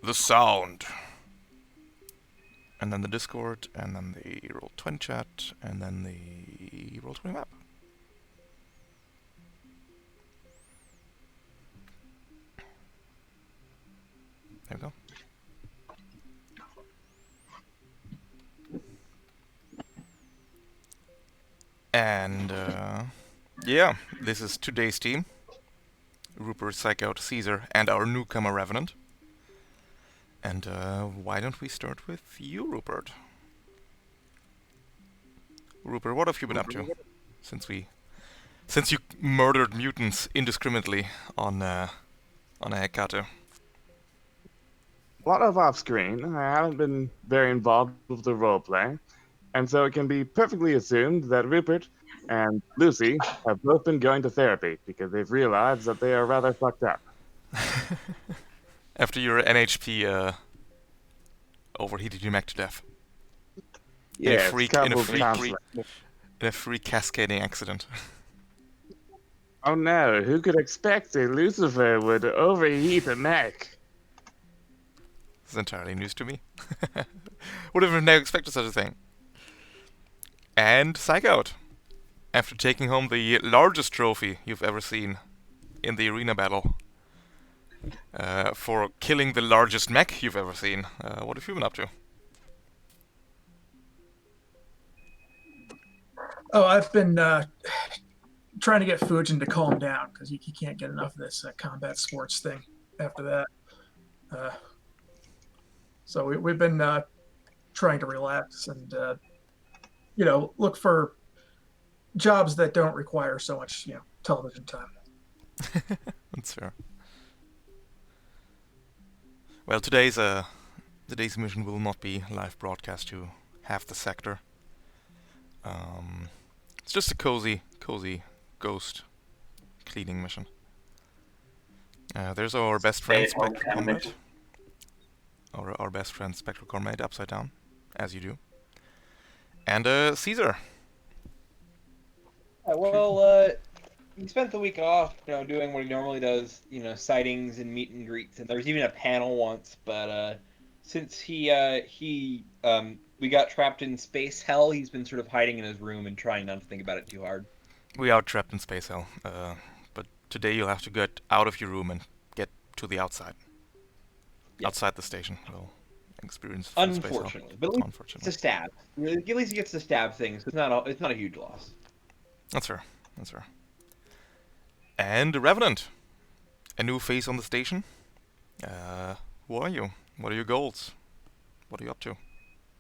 the sound. And then the Discord, and then the Roll20 chat, and then the Roll20 map. There we go. And yeah, this is today's team. Rupert, Psychout, Caesar, and our newcomer Revenant. And why don't we start with you, Rupert? Rupert, what have you been up to since you murdered mutants indiscriminately on Hecate? A lot of off screen. I haven't been very involved with the roleplay, and so it can be perfectly assumed that Rupert and Lucy have both been going to therapy because they've realized that they are rather fucked up. After your NHP overheated your mech to death in a Yeah, it's freak in a coupled freak counseling. in a freak cascading accident. Oh no, who could expect a Lucifer would overheat a mech? This is entirely news to me. Would have never expected such a thing. And Psychout, after taking home the largest trophy you've ever seen in the arena battle, for killing the largest mech you've ever seen, what have you been up to? Oh, I've been trying to get Fujin to calm down because he can't get enough of this combat sports thing after that. So we've been trying to relax and, look for jobs that don't require so much, television time. That's fair. Well, today's mission will not be live broadcast to half the sector. It's just a cozy ghost cleaning mission. There's our best friend Spectre Comrade. Our best friend Spectre Comrade upside down, as you do. And Caesar. He spent the week off, doing what he normally does, sightings and meet and greets, and there was even a panel once. But since we got trapped in space hell, he's been sort of hiding in his room and trying not to think about it too hard. We are trapped in space hell, but today you'll have to get out of your room and get to the outside. Yeah. Outside the station, we'll experience unfortunately, space hell. But at least it's a stab. At least he gets to stab things. So it's not a huge loss. That's fair. And Revenant, a new face on the station. Who are you? What are your goals? What are you up to?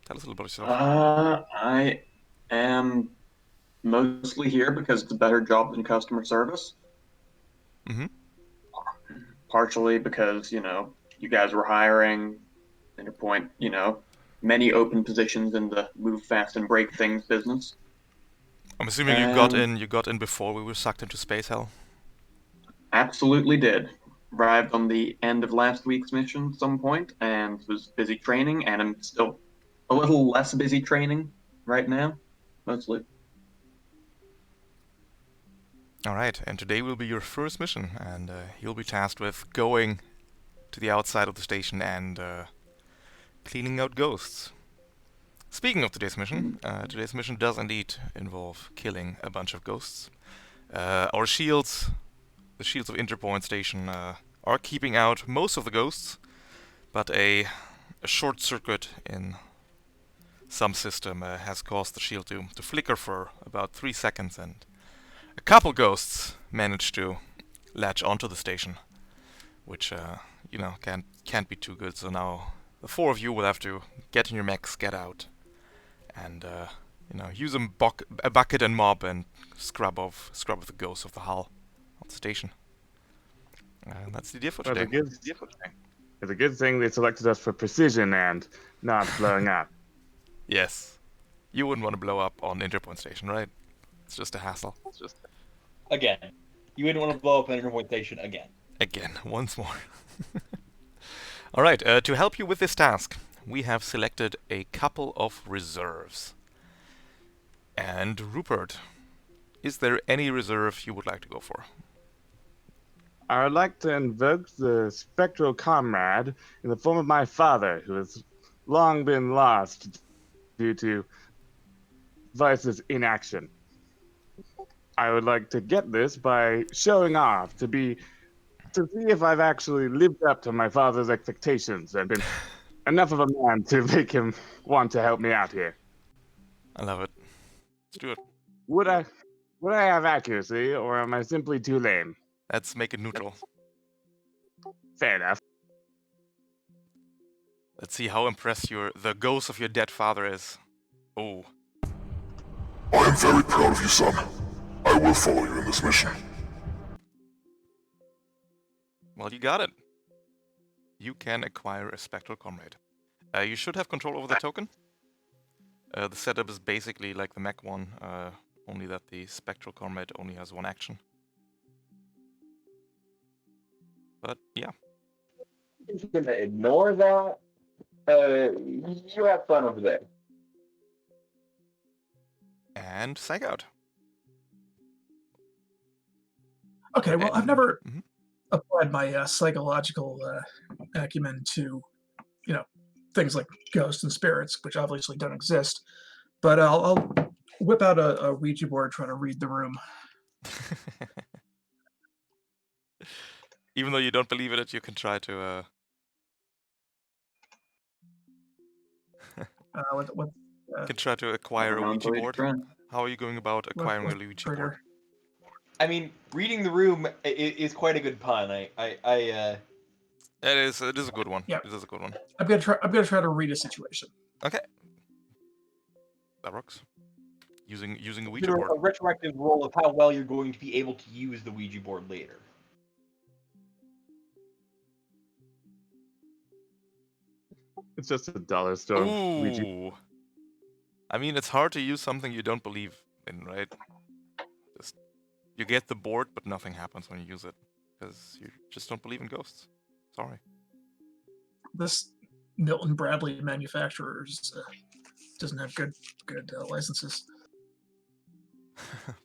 Tell us a little about yourself. I am mostly here because it's a better job than customer service. Mm-hmm. Partially because, you guys were hiring, Interpoint, many open positions in the move fast and break things business. I'm assuming you got in before we were sucked into space hell. Absolutely did. Arrived on the end of last week's mission at some point and was busy training, and I'm still a little less busy training right now, mostly. Alright, and today will be your first mission, and you'll be tasked with going to the outside of the station and cleaning out ghosts. Speaking of today's mission does indeed involve killing a bunch of ghosts. Our shields, the shields of Interpoint Station, are keeping out most of the ghosts, but a short circuit in some system has caused the shield to flicker for about 3 seconds, and a couple ghosts managed to latch onto the station, which can't be too good. So now the 4 of you will have to get in your mechs, get out, and use a bucket and mop and scrub off the ghosts of the hull of the station. That's the idea for today. It's a good thing they selected us for precision and not blowing up. Yes. You wouldn't want to blow up on Interpoint Station, right? It's just a hassle. Again. You wouldn't want to blow up an Interpoint Station again. Again, once more. Alright, to help you with this task, we have selected a couple of reserves. And Rupert, is there any reserve you would like to go for? I would like to invoke the spectral comrade in the form of my father, who has long been lost due to Vice's inaction. I would like to get this by showing off to see if I've actually lived up to my father's expectations and been enough of a man to make him want to help me out here. I love it. Let's do it. Would I have accuracy, or am I simply too lame? Let's make it neutral. Fair enough. Let's see how impressed the ghost of your dead father is. Oh. I am very proud of you, son. I will follow you in this mission. Well, you got it. You can acquire a spectral comrade. You should have control over the token. The setup is basically like the mech one, only that the spectral comrade only has one action. But yeah. I'm just gonna ignore that. You have fun over there. And psych out. Okay, well, I've never Mhm. applied my psychological acumen to, things like ghosts and spirits, which obviously don't exist. But I'll whip out a Ouija board, try to read the room. Even though you don't believe in it, you can try to. What Can try to acquire a Around Ouija till each board. friend. How are you going about acquiring a what Ouija trigger? board? I mean, reading the room is quite a good pun. It is a good one. Yep. It is a good one. I'm gonna try to read a situation. Okay. That works. Using a do Ouija board. a retroactive roll of how well you're going to be able to use the Ouija board later. It's just a dollar store of Ouija. Ooh. I mean, it's hard to use something you don't believe in, right? You get the board, but nothing happens when you use it because you just don't believe in ghosts. Sorry. This Milton Bradley manufacturer doesn't have good licenses.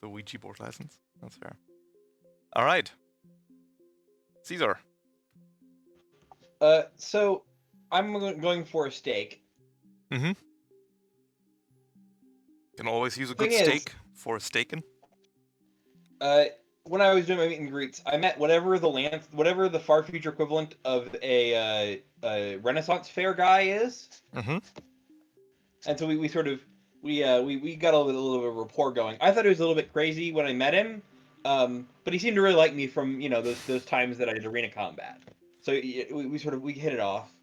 The Ouija board license. That's fair. All right. Caesar. So I'm going for a steak. Mm-hmm. Can always use a good Thing is- steak for a staken. When I was doing my meet and greets, I met whatever the far future equivalent of a Renaissance fair guy is, Mm-hmm. and so we got a little bit of rapport going. I thought he was a little bit crazy when I met him, but he seemed to really like me from those times that I did arena combat. So we hit it off,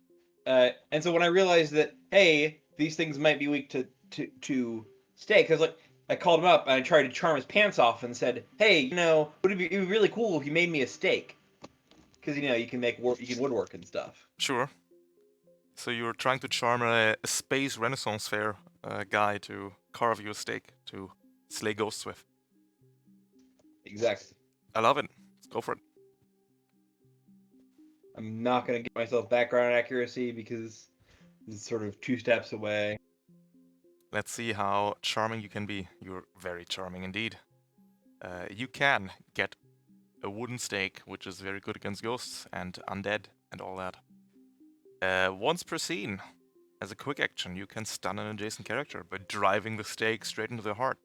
and so when I realized that hey, these things might be weak to steak, I called him up and I tried to charm his pants off and said, "Hey, it'd be really cool if you made me a steak, because you can woodwork and stuff." Sure. So you're trying to charm a space Renaissance fair guy to carve you a steak to slay ghosts with. Exactly. I love it. Let's go for it. I'm not gonna give myself background accuracy because it's sort of 2 steps away. Let's see how charming you can be. You're very charming indeed. You can get a wooden stake, which is very good against ghosts and undead and all that. Once per scene, as a quick action, you can stun an adjacent character by driving the stake straight into their heart.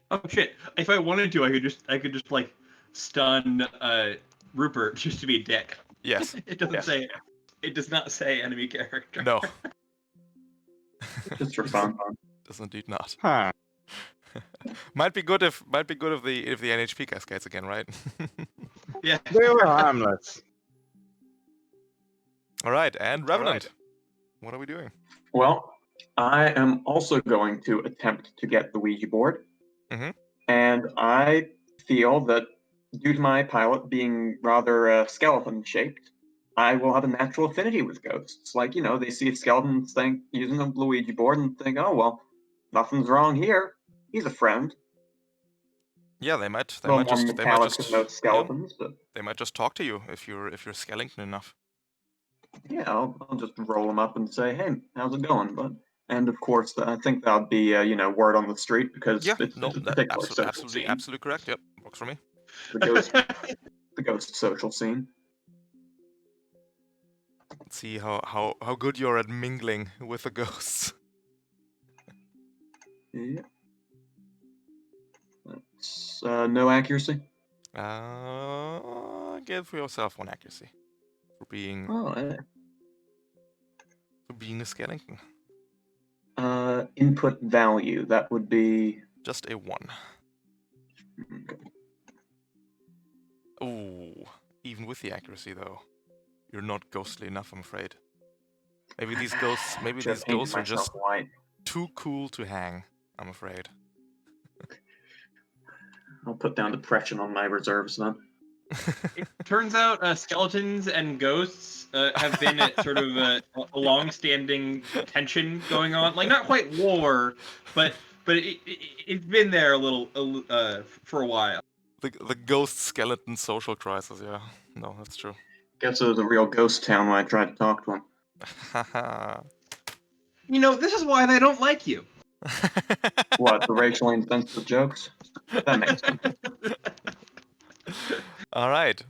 Oh shit! If I wanted to, I could just like stun Rupert just to be a dick. Yes. It doesn't Yes. say. It does not say enemy character. No. Just for fun. Does indeed not. Huh. Might be good if the NHP cascades again, right? Yeah. They were harmless. All right, and Revenant. What are we doing? Well, I am also going to attempt to get the Ouija board. Mhm. And I feel that due to my pilot being rather skeleton-shaped, I will have a natural affinity with ghosts. Like, they see a skeleton thing using a Ouija board and think, oh, well, nothing's wrong here. He's a friend. Yeah, they might A little more just metallic than most skeletons, but they might just talk to you if you're skeleton enough. yeah, I'll just roll them up and say, hey, how's it going, bud? And of course, I think that would be, word on the street because Yeah, it's no, a particular social absolutely scene. correct. Yep, Works for me. The ghost social scene. Let's see how good you're at mingling with the ghosts. Yeah. That's no accuracy. Give yourself 1 accuracy for being Oh, yeah. a skeleton. Input value. That would be. Just a 1. Okay. Ooh, even with the accuracy though, you're not ghostly enough, I'm afraid. Maybe these ghosts Just painted are just myself white. too cool to hang, I'm afraid. I'll put down depression on my reserves then. It turns out skeletons and ghosts have been at sort of a long-standing tension going on. Like, not quite war, but it's been there a little for a while. The ghost skeleton social crisis, yeah. No, that's true. Guess it was a real ghost town when I tried to talk to him. Haha. You know, this is why they don't like you. What, the racially insensitive jokes? That makes sense. Alright.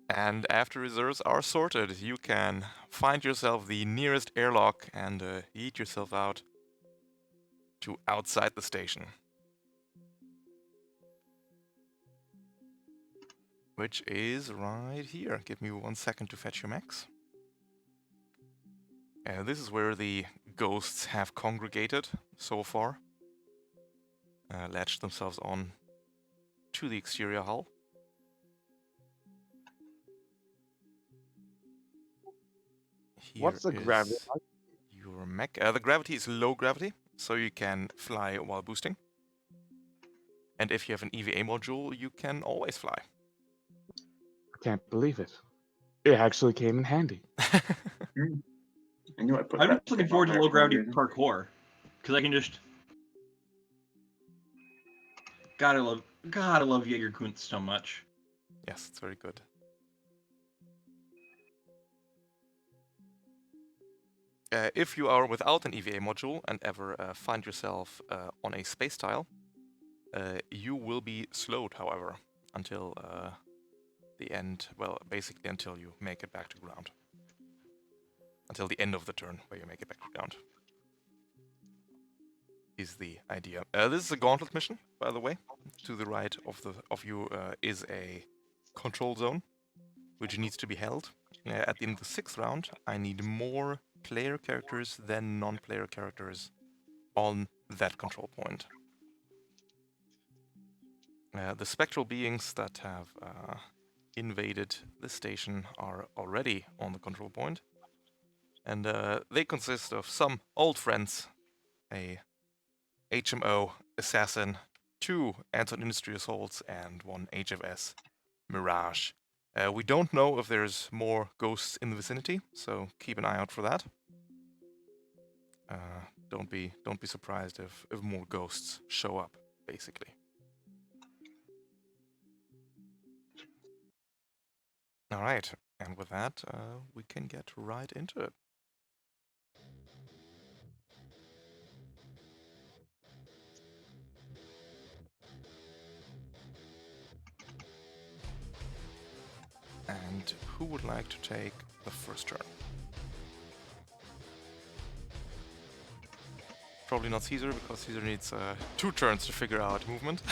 And after reserves are sorted, you can find yourself the nearest airlock and yeet yourself out to outside the station. Which is right here. Give me 1 second to fetch your max. This is where the ghosts have congregated so far. Latched themselves on to the exterior hull. What's the gravity is like? your mech. The gravity is low gravity, so you can fly while boosting. And if you have an EVA module, you can always fly. I can't believe it. It actually came in handy. I knew I put I'm that just looking thing forward on to there low for a gravity reason. parkour, because I can just. God, I love Jaeger Kunst so much. Yes, it's very good. If you are without an EVA module and ever find yourself on a space tile, you will be slowed, however, until the end. Well, basically until you make it back to ground. Until the end of the turn, where you make it back to ground. Is the idea. This is a gauntlet mission, by the way. To the right of you is a control zone, which needs to be held. At the end of the 6th round, I need more player characters than non-player characters on that control point. The spectral beings that have invaded the station are already on the control point, and they consist of some old friends, a HMO assassin, 2 Anton Industry assaults, and 1 HFS Mirage. We don't know if there's more ghosts in the vicinity, so keep an eye out for that. Don't be surprised if more ghosts show up, basically. All right, and with that, we can get right into it. And who would like to take the first turn? Probably not Caesar, because Caesar needs 2 turns to figure out movement.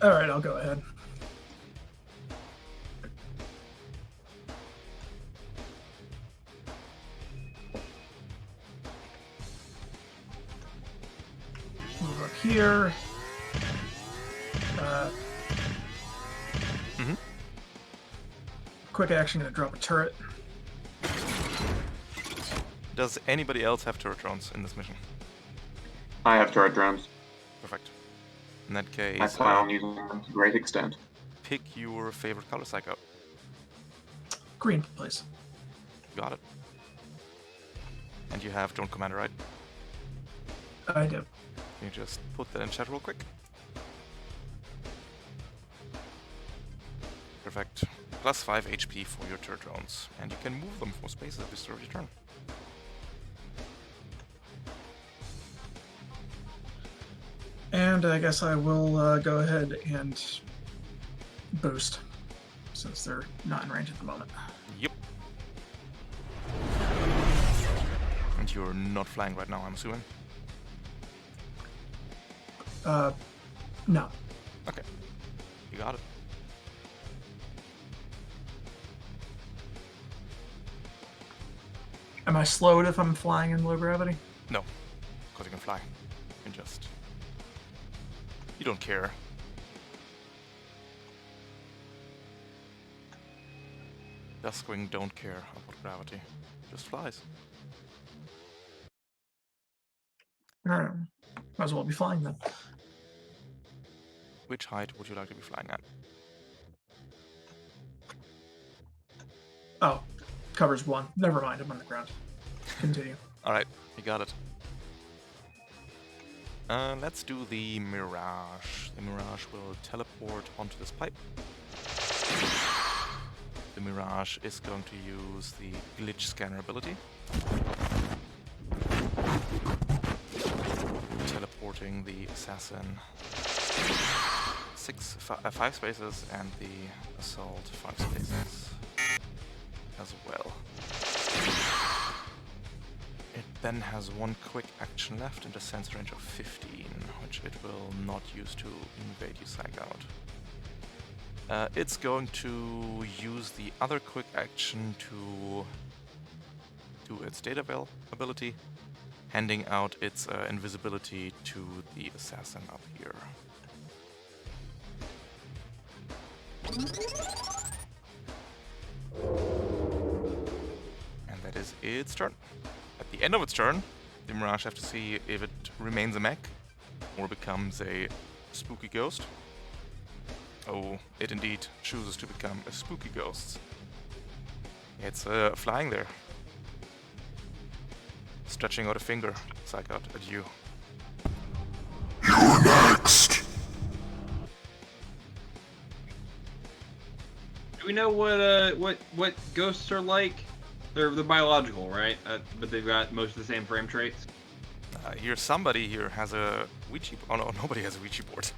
All right, I'll go ahead. Move up here. Quick action, gonna drop a turret. Does anybody else have turret drones in this mission? I have turret drones. Perfect. In that case, I plan on using them to a great extent. pick your favorite color psycho. Green, please. Got it. And you have Drone Commander, right? I do. Can you just put that in chat real quick? Perfect. Plus 5 HP for your turret drones, and you can move them for spaces at the start of your turn. And I guess I will go ahead and boost, since they're not in range at the moment. Yep. And you're not flying right now, I'm assuming? No. Okay. You got it. Am I slowed if I'm flying in low gravity? No. Because you can fly. You can just... You don't care. Duskwing don't care about gravity. Just flies. Alright. Might as well be flying then. Which height would you like to be flying at? Oh, covers 1. Never mind, I'm on the ground. Continue. Alright, you got it. Let's do the Mirage. The Mirage will teleport onto this pipe. The Mirage is going to use the glitch scanner ability. Teleporting the assassin 5 spaces and the assault 5 spaces as well. It then has 1 quick action left and a sense range of 15, which it will not use to invade you, psych out. It's going to use the other quick action to do its data veil ability, handing out its invisibility to the assassin up here. And that is its turn. At the end of its turn, the Mirage have to see if it remains a mech or becomes a spooky ghost. Oh, it indeed chooses to become a spooky ghost. It's flying there. Stretching out a finger, psych out at you. You're next. Do we know what ghosts are like? They're biological, right? But they've got most of the same frame traits. Here's somebody here has a Ouija. Oh no, nobody has a Ouija board.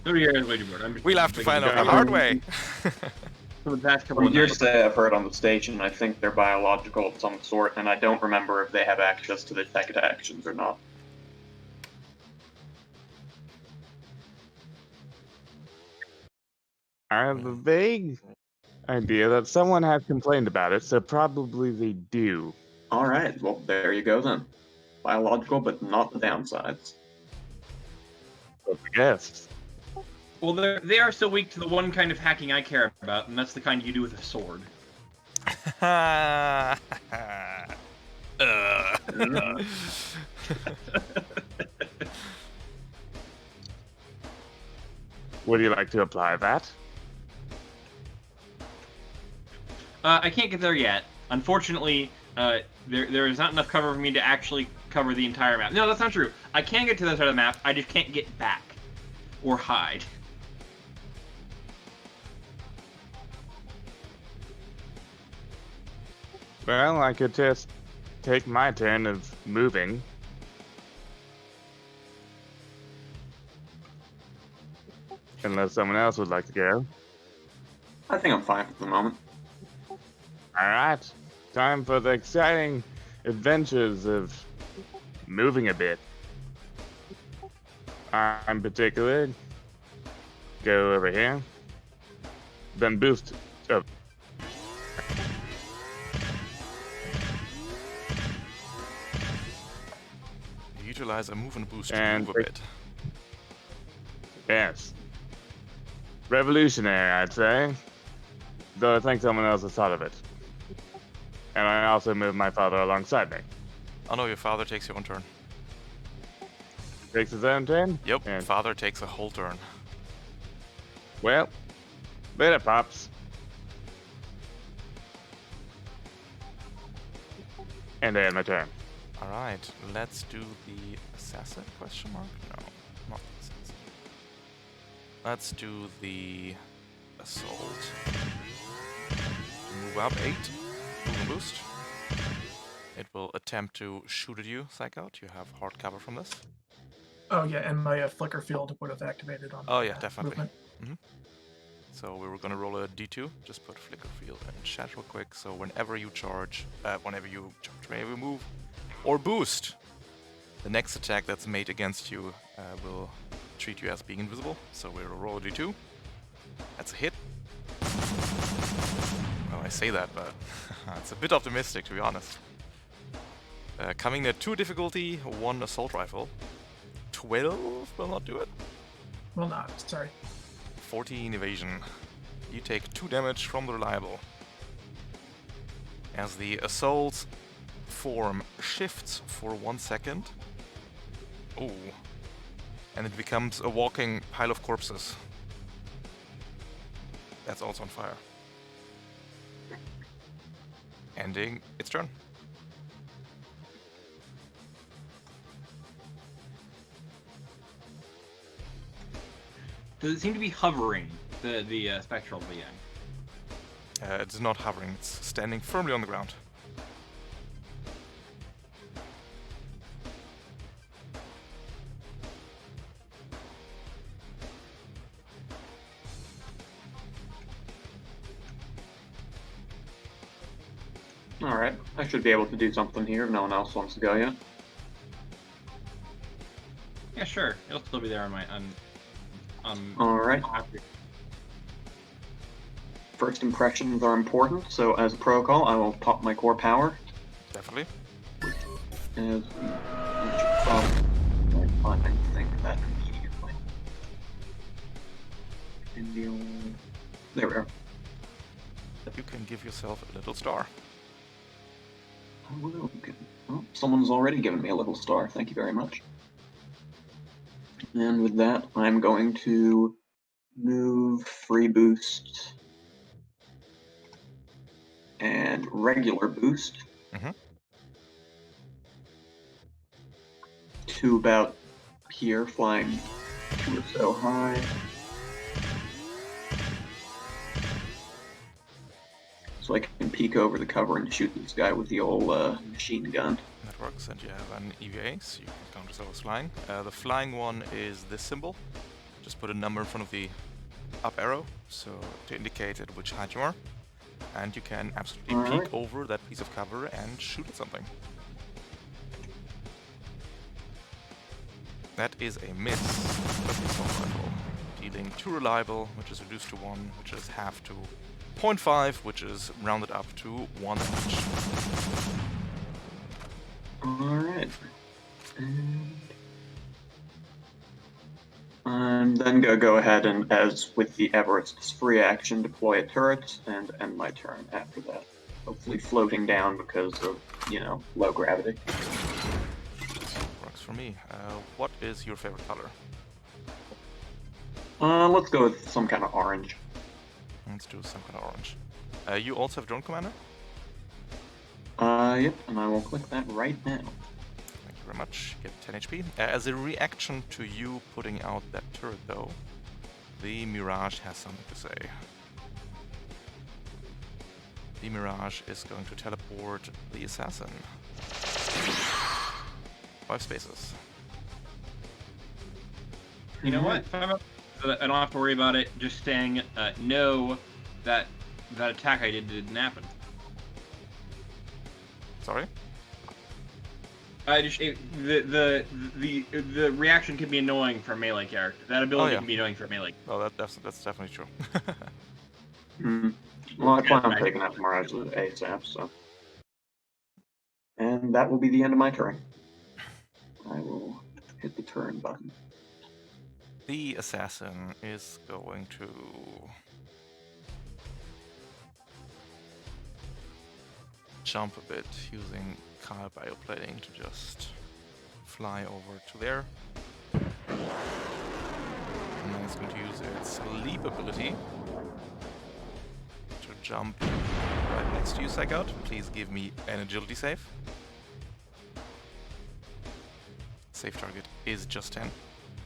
Nobody here has a Ouija board. I'm just We'll have to thinking find out about the hard way. For the past couple From of nights. hearsay I've heard on the station, I think they're biological of some sort, and I don't remember if they have access to the tech actions or not. I have a vague idea that someone has complained about it, so probably they do. Alright, well, there you go then. Biological, but not the downsides. Yes. Well, they are still weak to the one kind of hacking I care about, and that's the kind you do with a sword. Would you like to apply that? I can't get there yet. Unfortunately, there is not enough cover for me to actually cover the entire map. No, that's not true. I can get to that side of the map, I just can't get back. Or hide. Well, I could just take my turn of moving. Unless someone else would like to go. I think I'm fine for the moment. Alright, time for the exciting adventures of moving a bit. I'm particular. Go over here. Then boost up. Utilize a move and boost to And move a bit. Yes. Revolutionary, I'd say. Though I think someone else has thought of it. And I also moved my father alongside me. Oh no, your father takes your own turn. Takes his own turn? Yep, And, father takes a whole turn. well, later, Pops. And I had my turn. Alright, let's do the assassin question mark? No, not the assassin. Let's do the assault. Move up 8. Move and boost. It will attempt to shoot at you, psych out. You have hard cover from this. Oh yeah, and my flicker field would have activated on. Oh yeah, definitely. Movement. So we were gonna roll a d2. Just put flicker field in chat real quick. So whenever you whenever you move, or boost, the next attack that's made against you will treat you as being invisible. So we'll roll a d2. That's a hit. Well, I say that, but it's a bit optimistic, to be honest. Coming at 2 difficulty, 1 assault rifle. 12 will not do it. Well, not. Sorry. 14 evasion. You take 2 damage from the reliable. As the assault form shifts for 1 second. Ooh. And it becomes a walking pile of corpses. That's also on fire. Ending its turn. Does it seem to be hovering, the spectral being? It's not hovering, it's standing firmly on the ground. Alright, I should be able to do something here if no one else wants to go yet. Yeah, sure. It'll still be there on my Alright. First impressions are important, so as a protocol, I will pop my core power. Definitely. As I think that immediately. There we are. You can give yourself a little star. I will. Oh, someone's already given me a little star. Thank you very much. And with that, I'm going to move free boost and regular boost to about here, flying 2 or so high. So I can peek over the cover and shoot this guy with the old machine gun. That works, and you have an EVA, so you can count yourself as flying. The flying one is this symbol. Just put a number in front of the up arrow, so to indicate at which height you are. And you can absolutely peek over that piece of cover and shoot at something. That is a miss with the assault rifle. Dealing 2 reliable, which is reduced to 1, which is half to 0.5, which is rounded up to 1 damage. Alright. And I'm then going to go ahead and, as with the Everest's free action, deploy a turret and end my turn after that. Hopefully floating down because of, low gravity. Works for me. What is your favorite color? Let's go with some kind of orange. Let's do some kind of orange. You also have Drone Commander? Yep, and I will click that right now. Thank you very much. Get 10 HP. As a reaction to you putting out that turret, though, the Mirage has something to say. The Mirage is going to teleport the Assassin. 5 spaces. You know what? I don't have to worry about it. Just saying, no, that attack I didn't happen. Sorry? The reaction can be annoying for a melee character. That ability can be annoying for a melee. Oh, that's definitely true. Well, I plan on taking out Mirage ASAP, so. And that will be the end of my turn. I will hit the turn button. The Assassin is going to jump a bit using car bioplating to just fly over to there. And then it's going to use its leap ability to jump right next to you, Psychout. Please give me an agility save. Safe target is just 10,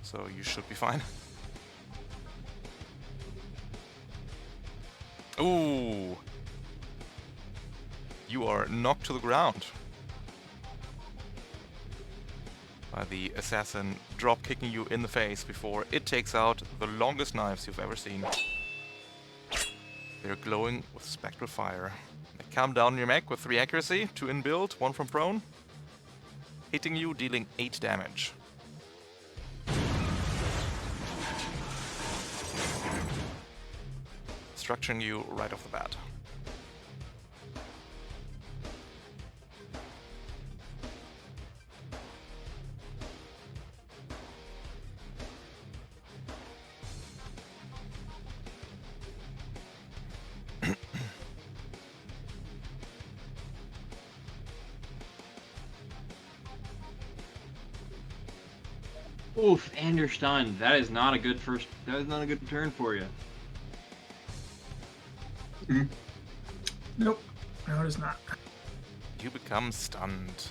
so you should be fine. Ooh! You are knocked to the ground. by the assassin drop kicking you in the face before it takes out the longest knives you've ever seen. They're glowing with spectral fire. They come down your mech with 3 accuracy, 2 in build, 1 from prone, hitting you, dealing 8 damage. Structuring you right off the bat. Oof, and you're stunned. That is not a good first. That is not a good turn for you. Nope. No, it is not. You become stunned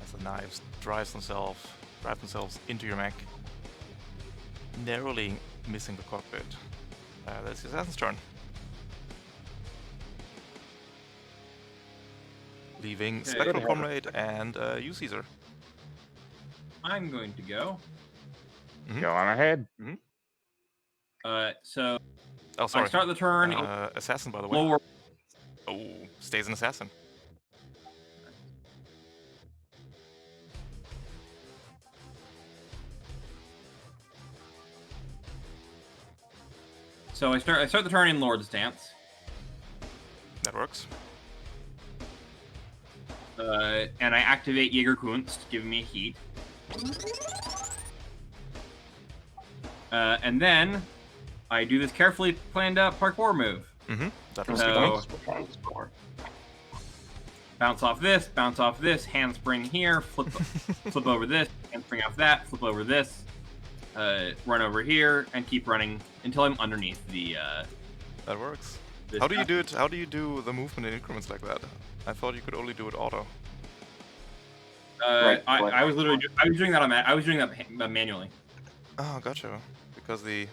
as the knives drive themselves into your mech, narrowly missing the cockpit. That's the assassin's turn. Leaving Okay. Spectral Comrade and you, Caesar. I'm going to go. Go on ahead. So Oh, sorry. I start the turn. Assassin, by the way. Lower. Oh, stays an assassin. So I start the turn in Lord stance. That works. And I activate Jägerkunst, giving me heat. And then I do this carefully planned out parkour move. That was So- good. Bounce off this, handspring here, flip over this, handspring off that, flip over this, run over here, and keep running until I'm underneath the. That works. this How do you stuff. do it? How do you do the movement in increments like that? I thought you could only do it auto. Right, I was literally I was doing that manually. Oh, gotcha. Because the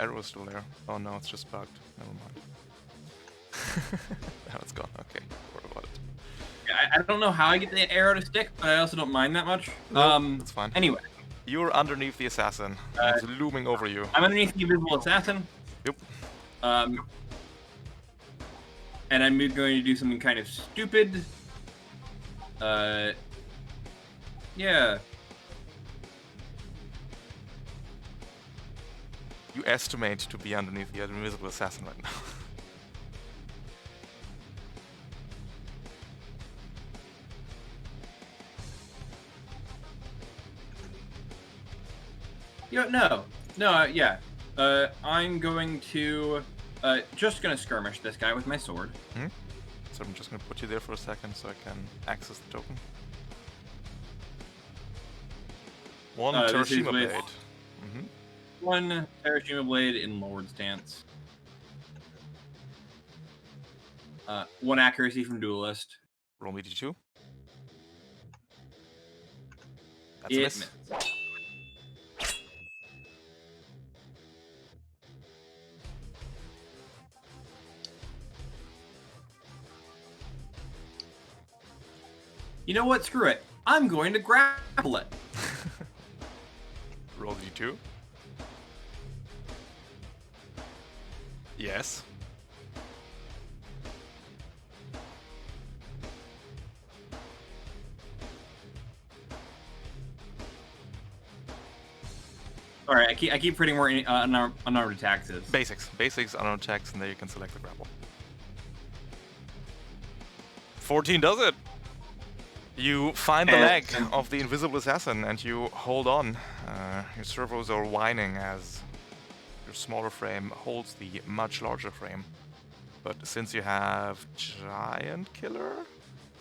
arrow is still there. Oh no, it's just bugged. Never mind. Now it's gone. Okay, don't worry about it. I don't know how I get the arrow to stick, but I also don't mind that much. That's fine. Anyway, You're underneath the assassin. It's looming over you. I'm underneath the invisible assassin. Yep. And I'm going to do something kind of stupid. Yeah. You estimate to be underneath the invisible assassin right now. Yeah. I'm going to, just gonna skirmish this guy with my sword. So I'm just gonna put you there for a second so I can access the token. One This is Terashima with- blade. One Terashima blade in Lord stance. 1 accuracy from duelist. Roll me d2. That's a It miss. misses. You know what? Screw it. I'm going to grapple it. Roll d2. Yes. Sorry, I keep forgetting where unarmed attacks is. Basics. Basics, unarmed attacks, and then you can select the grapple. 14 does it! You find the leg of the invisible assassin and you hold on. Your servos are whining as your smaller frame holds the much larger frame. But since you have Giant Killer?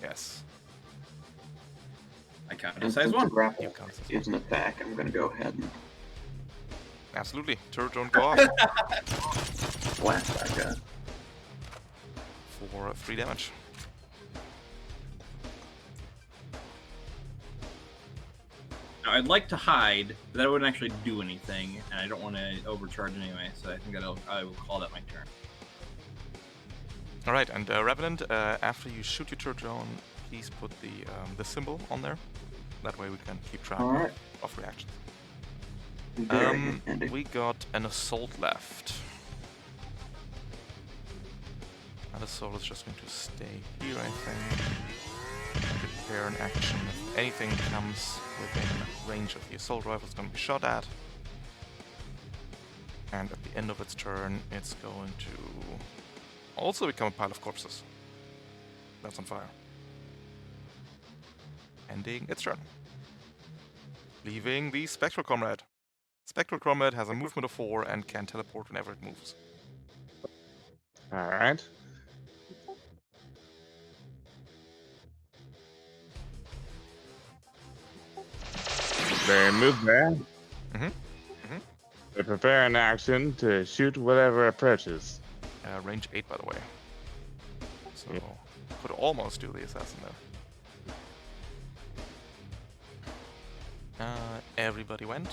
Yes. I counted And a size since 1. the grapple You count as is an attack, I'm going to go ahead and Absolutely. Turret drone go off blast that guy. for 3 damage. Now, I'd like to hide, but that wouldn't actually do anything, and I don't want to overcharge anyway, so I think I will call that my turn. Alright, and Revenant, after you shoot your turret drone, please put the symbol on there. That way we can keep track Alright. of reactions. Very good, Andy. We got an assault left. And assault is just going to stay here, I think. Prepare an action. If anything comes within range of the assault rifle, it's going to be shot at. And at the end of its turn, it's going to also become a pile of corpses. That's on fire. Ending its turn. Leaving the Spectral Comrade. Spectral Comrade has a movement of 4 and can teleport whenever it moves. Alright. They move there. They prepare an action to shoot whatever approaches. Range 8, by the way. So, Yeah. could almost do the assassin there. Everybody went.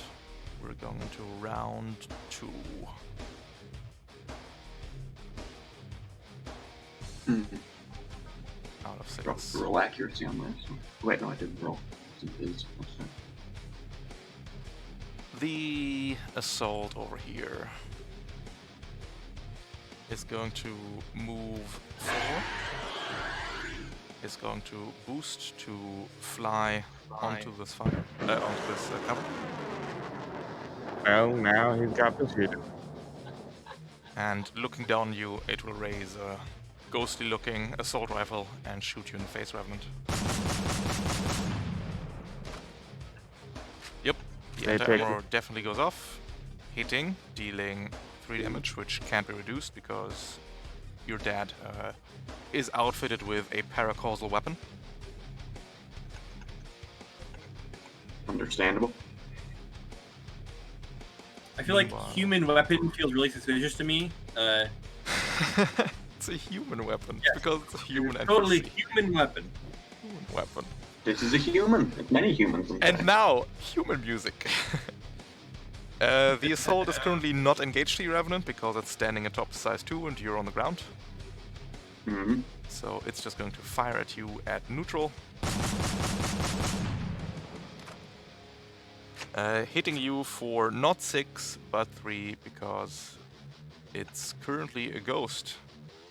We're going into round 2. Mhm. Out of 6. Dropped roll accuracy on this. Wait, no, I didn't roll. It's The assault over here is going to move 4. Is going to boost to fly onto this fire, onto this cover. Well, now he's got the shooter. And looking down on you, it will raise a ghostly looking assault rifle and shoot you in the face, Revenant. Yep, the They anti-armor definitely goes off, hitting, dealing 3 damage, which can't be reduced because your dad is outfitted with a paracausal weapon. understandable. I feel like Wow. human weapon feels really suspicious to me. It's a human weapon Yes. because it's a human Totally NPC. human weapon. Human weapon. This is a human. It's many humans. in And fact. now, human music. The assault is currently not engaged to you, Revenant, because it's standing atop the size 2 and you're on the ground. Mhm. So it's just going to fire at you at neutral. Hitting you for not 6, but 3, because it's currently a ghost,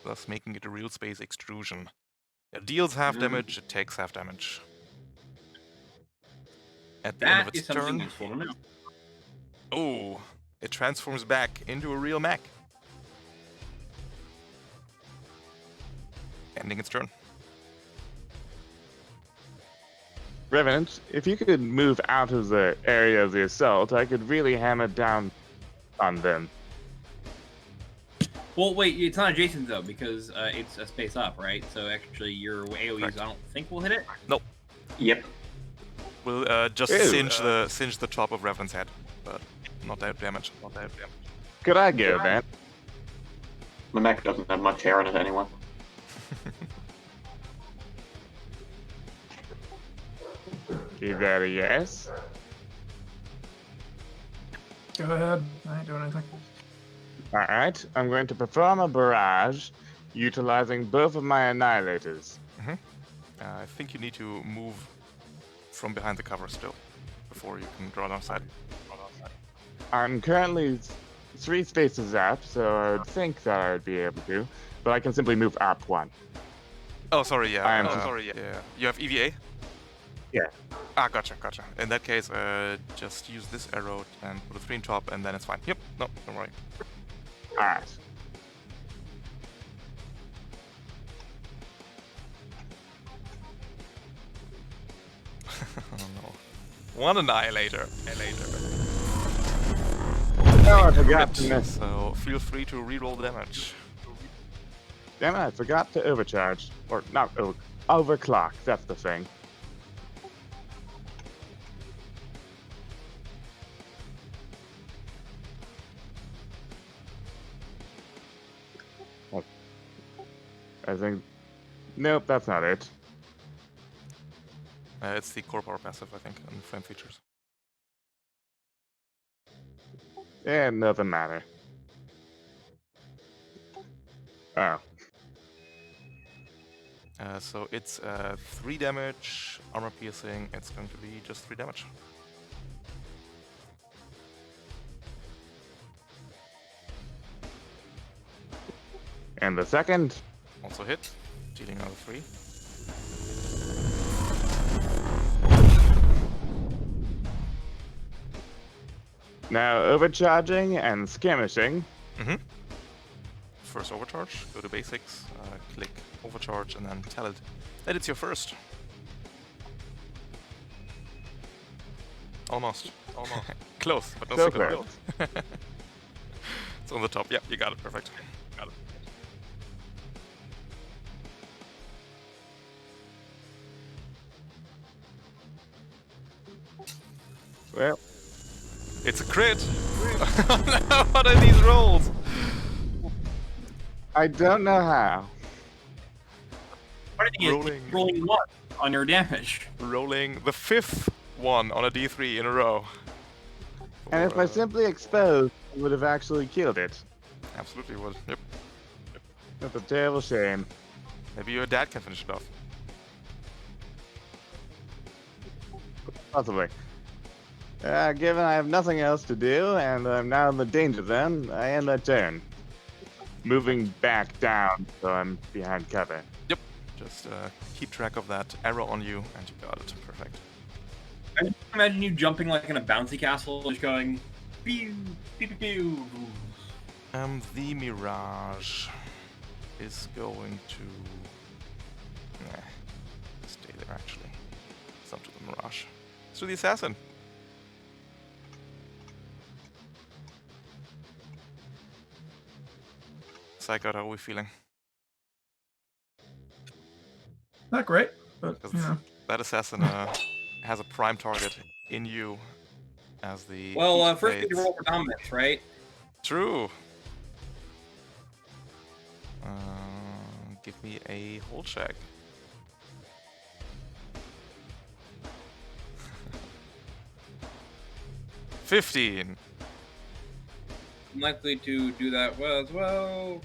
thus making it a real space extrusion. It deals half damage, it takes half damage. At the end of That its is something turn, useful to know. oh, it transforms back into a real mech. Ending its turn. Revenant, if you could move out of the area of the assault, I could really hammer down on them. Well, wait, it's not adjacent though because it's a space up, right? So actually, your AOE's Correct. I don't think will hit it. Yep. We'll just Ew. singe the top of Revenant's head, but not that damage. Not that damage. Could I go then? The mech doesn't have much hair on it anyway. Is that a yes? Go ahead. I ain't doing anything. Alright, I'm going to perform a barrage utilizing both of my annihilators. I think you need to move from behind the cover still before you can draw it outside. I'm currently 3 spaces up, so I would think that I would be able to, but I can simply move up 1. Oh, sorry, yeah. I am yeah. You have EVA? Yeah. Ah, gotcha. In that case, just use this arrow and put a 3 on top, and then it's fine. Yep, no, don't worry. Alright. Oh no. One annihilator. Oh, I forgot to miss. So feel free to reroll the damage. Damn it, I forgot to overcharge. Or not overclock, that's the thing. I think... Nope, that's not it. It's the core power passive, I think, on frame features. Yeah, it doesn't matter. Oh. So it's 3 damage, armor piercing. It's going to be just 3 damage. And the second. Also hit, dealing another 3. Now overcharging and skirmishing. Mm-hmm. First overcharge, go to basics, click overcharge, and then tell it that it's your first. Almost. Close, but not So super close. It's on the top. Yeah, you got it. Perfect. Got it. Well, It's a crit! What are these rolls? I don't know how. Funny thing is, Rolling. rolling 1 on your damage. Rolling the 5th one on a d3 in a row. And if For, I simply exposed, I would have actually killed it. Absolutely would. Yep. That's a terrible shame. Maybe your dad can finish it off. Possibly. Given I have nothing else to do, and I'm now in the danger zone, I end that turn. Moving back down, so I'm behind cover. Yep. Just keep track of that arrow on you, and you got it. Perfect. I just imagine you jumping like in a bouncy castle, just going pew, pew, pew, pew. The Mirage is going to... Nah, stay there actually. It's up to the Mirage. Let's do the Assassin. Psycho, how are we feeling? Not great, but you know. That Assassin has a prime target in you as the... Well, heat first we need to blades. roll for dominance, right? True. Give me a hold check. $15. I'm likely to do that well as well.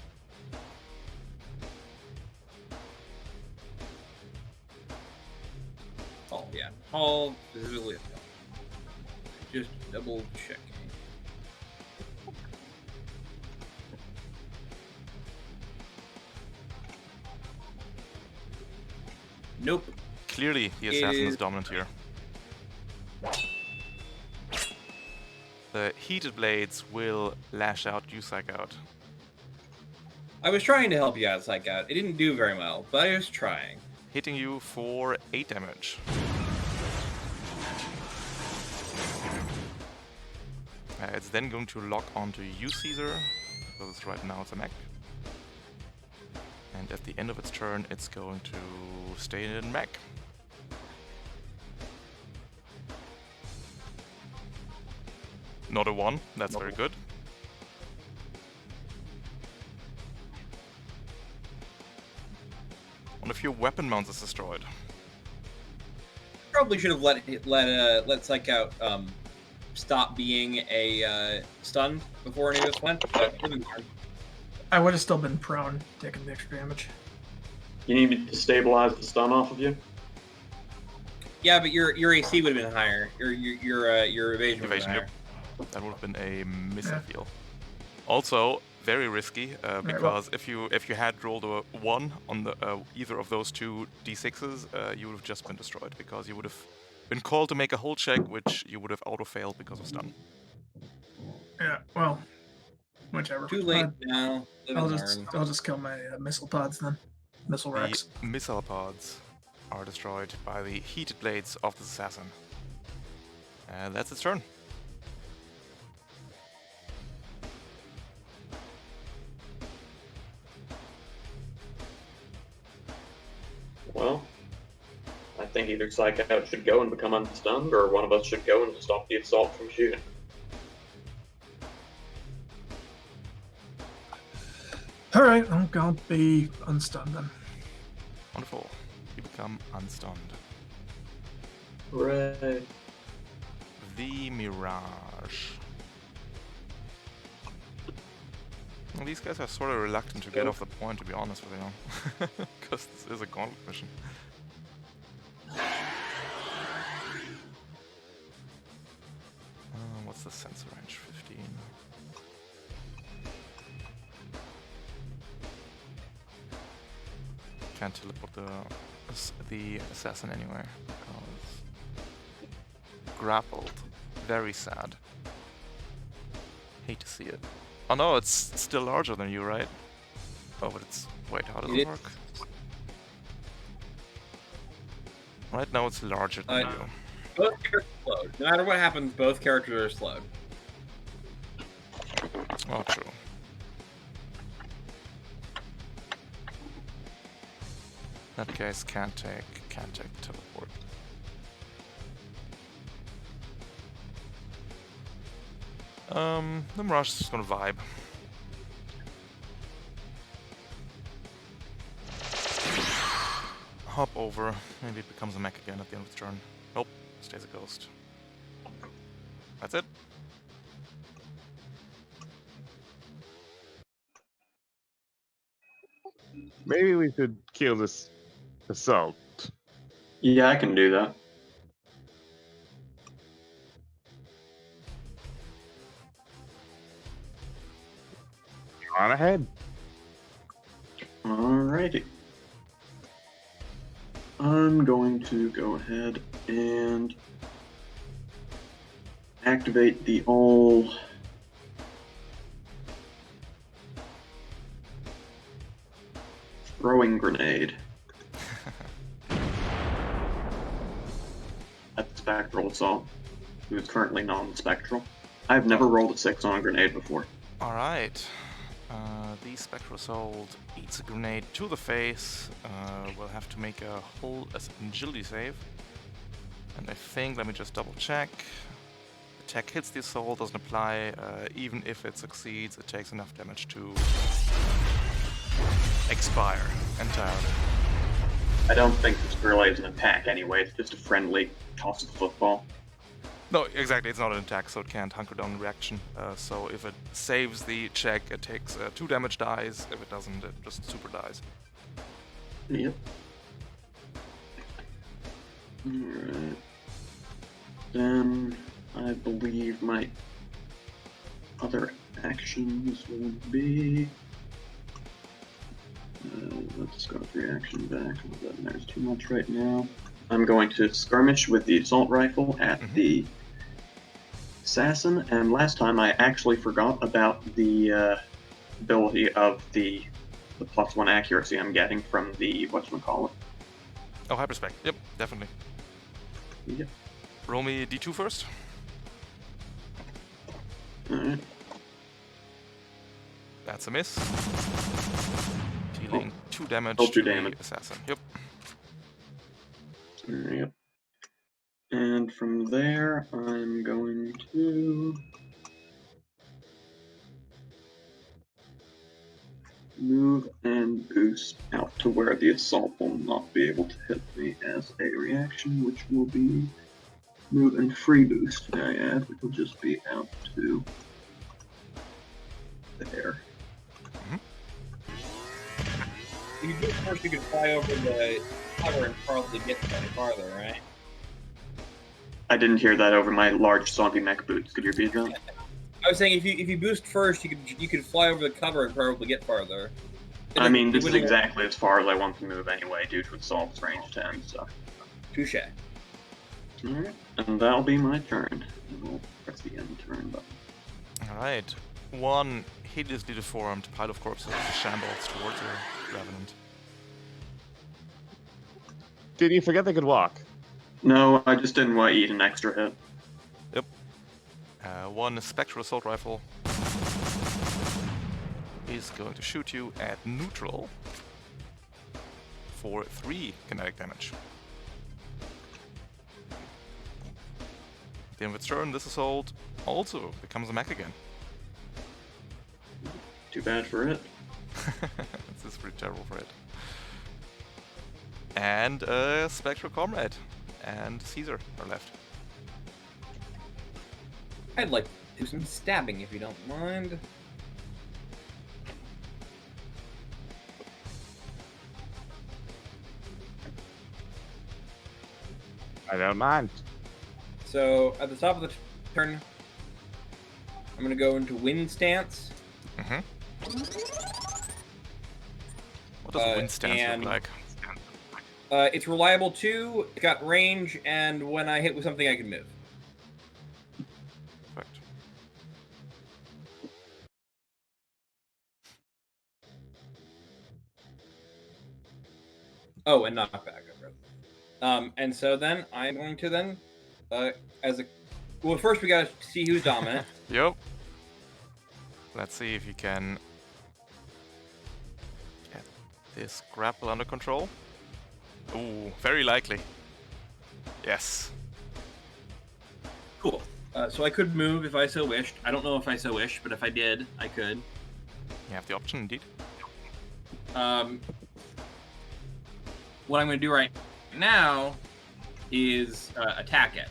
Oh, yeah. All specifically. Just double checking. Nope. Clearly, the assassin is dominant here. The heated blades will lash out, you psych out. I was trying to help you out, Psych Out. It didn't do very well, but I was trying. Hitting you for 8 damage. It's then going to lock onto you, Caesar, because right now it's a mech. And at the end of its turn, it's going to stay in mech. Not a 1, that's very good. One of your weapon mounts is destroyed. Probably should have let Psych Out stop being a stun before any of this went. But it didn't matter. I would have still been prone, taking the extra damage. You need me to stabilize the stun off of you? Yeah, but your AC would have been higher. Your evasion would have been Evasion, higher. yep. That would have been a miss, I Yeah. feel. Also, very risky, because if you had rolled a 1 on the either of those two d6s, you would have just been destroyed, because you would have been called to make a hold check, which you would have auto-failed because of stun. Yeah, well, whichever. Too late now. Live I'll and just learn. I'll just kill my missile pods then. Missile The racks. missile pods are destroyed by the heated blades of the assassin. And that's its turn. Well, I think either Psych Out should go and become unstunned, or one of us should go and stop the assault from shooting. All right, I'm gonna be unstunned then. Wonderful. You become unstunned. Right. The Mirage. Well, these guys are sort of reluctant to get off the point, to be honest with you. Because this is a gauntlet mission. What's the sensor range? 15. Can't teleport the assassin anywhere because grappled. Very sad. Hate to see it. Oh no, it's still larger than you, right? Oh, but it's... Wait, how does it work? Right now it's larger than you. Both characters are slowed. No matter what happens, both characters are slowed. Oh, true. That guys can't take teleport. The Mirage is just gonna vibe. Hop over. Maybe it becomes a mech again at the end of the turn. Nope, stays a ghost. That's it. Maybe we should kill this assault. Yeah, I can do that. On ahead. Alrighty. I'm going to go ahead and activate the all throwing grenade. At the spectral assault, who is currently non-spectral. I've never rolled a 6 on a grenade before. Alright. The Spectral Assault eats a grenade to the face. We'll have to make a whole agility save. And I think, let me just double check. Attack hits the assault, doesn't apply. Even if it succeeds, it takes enough damage to expire entirely. I don't think this really is an attack anyway, it's just a friendly toss of the football. No, exactly, it's not an attack, so it can't hunker down in reaction. So if it saves the check, it takes 2 damage dies. If it doesn't, it just super dies. Yep. Alright. Then I believe my other actions will be... let's go with reaction back. That matters too much right now. I'm going to skirmish with the assault rifle at the assassin, and last time I actually forgot about the ability of the +1 accuracy I'm getting from the whatchamacallit. Oh, hyperspec. Yep, definitely. Yep. Roll me D2 first. Alright. That's a miss. Dealing 2 damage Oh, to 2 the damage. assassin. Yep. Yep. And from there, I'm going to move and boost out to where the assault will not be able to hit me as a reaction, which will be move and free boost, I add, which will just be out to there. If you do it first, you can fly over the cover and probably get any farther, right? I didn't hear that over my large zombie mech boots. Could you repeat that? I was saying if you boost first, you could fly over the cover and probably get farther. I mean, this is exactly as far as I want to move anyway, due to assault's range 10, so. Touche. Alright, and that'll be my turn. We'll press the end turn button. Alright. One hideously deformed pile of corpses shambles towards your revenant. Did you forget they could walk? No, I just didn't want to eat an extra hit. Yep. One Spectral Assault Rifle is going to shoot you at neutral for 3 kinetic damage. At the end of its turn, this assault also becomes a mech again. Too bad for it. This is pretty terrible for it. And Spectral Comrade and Caesar are left. I'd like to do some stabbing if you don't mind. I don't mind. So at the top of the turn, I'm going to go into wind stance. Mm-hmm. What does wind stance and- look like? It's reliable too. It's got range, and when I hit with something, I can move. Perfect. Oh, and knockback. And so then I'm going to well, first we gotta see who's dominant. Yep. Let's see if you can get this grapple under control. Ooh, very likely. Yes. Cool. So I could move if I so wished. I don't know if I so wish, but if I did, I could. You have the option, indeed. What I'm going to do right now is attack it.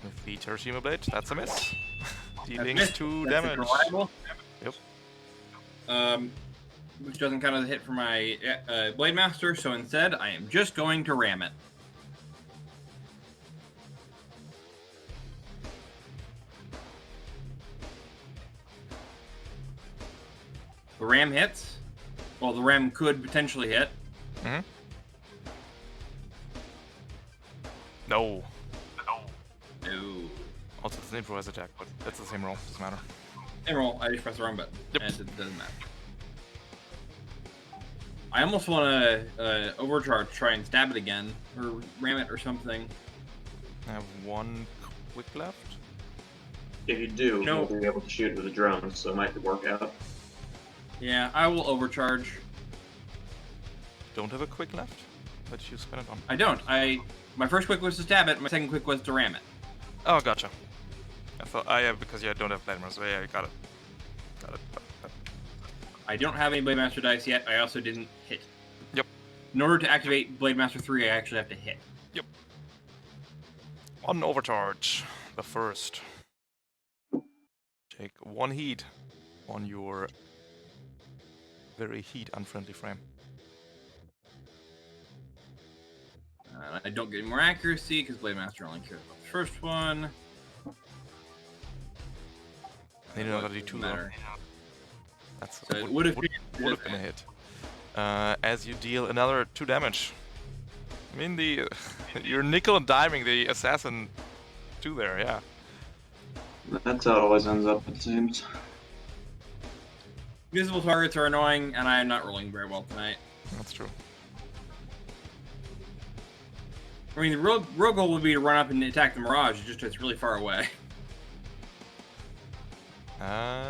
With the Terashima Blade, that's a miss. Dealing That's 2 That's damage. reliable. Yep. Which doesn't count as a hit for my Blade Master, so instead I am just going to ram it. The ram hits. Well, the ram could potentially hit. Mm-hmm. No. No. Also, it's an improvised attack, but that's the same roll. Doesn't matter. And roll. I just press the wrong button. Yep. And it doesn't matter. I almost want to overcharge, try and stab it again, or ram it or something. I have 1 quick left. If you do, No. you'll be able to shoot with the drones, so it might work out. Yeah, I will overcharge. Don't have a quick left, but you spend it on. I don't. My first quick was to stab it. My second quick was to ram it. Oh, gotcha. I thought I have because you don't have Blade Master. So yeah, you got it. Got it. I don't have any Blade Master dice yet. I also didn't hit. Yep. In order to activate Blade Master 3, I actually have to hit. Yep. On overcharge, the first. Take 1 heat on your very heat-unfriendly frame. I don't get any more accuracy because Blade Master only cares about the first one. Need another D2 though. matter. That's So it would have would have been a hit. As you deal another 2 damage. I mean, you're nickel and diming the assassin 2 there, yeah. That's how it always ends up, it seems. Visible targets are annoying, and I am not rolling very well tonight. That's true. I mean, the real goal would be to run up and attack the Mirage, just it's really far away.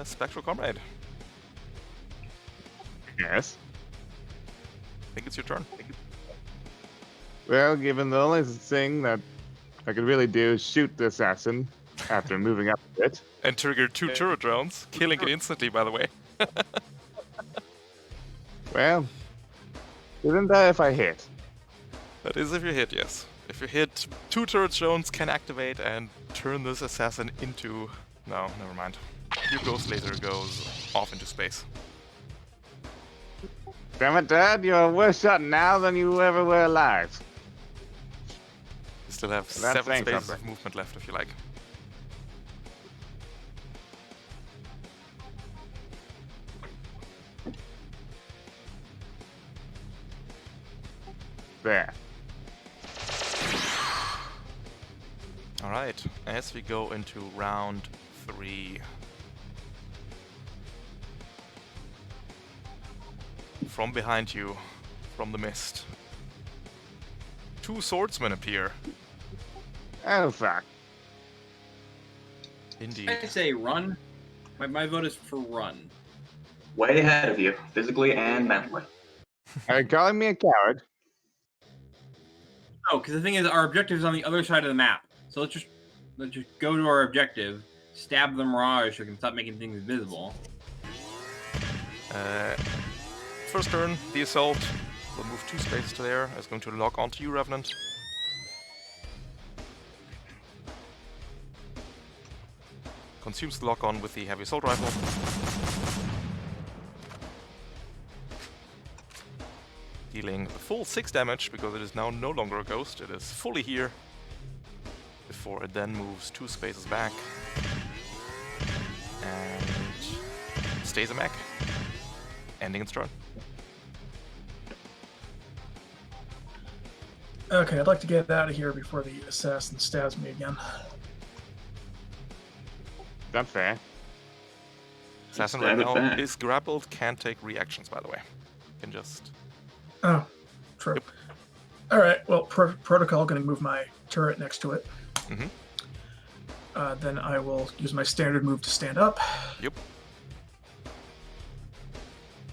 Spectral Comrade. Yes. I think it's your turn. Well, given the only thing that I could really do is shoot the assassin after moving up a bit. And trigger 2 turret drones, killing it instantly, by the way. Well, isn't that if I hit? That is if you hit, yes. If you hit, 2 turret drones can activate and turn this assassin into... No, never mind. Your ghost laser goes off into space. Damn it, Dad, you're a worse shot now than you ever were alive. You still have That's 7 saying spaces something. of movement left if you like. There. Alright, as we go into round 3. From behind you, from the mist, 2 swordsmen appear. Oh, fuck. Indeed. I say run. My vote is for run. Way ahead of you, physically and mentally. Are you calling me a coward? No, because the thing is, our objective is on the other side of the map. So let's just go to our objective, stab the Mirage so we can stop making things visible. First turn, the assault will move 2 spaces to there. It's going to lock onto you, Revenant. consumes the lock-on with the heavy assault rifle. Dealing the full 6 damage because it is now no longer a ghost, it is fully here. Before it then moves 2 spaces back. And stays a mech. Ending its turn. Okay, I'd like to get out of here before the assassin stabs me again. That's fair. Assassin Stab right it now back. is grappled, can't take reactions, by the way. Can just... Oh, true. Yep. All right, well, protocol, going to move my turret next to it. Mhm. Then I will use my standard move to stand up. Yep.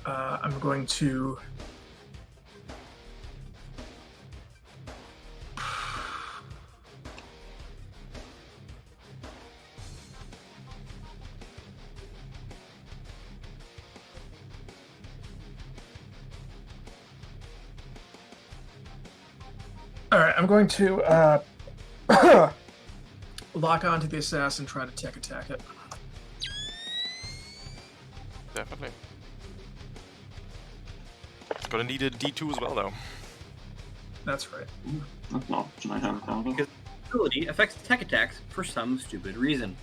I'm going to... All right, I'm going to lock onto the assassin, try to tech attack it. Definitely. It's gonna need a D2 as well, though. That's right. That's an option I hadn't thought of. Because ability affects tech attacks for some stupid reason.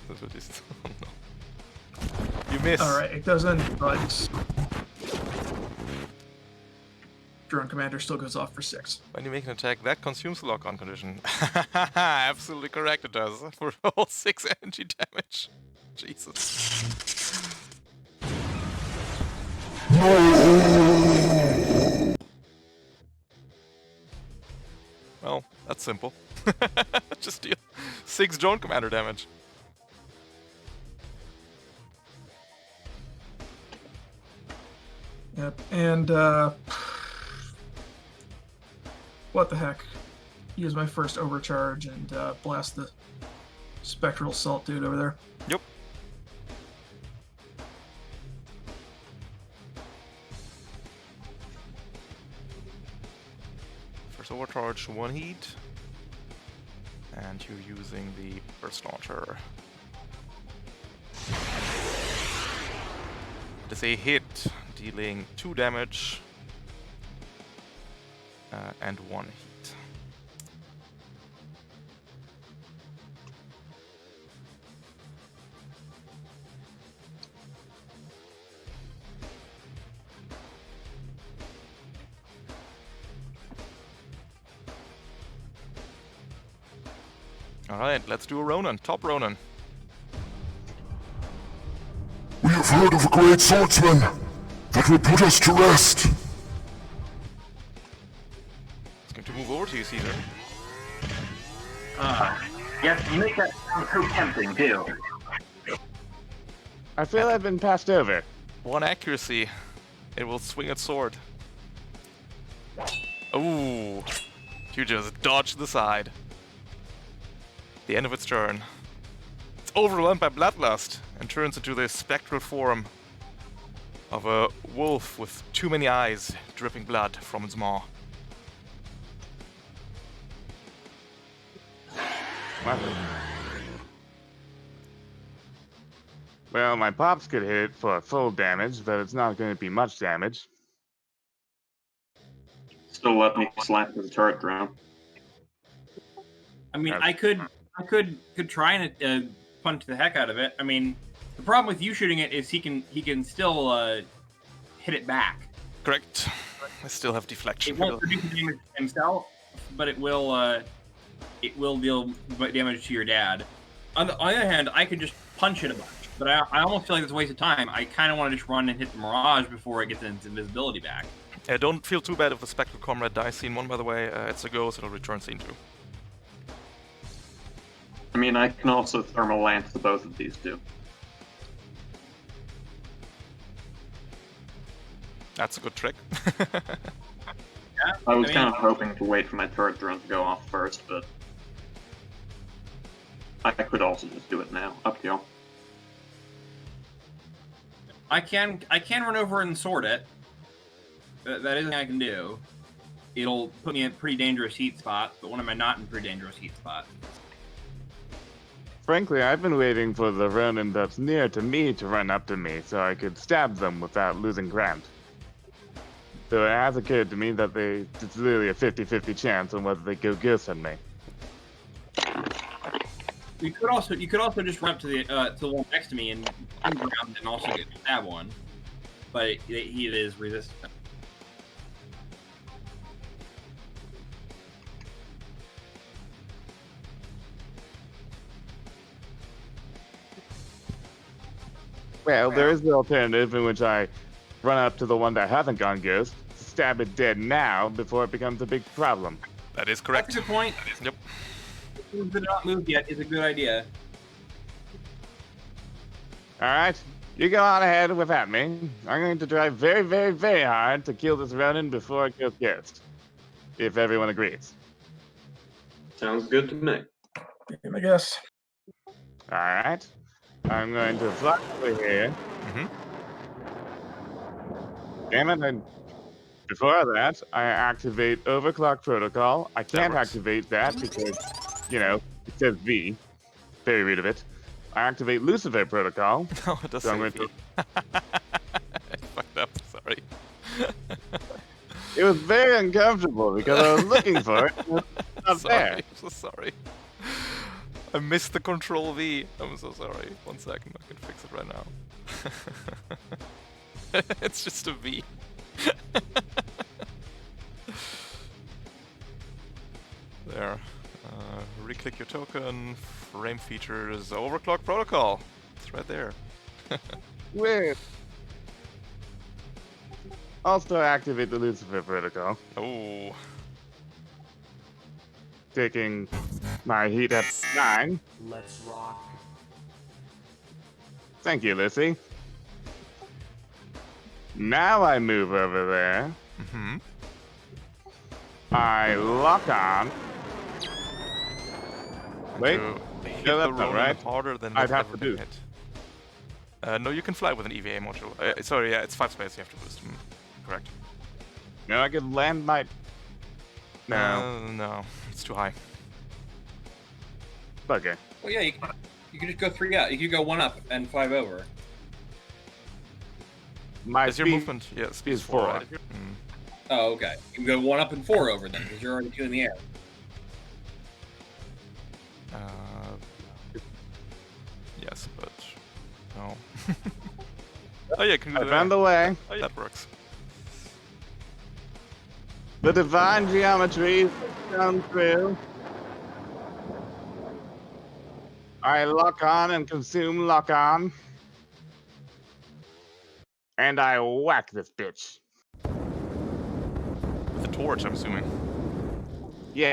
That's what it is. Oh, no. You miss. All right, it doesn't, but drone commander still goes off for 6. When you make an attack, that consumes the lock-on condition. Absolutely correct, it does. For all 6 energy damage. Jesus. Well, that's simple. Just deal 6 drone commander damage. Yep, and what the heck? Use my first overcharge and blast the spectral assault dude over there. Yep. First overcharge, 1 heat. And you're using the burst launcher. It is a hit, dealing 2 damage and 1 heat. Alright, let's do a Ronin, top Ronin. We have heard of a great swordsman that will put us to rest. It's going to move over to you, Caesar. Yes, you make that sound so tempting, too. I feel I've been passed over. 1 accuracy. It will swing its sword. Ooh. You just dodge the side. The end of its turn. It's overwhelmed by bloodlust and turns into the spectral form of a wolf with too many eyes dripping blood from its maw. Lovely. Well, my pops could hit it for full damage, but it's not going to be much damage. Still let me slap the turret drone. I mean, I could try and punch the heck out of it. I mean, the problem with you shooting it is he can still hit it back. Correct. I still have deflection. It won't produce damage to himself, but it will deal damage to your dad. On the other hand, I could just punch it a bunch, but I almost feel like it's a waste of time. I kind of want to just run and hit the Mirage before it gets its invisibility back. Don't feel too bad if the Spectral Comrade dies scene 1, by the way. It's a ghost, it'll return scene 2. I mean, I can also thermal lance the both of these two. That's a good trick. Yeah, I was mean, kind of hoping to wait for my turret drone to go off first, but I could also just do it now. Up to you. I can run over and sword it. That is something I can do. It'll put me in pretty dangerous heat spots, but when am I not in pretty dangerous heat spots? frankly, I've been waiting for the Ronin that's near to me to run up to me so I could stab them without losing ground. So it has occurred to me that it's really a 50-50 chance on whether they go ghost on me. You could also just run up to the one next to me and ground and also get stab one, but he is resistant. Well, there is the alternative in which I run up to the one that hasn't gone ghost, stab it dead now before it becomes a big problem. That is correct. That's a good point. Yep. Things that are not moved yet is a good idea. Alright, you go on ahead without me. I'm going to try very, very, very hard to kill this Ronin before it goes ghost. If everyone agrees. Sounds good to me. I guess. Alright. I'm going to fly over here. Mm-hmm. Damn it, and before that, I activate Overclock Protocol. I can't works. activate that because, you know, it says V. Very rude of it. I activate Lucifer Protocol. Oh, it does So I'm say going V. I fucked up, sorry. It was very uncomfortable because I was looking for it. And it's not Sorry, there. I'm so sorry. I missed the control V. I'm so sorry. 1 second, I can fix it right now. It's just a V. There. Reclick your token. Frame features overclock protocol. It's right there. Weird. Also activate the Lucifer Protocol. Oh. Taking my heat up 9. Let's rock. Thank you, Lissy. Now I move over there. Mm-hmm. I lock on. Wait, To hit no, the that's not Ronin right. harder than I'd you've have ever to been do. hit. No, you can fly with an EVA module. Sorry, yeah, it's 5 space you have to boost. Correct. No, I can land my... No. No, it's too high. Okay. Well, yeah, you can just go 3 out. You could go 1 up and 5 over. My Is your speed movement? Yeah, speed is 4. 4. Right? Mm. Oh, okay. You can go 1 up and 4 over then, because you're already 2 in the air. Yes, but no. Oh yeah, can you I do found that? the way. Oh, yeah, that works. The divine geometry comes through. I lock on and consume lock on. And I whack this bitch. With a torch, I'm assuming. Yeah.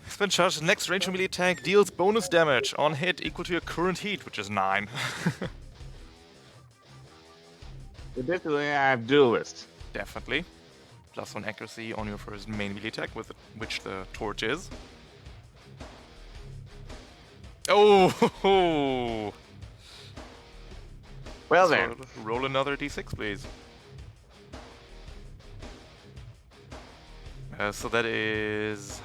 Spin charge, the next range melee attack deals bonus damage on hit equal to your current heat, which is 9. Additionally, I have duelist. Definitely. +1 accuracy on your first main melee attack, with which the torch is. Oh! Well So then. roll another d6, please. So that is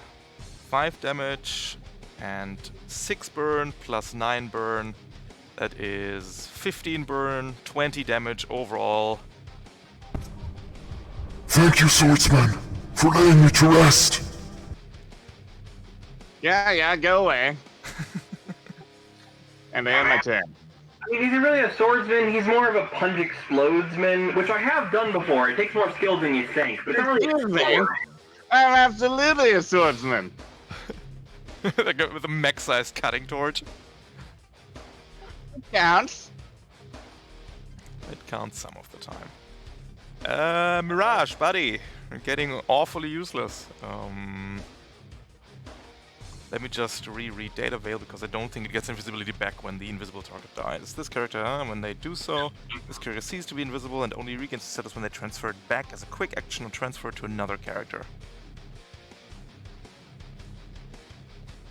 5 damage and 6 burn plus 9 burn. That is 15 burn, 20 damage overall. Thank you, swordsman, for laying me to rest. Yeah, go away. And I end my turn. I mean, he's really a swordsman. He's more of a punch explodesman, which I have done before. It takes more skill than you think. But it's not really Excuse me. I'm absolutely a swordsman. Like with a mech-sized cutting torch. Counts. It counts some of the time. Mirage, buddy. You're getting awfully useless. Let me just reread Data Veil because I don't think it gets invisibility back when the invisible target dies. This character, when they do so, this character ceases to be invisible and only regains its status when they transfer it back as a quick action or transfer to another character.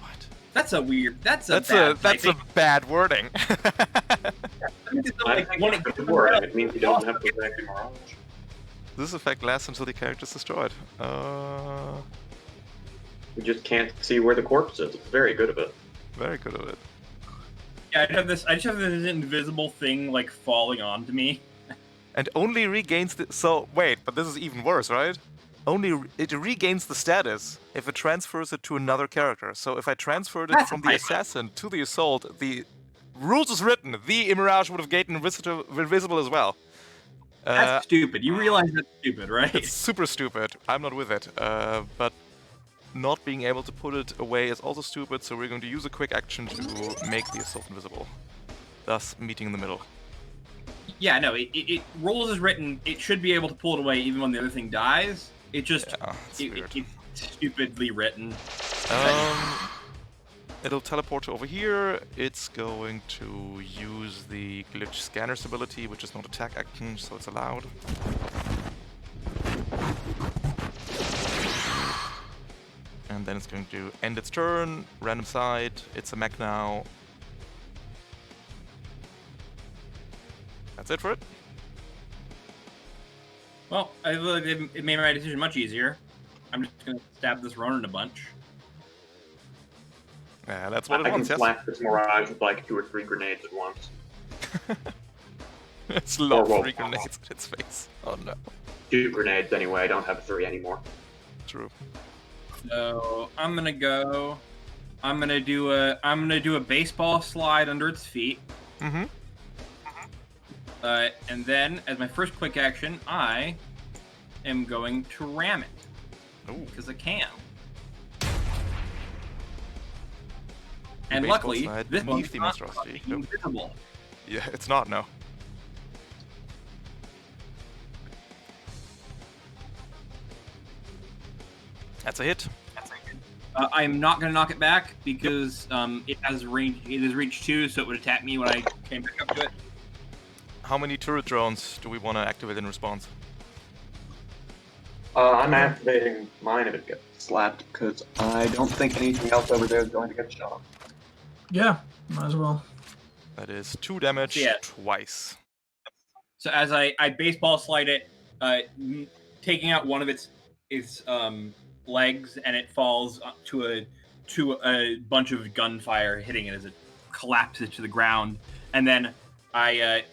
What? That's a weird. That's a bad wording. I think it's a good word. It means you don't have to go back to Mirage. This effect lasts until the character is destroyed. You just can't see where the corpse is. It's very good of it. Very good of it. Yeah, I just have this invisible thing like falling onto me. And only regains the... So, wait, but this is even worse, right? It regains the status if it transfers it to another character. So if I transferred it That's from the right. assassin to the assault, the rules is written. The Emirage would have gained invisible as well. That's stupid. You realize that's stupid, right? It's super stupid. I'm not with it. But not being able to put it away is also stupid, so we're going to use a quick action to make the assault invisible. Thus, meeting in the middle. Yeah, no, it rules is written, it should be able to pull it away even when the other thing dies. It just, Yeah, it's weird. it's stupidly written. It'll teleport to over here. It's going to use the glitch scanner's ability, which is not attack action, so it's allowed. And then it's going to end its turn, random side, it's a mech now. That's it for it. Well, I feel like it made my decision much easier. I'm just gonna stab this Ronin a bunch. Yeah, that's what I it wants, can yes? flash this Mirage with like 2 or 3 grenades at once. It's low Or 3 grenades in its face. Oh no. 2 grenades anyway, I don't have 3 anymore. True. So I'm gonna do a baseball slide under its feet. Mm-hmm. And then, as my first quick action, I am going to ram it. Ooh. Because I can. And baseball luckily, slide this beneath one's the not monstrosity. fucking invisible. Yeah, it's not, no. That's a hit. I'm not going to knock it back because it has range. It has reach 2, so it would attack me when I came back up to it. How many turret drones do we want to activate in response? I'm activating mine if it gets slapped, because I don't think anything else over there is going to get shot. Yeah, might as well. That is 2 damage Yeah. twice. So as I baseball slide it, taking out one of its legs, and it falls to a bunch of gunfire hitting it as it collapses to the ground, and then I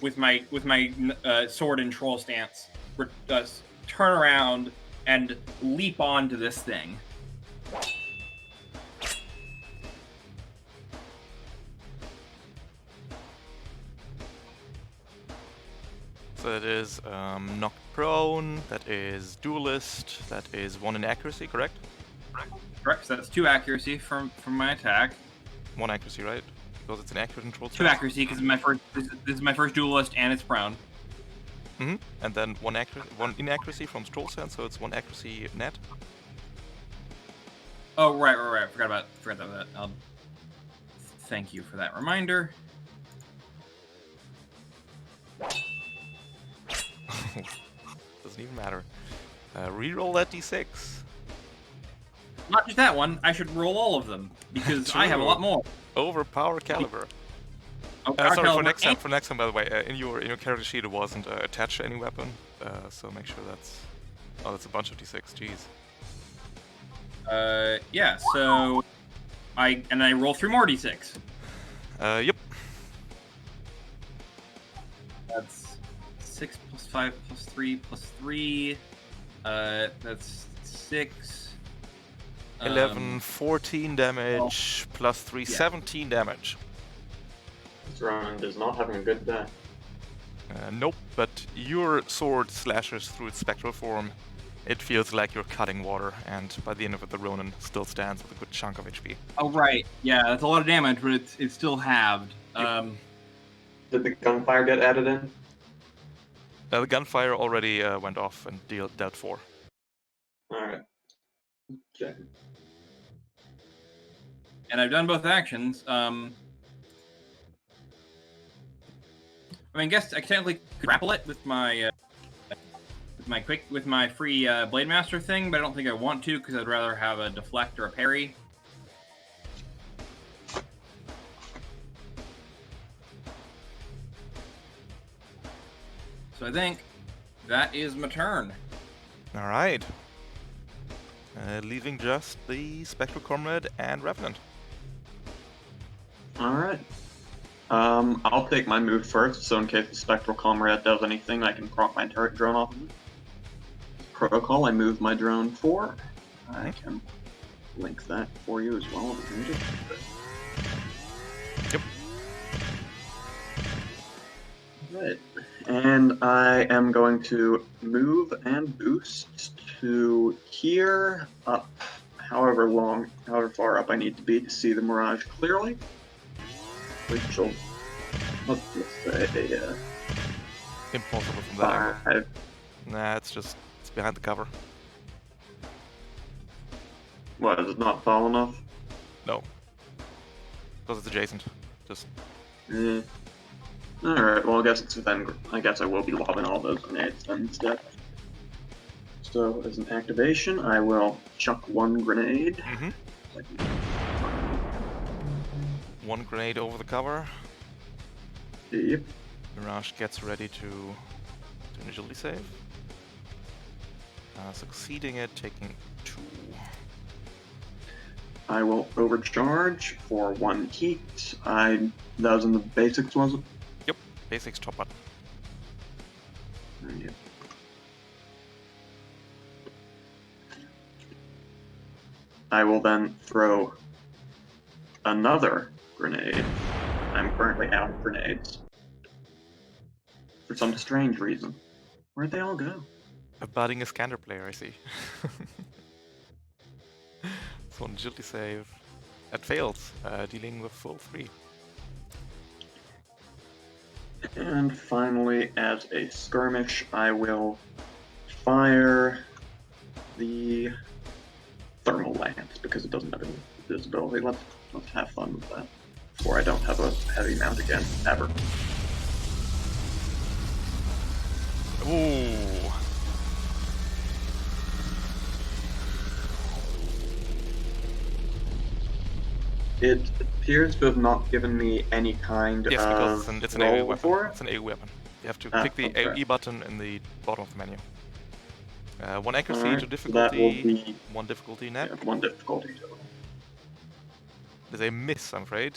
with my sword and troll stance turn around and leap onto this thing. So that is knocked prone, that is duelist, that is 1 in accuracy, correct? Correct. So that's 2 accuracy from my attack. 1 accuracy, right? Because it's an accurate control 2 accuracy because this is my first duelist and it's prone. Mm-hmm. And then 1 inaccuracy from Stroll Sense, so it's 1 accuracy net. Oh right. Forgot about that. Thank you for that reminder. Doesn't even matter. Reroll that d6. Not just that one. I should roll all of them because I have a True. lot more. Overpower caliber. Oh, Sorry, Arkel, for next time, by the way, in your character sheet it wasn't attached to any weapon, so make sure that's... Oh, that's a bunch of d6, jeez. Yeah. So I roll 3 more d6. Yep. That's 6 plus 5 plus 3 plus 3. That's 6. 11, 14 damage, plus 3, yeah. 17 damage. This Ronin is not having a good day. Nope, but your sword slashes through its spectral form. It feels like you're cutting water, and by the end of it, the Ronin still stands with a good chunk of HP. Oh right. Yeah, that's a lot of damage, but it's still halved. Did the gunfire get added in? The gunfire already went off and dealt 4. Alright. Okay. And I've done both actions. I mean, I guess I technically could grapple it with my free Blade Master thing, but I don't think I want to because I'd rather have a deflect or a parry. So I think that is my turn. Alright. Leaving just the Spectral Comrade and Revenant. All right. I'll take my move first, so in case the Spectral Comrade does anything, I can prop my turret drone off of it. Protocol, I move my drone 4. I can link that for you as well if needed. Yep. Right. And I am going to move and boost to here, up however far up I need to be to see the Mirage clearly. Which will, let's just say, Impossible from that angle. 5. Nah, it's behind the cover. What, is it not tall enough? No. Because it's adjacent. Just Alright, well I guess it's then I guess I will be lobbing all those grenades then instead. So as an activation, I will chuck 1 grenade. One grenade over the cover. Yep. Mirage gets ready to initially save. Succeeding it, taking 2. I will overcharge for 1 heat. That was in the basics, was it? Yep, basics top button. Yep. I will then throw another grenade. I'm currently out of grenades. For some strange reason. Where'd they all go? A budding Iskander player, I see. So an agility save. It fails, dealing with full 3. And finally, as a skirmish, I will fire the thermal lance because it doesn't have any visibility. Let's have fun with that. Before I don't have a heavy mount again, ever. Ooh. It appears to have not given me any kind Yes, because of it's an AoE roll weapon. for it. It's an AoE weapon. You have to Ah, click the okay. AoE button in the bottom of the menu. 1 accuracy, Alright, 2 so that will difficulty, be 1 difficulty net. 1 difficulty total. There's a miss, I'm afraid.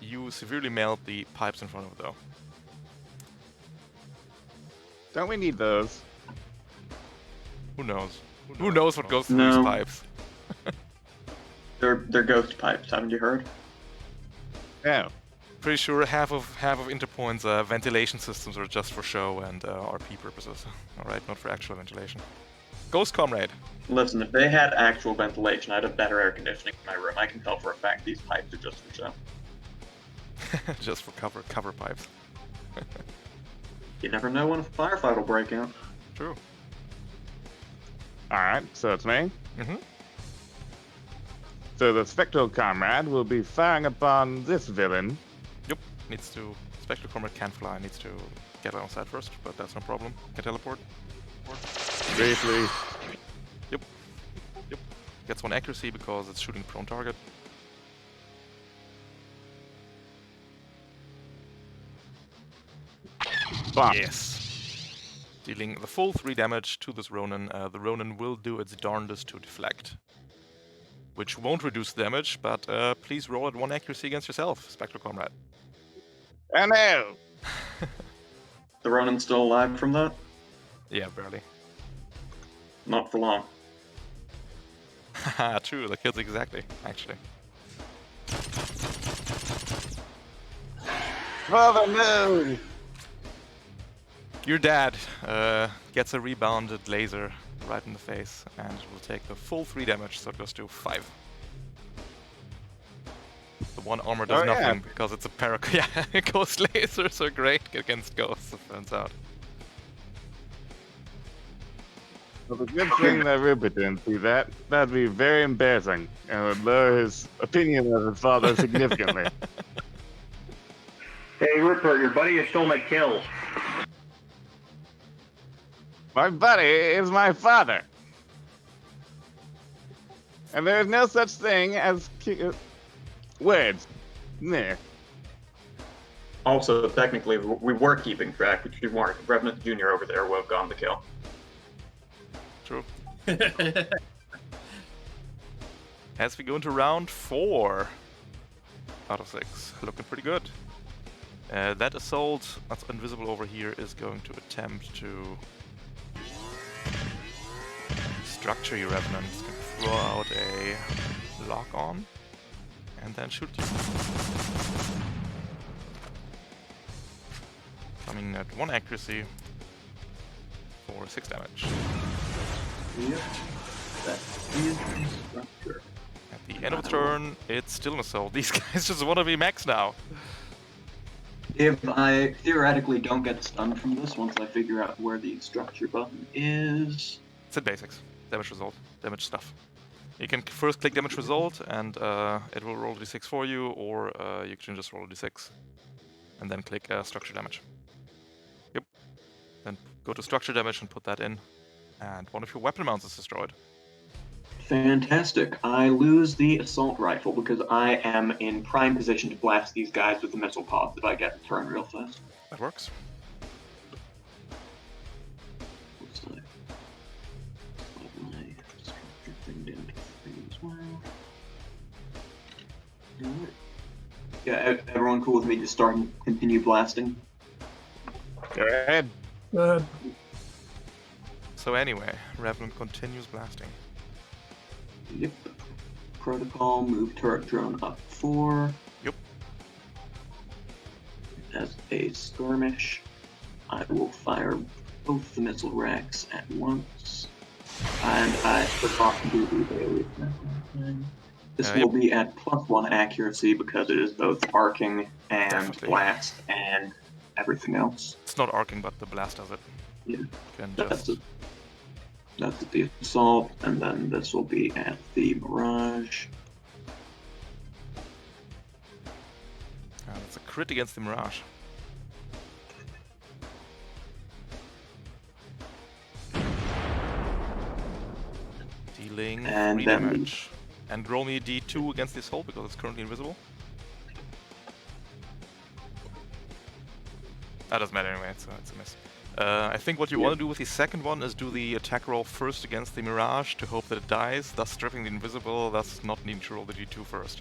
You severely mailed the pipes in front of it, though. Don't we need those? Who knows? Who knows what goes through No. these pipes? They're ghost pipes, haven't you heard? Yeah. Pretty sure half of Interpoint's ventilation systems are just for show and RP purposes. Alright, not for actual ventilation. Ghost Comrade. Listen, if they had actual ventilation, I'd have better air conditioning in my room. I can tell for a fact these pipes are just for show. Just for cover pipes. You never know when a firefight will break out. True. Alright, so it's me. Mm-hmm. So the Spectral Comrade will be firing upon this villain. Yep. Spectral Comrade can fly. Needs to get on side first, but that's no problem. Can teleport. Briefly. Yep. Gets 1 accuracy because it's shooting prone target. Bomb. Yes. Dealing the full 3 damage to this Ronin. The Ronin will do its darndest to deflect. Which won't reduce damage, but please roll at 1 accuracy against yourself, Spectral Comrade. Oh no! The Ronin's still alive from that? Yeah, barely. Not for long. Haha, true, that kills exactly, actually. Father, no! Your dad gets a rebounded laser right in the face, and will take the full 3 damage, so it goes to 5. The 1 armor does Oh, yeah. nothing because it's a yeah, ghost lasers are great against ghosts, it turns out. Well, the good thing that Rupert didn't see that. That'd be very embarrassing, and would lower his opinion of his father significantly. Hey, Rupert, your buddy has stole my kill. My buddy is my father. And there is no such thing as words. Nah. Also, technically, we were keeping track, which we weren't. Revenant Jr. over there would have gone the kill. True. As we go into round 4. out of 6. Looking pretty good. That assault that's invisible over here is going to attempt to structure your Revenant. It's going to throw out a lock on and then shoot you. Coming at 1 accuracy for 6 damage. Yep. That is the structure. At the end of the turn, it's still an assault. These guys just want to be max now. If I theoretically don't get stunned from this once I figure out where the structure button is... It's in basics. Damage result. Damage stuff. You can first click damage result and it will roll a d6 for you, or you can just roll a d6 and then click structure damage. Yep. Then go to structure damage and put that in. And one of your weapon mounts is destroyed. Fantastic. I lose the assault rifle because I am in prime position to blast these guys with the missile pods if I get a turn real fast. That works. Looks like my structure thing down to 3 as well. Alright. Yeah, everyone cool with me just starting to continue blasting? Go ahead. So anyway, Revenant continues blasting. Yep. Protocol, move turret drone up 4. Yep. As a skirmish, I will fire both the missile racks at once. And I forgot to do the daily attack. This will be at +1 accuracy because it is both arcing and Definitely. blast and everything else. It's not arcing, but the blast does it. Yeah. You can That's just... it. That's the assault, and then this will be at the Mirage. That's a crit against the Mirage. Dealing And 3 then- damage. And roll me a d2 against this hole because it's currently invisible. That doesn't matter anyway, it's a miss. I think what you want to do with the second one is do the attack roll first against the Mirage to hope that it dies, thus stripping the invisible, thus not needing to roll the d2 first.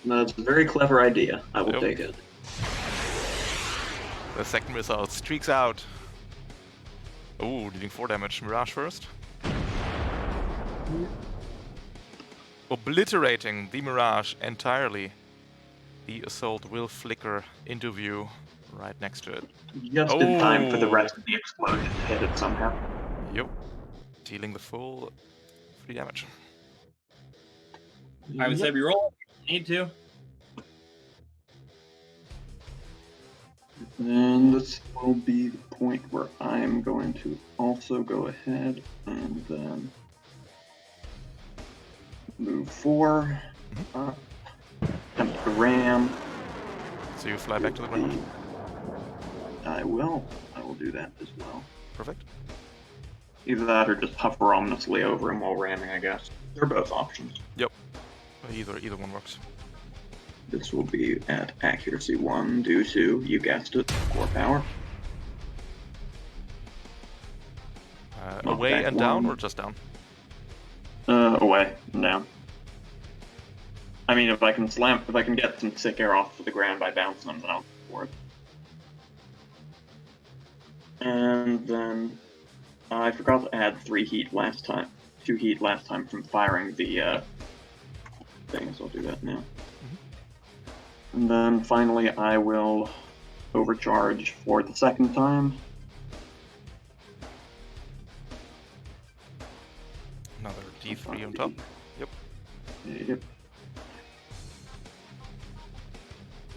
That's a very clever idea. I will Yep. take it. The second missile streaks out. Ooh, dealing 4 damage. Mirage first. Obliterating the Mirage entirely. The assault will flicker into view right next to it. Just in time for the Oh. rest of the explosion to hit it somehow. Yep. Dealing the full 3 damage. I would say we roll. Need to. And this will be the point where I'm going to also go ahead and then move 4 up, attempt to ram. So you fly back to the ground. I will do that as well. Perfect. Either that or just hover ominously over him while ramming, I guess. They're both options. Yep. Either one works. This will be at accuracy 1 due to, you guessed it, core power. Away back and down, 1. or just down? Away and down. I mean, if I can get some sick air off to the ground by bouncing them, then I'll go for it. And then I forgot to add 2 heat last time from firing the thing, so I'll do that now. And then finally I will overcharge for the second time. Another d3 on top. Yep. Yep.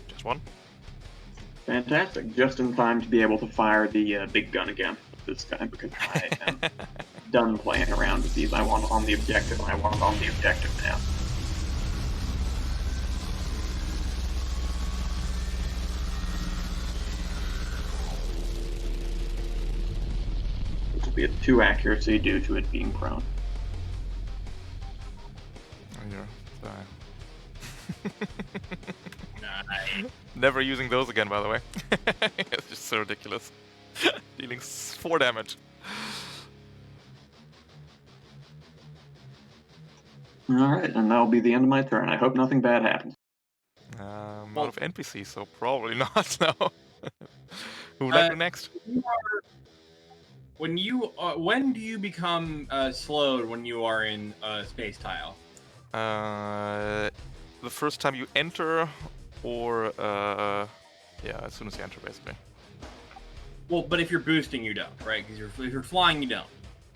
Just 1. Fantastic. Just in time to be able to fire the big gun again with this guy, because I am done playing around with these. I want on the objective, and I want on the objective now. This will be at 2 accuracy due to it being prone. Never using those again, by the way. It's just so ridiculous. Dealing 4 damage. Alright, and that'll be the end of my turn. I hope nothing bad happens. Out of NPC, so probably not. No. Who would like to go next? When do you become slowed when you are in space tile? The first time you enter, or yeah, as soon as you enter, basically. Well, but if you're boosting, you don't, right? Because if you're flying, you don't.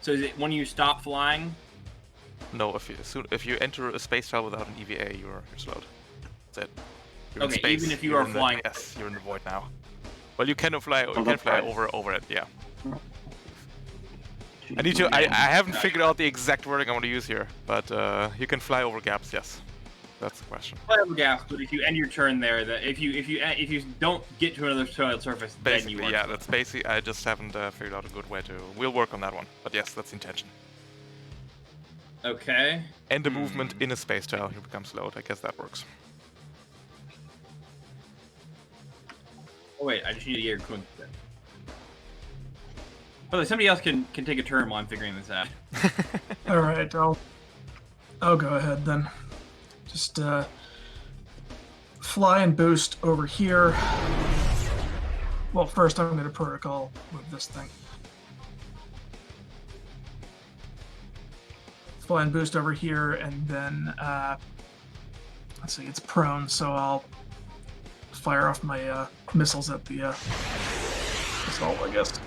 So is it when you stop flying? No, if you enter a space tile without an EVA, you're slowed. That's it. You're in Okay, space. even if you You're are in flying. Yes, you're in the void now. Well, you can fly. You can fly over it. Yeah. I haven't figured out the exact wording I want to use here, but you can fly over gaps. Yes, that's the question. Fly over gaps, but if you end your turn there, if you don't get to another solid surface, Basically, then you are. yeah, that's basically. I just haven't figured out a good way to. We'll work on that one. But yes, that's the intention. Okay. End the movement in a space tile, you become slowed. I guess that works. Oh wait, I just need to get your quick. Oh, somebody else can take a turn while I'm figuring this out. All right, I'll go ahead then. Just fly and boost over here. Well, first I'm going to protocol with this thing. Fly and boost over here, and then let's see, it's prone, so I'll fire off my missiles at the assault, I guess.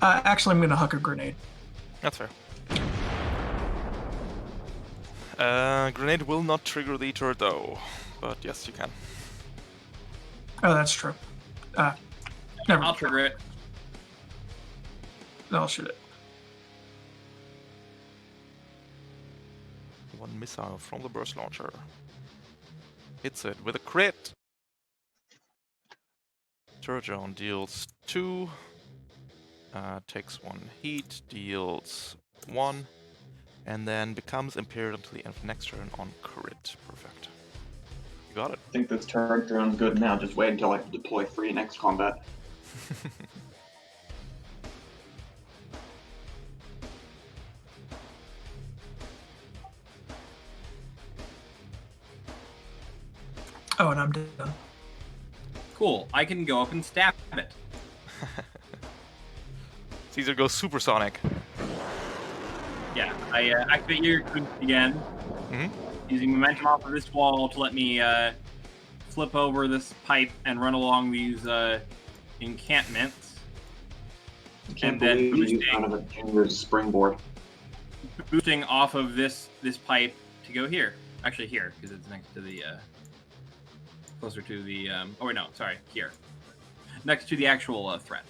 Actually, I'm going to huck a grenade. That's fair. Grenade will not trigger the turret though, but yes, you can. Oh, that's true. Never. I'll trigger it. I'll shoot it. One missile from the burst launcher. Hits it with a crit. Turret drone deals 2. Takes 1 heat, deals 1, and then becomes impaired until the end of next turn on crit. Perfect. You got it. I think this turret drone's good now. Just wait until I can deploy 3 next combat. Oh, and I'm done. Cool. I can go up and stab it. Caesar goes supersonic. Yeah, I activate your again, using momentum off of this wall to let me flip over this pipe and run along these encampments. I can't And then believe you used kind of a junior's springboard. Boosting off of this pipe to go here. Actually, here because it's next to the closer to the. Oh wait, no, sorry, here, next to the actual threat.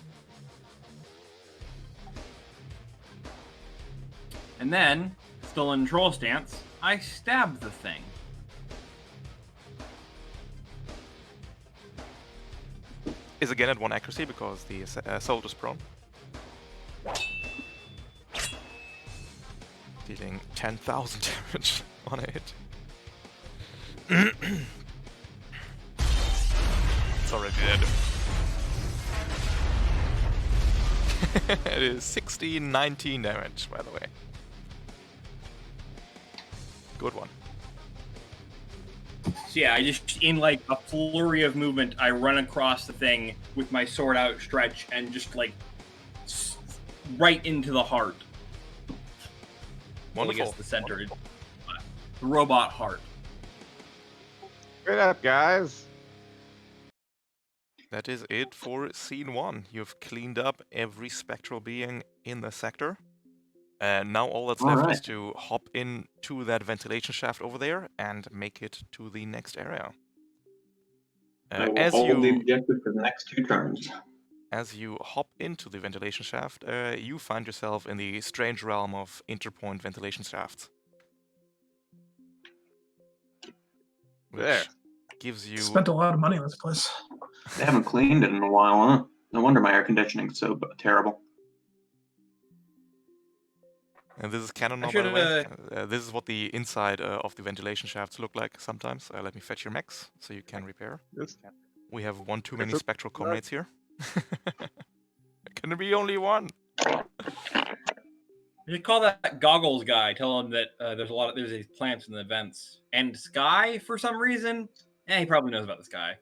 And then, still in troll stance, I stab the thing. Is again at 1 accuracy because the soldier's prone. Dealing 10,000 damage on it. It's already dead. It is 16-19 damage, by the way. Good one. So yeah, I just, in like a flurry of movement, I run across the thing with my sword outstretched and just like right into the heart. Wonderful. Well, I guess the center. The robot heart. Straight up, guys. That is it for scene 1. You've cleaned up every spectral being in the sector. And now all that's left is to hop into that ventilation shaft over there and make it to the next area. As hold the objective for the next 2 turns. As you hop into the ventilation shaft, you find yourself in the strange realm of Interpoint ventilation shafts. There. Gives you... Spent a lot of money on this place. They haven't cleaned it in a while, huh? No wonder my air conditioning's so terrible. And this is canon now, by the way. This is what the inside of the ventilation shafts look like sometimes. Let me fetch your mechs so you can repair. We have one too many spectral comrades here. Can there be only one? You call that Goggles guy. Tell him that there's these plants in the vents and Sky for some reason. He probably knows about this guy.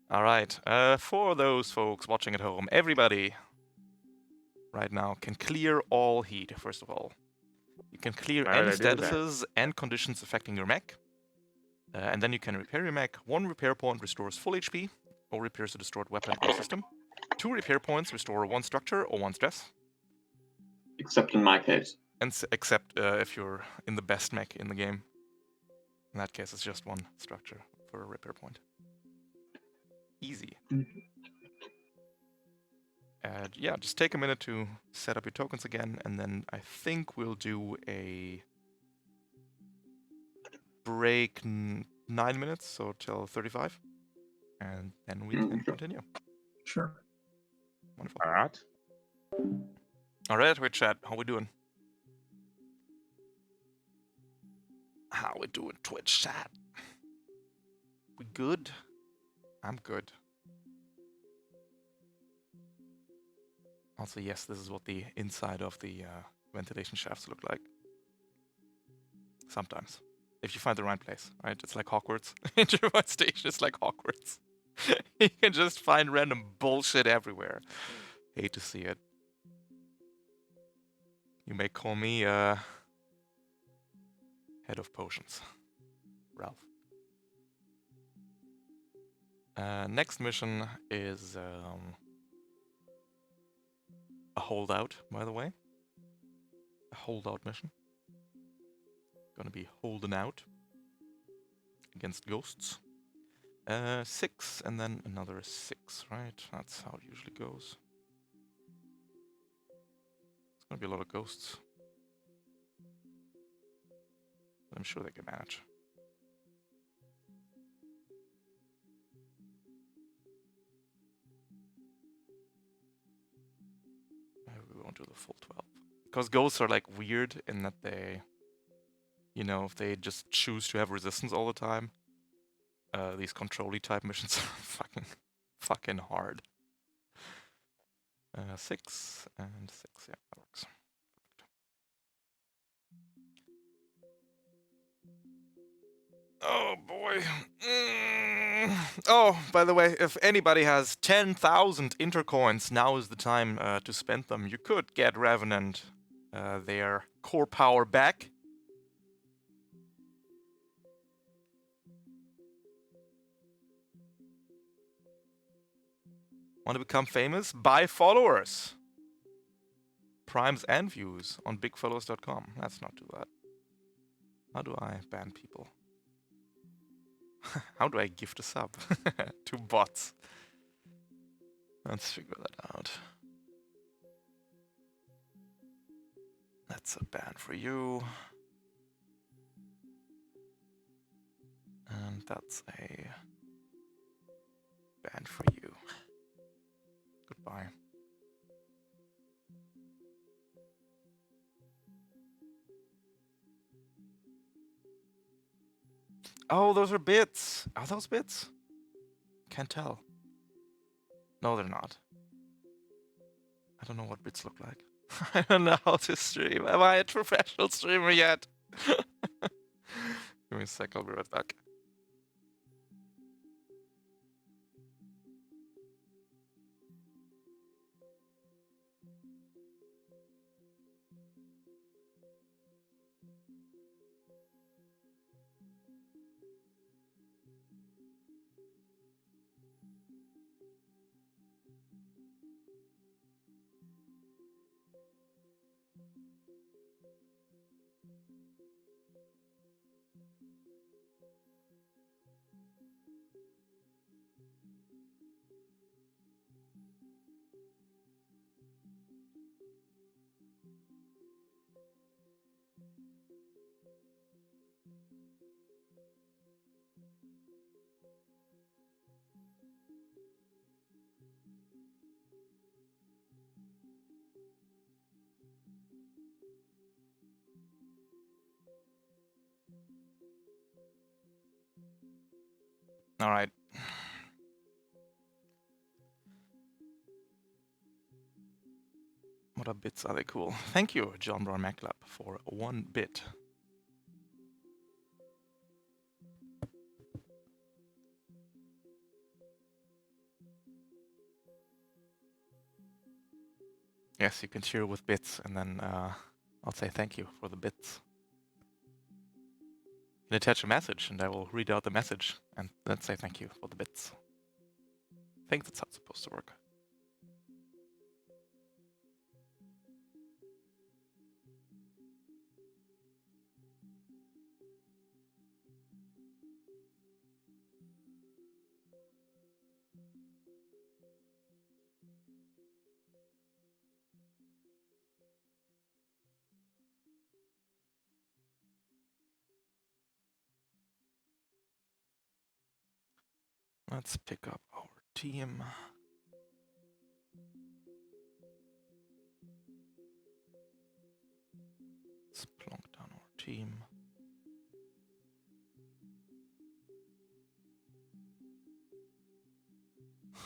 All right. For those folks watching at home, everybody right now can clear all heat. First of all, you can clear Why would any I do that? statuses and conditions affecting your mech, and then you can repair your mech. 1 repair point restores full HP or repairs a destroyed weapon or system. 2 repair points restore 1 structure or 1 stress. Except in my case. And except if you're in the best mech in the game. In that case, it's just 1 structure for a repair point. Easy. Yeah, just take a minute to set up your tokens again, and then I think we'll do a break 9 minutes, so till 35, and then we can continue. Sure. Wonderful. All right. All right, Twitch chat, how we doing? How we doing, Twitch chat? We good? I'm good. Also, yes, this is what the inside of the ventilation shafts look like. Sometimes. If you find the right place, right? It's like Hogwarts. Interpoint Station is like Hogwarts. You can just find random bullshit everywhere. Hate to see it. You may call me, head of potions. Ralph. Next mission is a holdout, by the way. A holdout mission. Gonna be holding out against ghosts. 6 and then another 6, right? That's how it usually goes. It's gonna be a lot of ghosts. I'm sure they can manage. Maybe we won't do the full 12. Because ghosts are like weird in that they, you know, if they just choose to have resistance all the time, these control-y type missions are fucking hard. 6 and 6, yeah, that works. Oh boy. Oh, by the way, if anybody has 10,000 intercoins, now is the time to spend them. You could get Revenant their core power back. Want to become famous? Buy followers. Primes and views on bigfellows.com. That's not too bad. How do I ban people? How do I gift a sub? To bots. Let's figure that out. That's a ban for you. And that's a ban for you. Goodbye. Oh, those are bits. Are those bits? Can't tell. No, they're not. I don't know what bits look like. I don't know how to stream. Am I a professional streamer yet? Give me a sec, I'll be right back. All right. What are bits? Are they cool? Thank you, John Brown MacLab, for 1 bit. Yes, you can cheer with bits, and then I'll say thank you for the bits. You can attach a message, and I will read out the message, and then say thank you for the bits. I think that's how it's supposed to work. Let's pick up our team. Let's plonk down our team.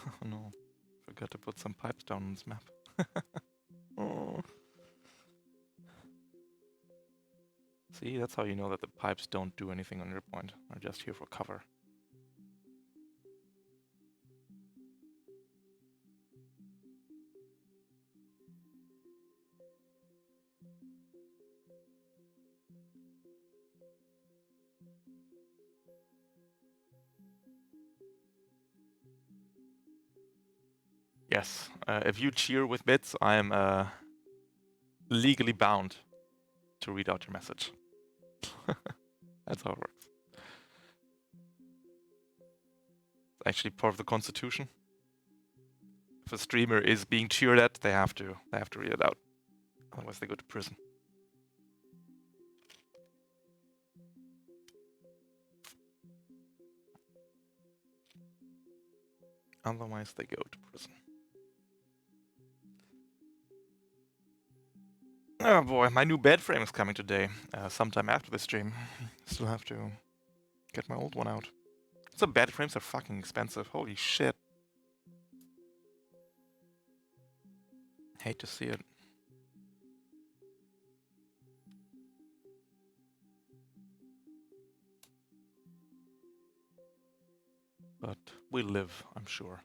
Oh no, forgot to put some pipes down on this map. Oh. See, that's how you know that the pipes don't do anything on your point. They're just here for cover. Yes, if you cheer with bits, I'm legally bound to read out your message. That's how it works. It's actually part of the constitution. If a streamer is being cheered at, they have to read it out. Otherwise they go to prison. Otherwise they go to prison. Oh boy, my new bed frame is coming today, sometime after the stream. Still have to get my old one out. So bed frames are fucking expensive, holy shit. Hate to see it. But we'll live, I'm sure.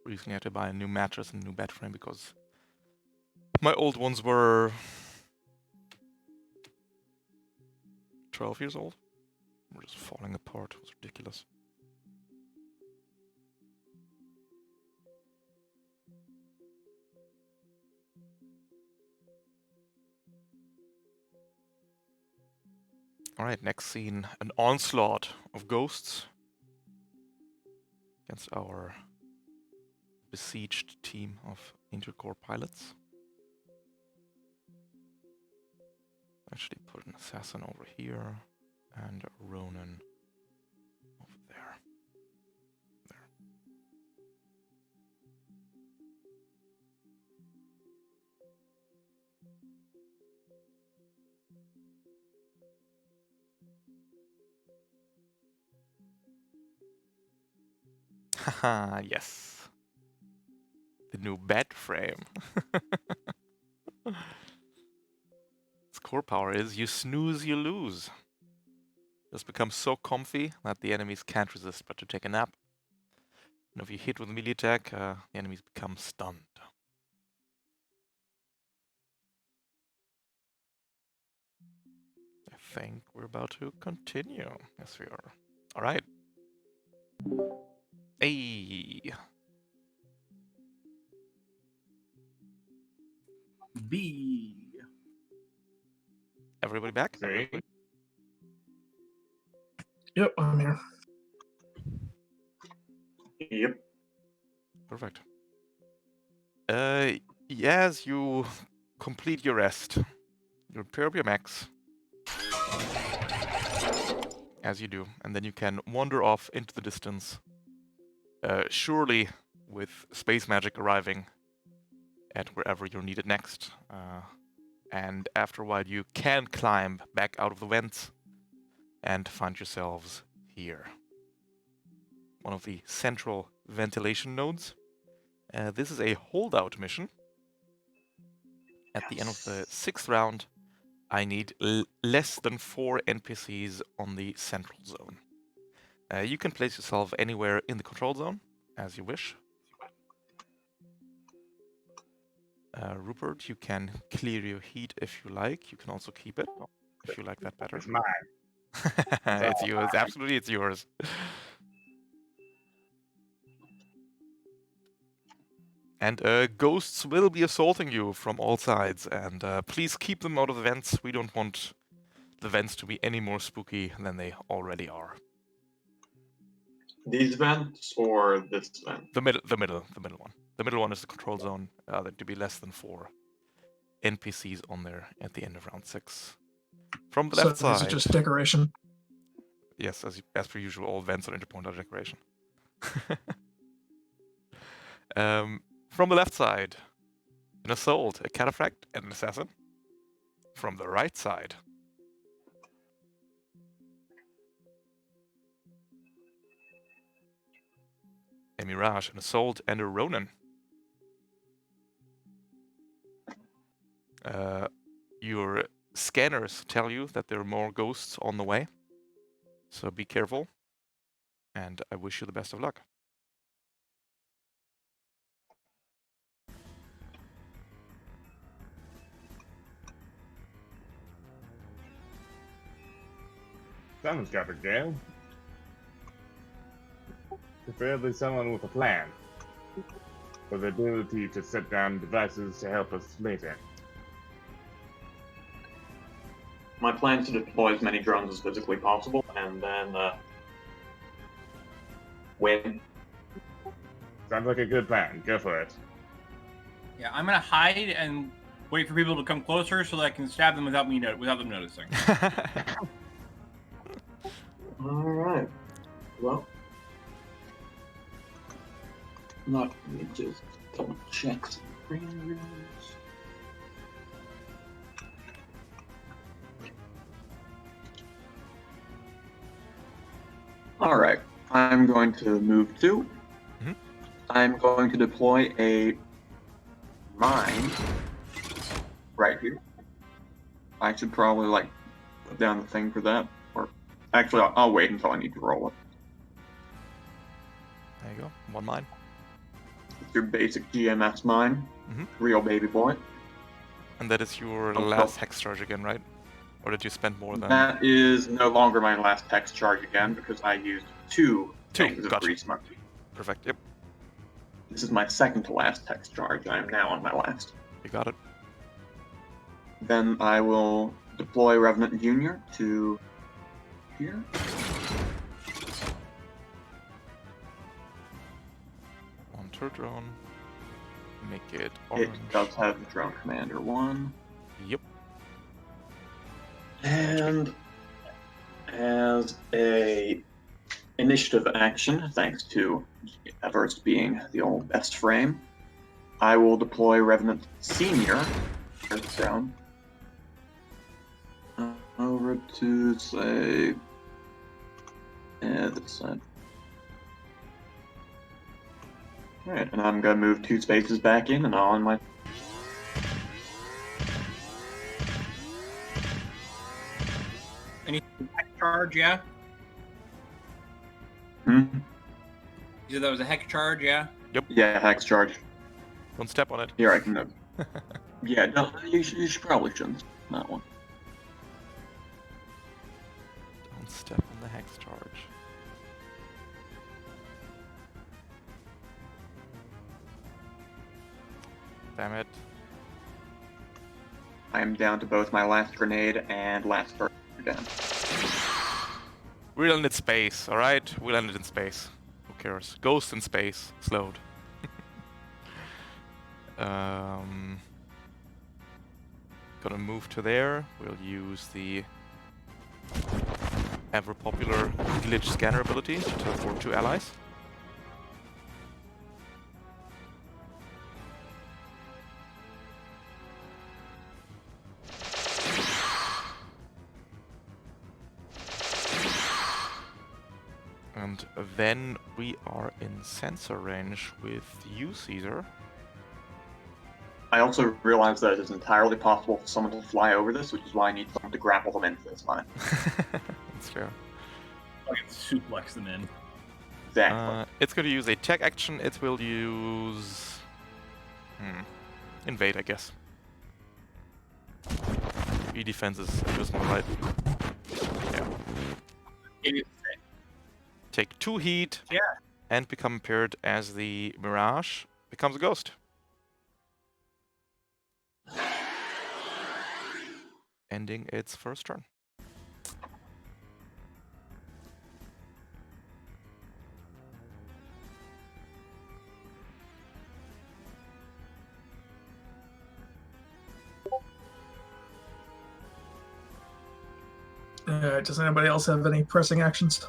Recently had to buy a new mattress and a new bed frame because my old ones were 12 years old. We're just falling apart. It was ridiculous. Alright, next scene. An onslaught of ghosts against our besieged team of Intercore pilots. Actually put an assassin over here and a Ronin over there. Haha, yes. The new bed frame. Its core power is you snooze, you lose. Just becomes so comfy that the enemies can't resist but to take a nap. And if you hit with a melee attack, the enemies become stunned. I think we're about to continue. Yes, we are. All right. Hey. B. Everybody back? See? Yep, I'm here. Yep. Perfect. Yes, you complete your rest. You repair up your mechs. As you do. And then you can wander off into the distance. Surely, with space magic arriving, at wherever you're needed next. And after a while, you can climb back out of the vents and find yourselves here. One of the central ventilation nodes. This is a holdout mission. At the end of the 6th round, I need less than 4 NPCs on the central zone. You can place yourself anywhere in the control zone, as you wish. Rupert, you can clear your heat if you like. You can also keep it, if you like that better. It's mine. It's yours, absolutely it's yours. And ghosts will be assaulting you from all sides, and please keep them out of the vents. We don't want the vents to be any more spooky than they already are. These vents or this vent? The middle one. The middle one is the control zone. There to be less than 4 NPCs on there at the end of round 6. From the left So is side. it just decoration? Yes, as per usual, all vents on Interpoint are decoration. From the left side, an assault, a cataphract, and an assassin. From the right side, a mirage, an assault, and a Ronin. Your scanners tell you that there are more ghosts on the way, so be careful, and I wish you the best of luck. Someone's got to go. Preferably someone with a plan. With the ability to set down devices to help us later. My plan is to deploy as many drones as physically possible, and then win. Sounds like a good plan. Go for it. Yeah, I'm gonna hide and wait for people to come closer so that I can stab them without them noticing. All right. Well, let me just double check some parameters. All right. I'm going to move to. Mhm. I'm going to deploy a mine right here. I should probably put down the thing for that. Actually, I'll wait until I need to roll it. There you go, 1 mine. It's your basic GMS mine, Mhm. real baby boy. And that is your Oh, last hex charge again, right? Or did you spend more than... That is no longer my last text charge again because I used two things of gotcha. Grease Monkey. Perfect, yep. This is my second to last text charge. I am now on my last. You got it. Then I will deploy Revenant Jr. to here. On turret drone. Make it orange. It does have Drone Commander 1. Yep. And as a initiative action, thanks to Everest being the old best frame, I will deploy Revenant Senior down over to say this side. Alright, and I'm gonna move 2 spaces back in and all in my Hex charge, yeah? Hmm? You said that was a hex charge, yeah? Yeah, hex charge. Don't step on it. Here, I can. Yeah, no, you probably shouldn't. That one. Don't step on the hex charge. Damn it. I am down to both my last grenade and last turret down. We landed in space, alright? We landed in space. Who cares? Ghost in space. Slowed. Gonna move to there. We'll use the ever popular glitch scanner ability to teleport 2 allies. And then we are in sensor range with you, Caesar. I also realized that it is entirely possible for someone to fly over this, which is why I need someone to grapple them into this line. That's fair. Fucking suplex them in. Exactly. It's going to use a tech action. It will use... invade, I guess. E-defense is abysmal, right? Yeah. Take 2 heat. Yeah. And become impaired as the Mirage becomes a ghost. Ending its first turn. Does anybody else have any pressing actions?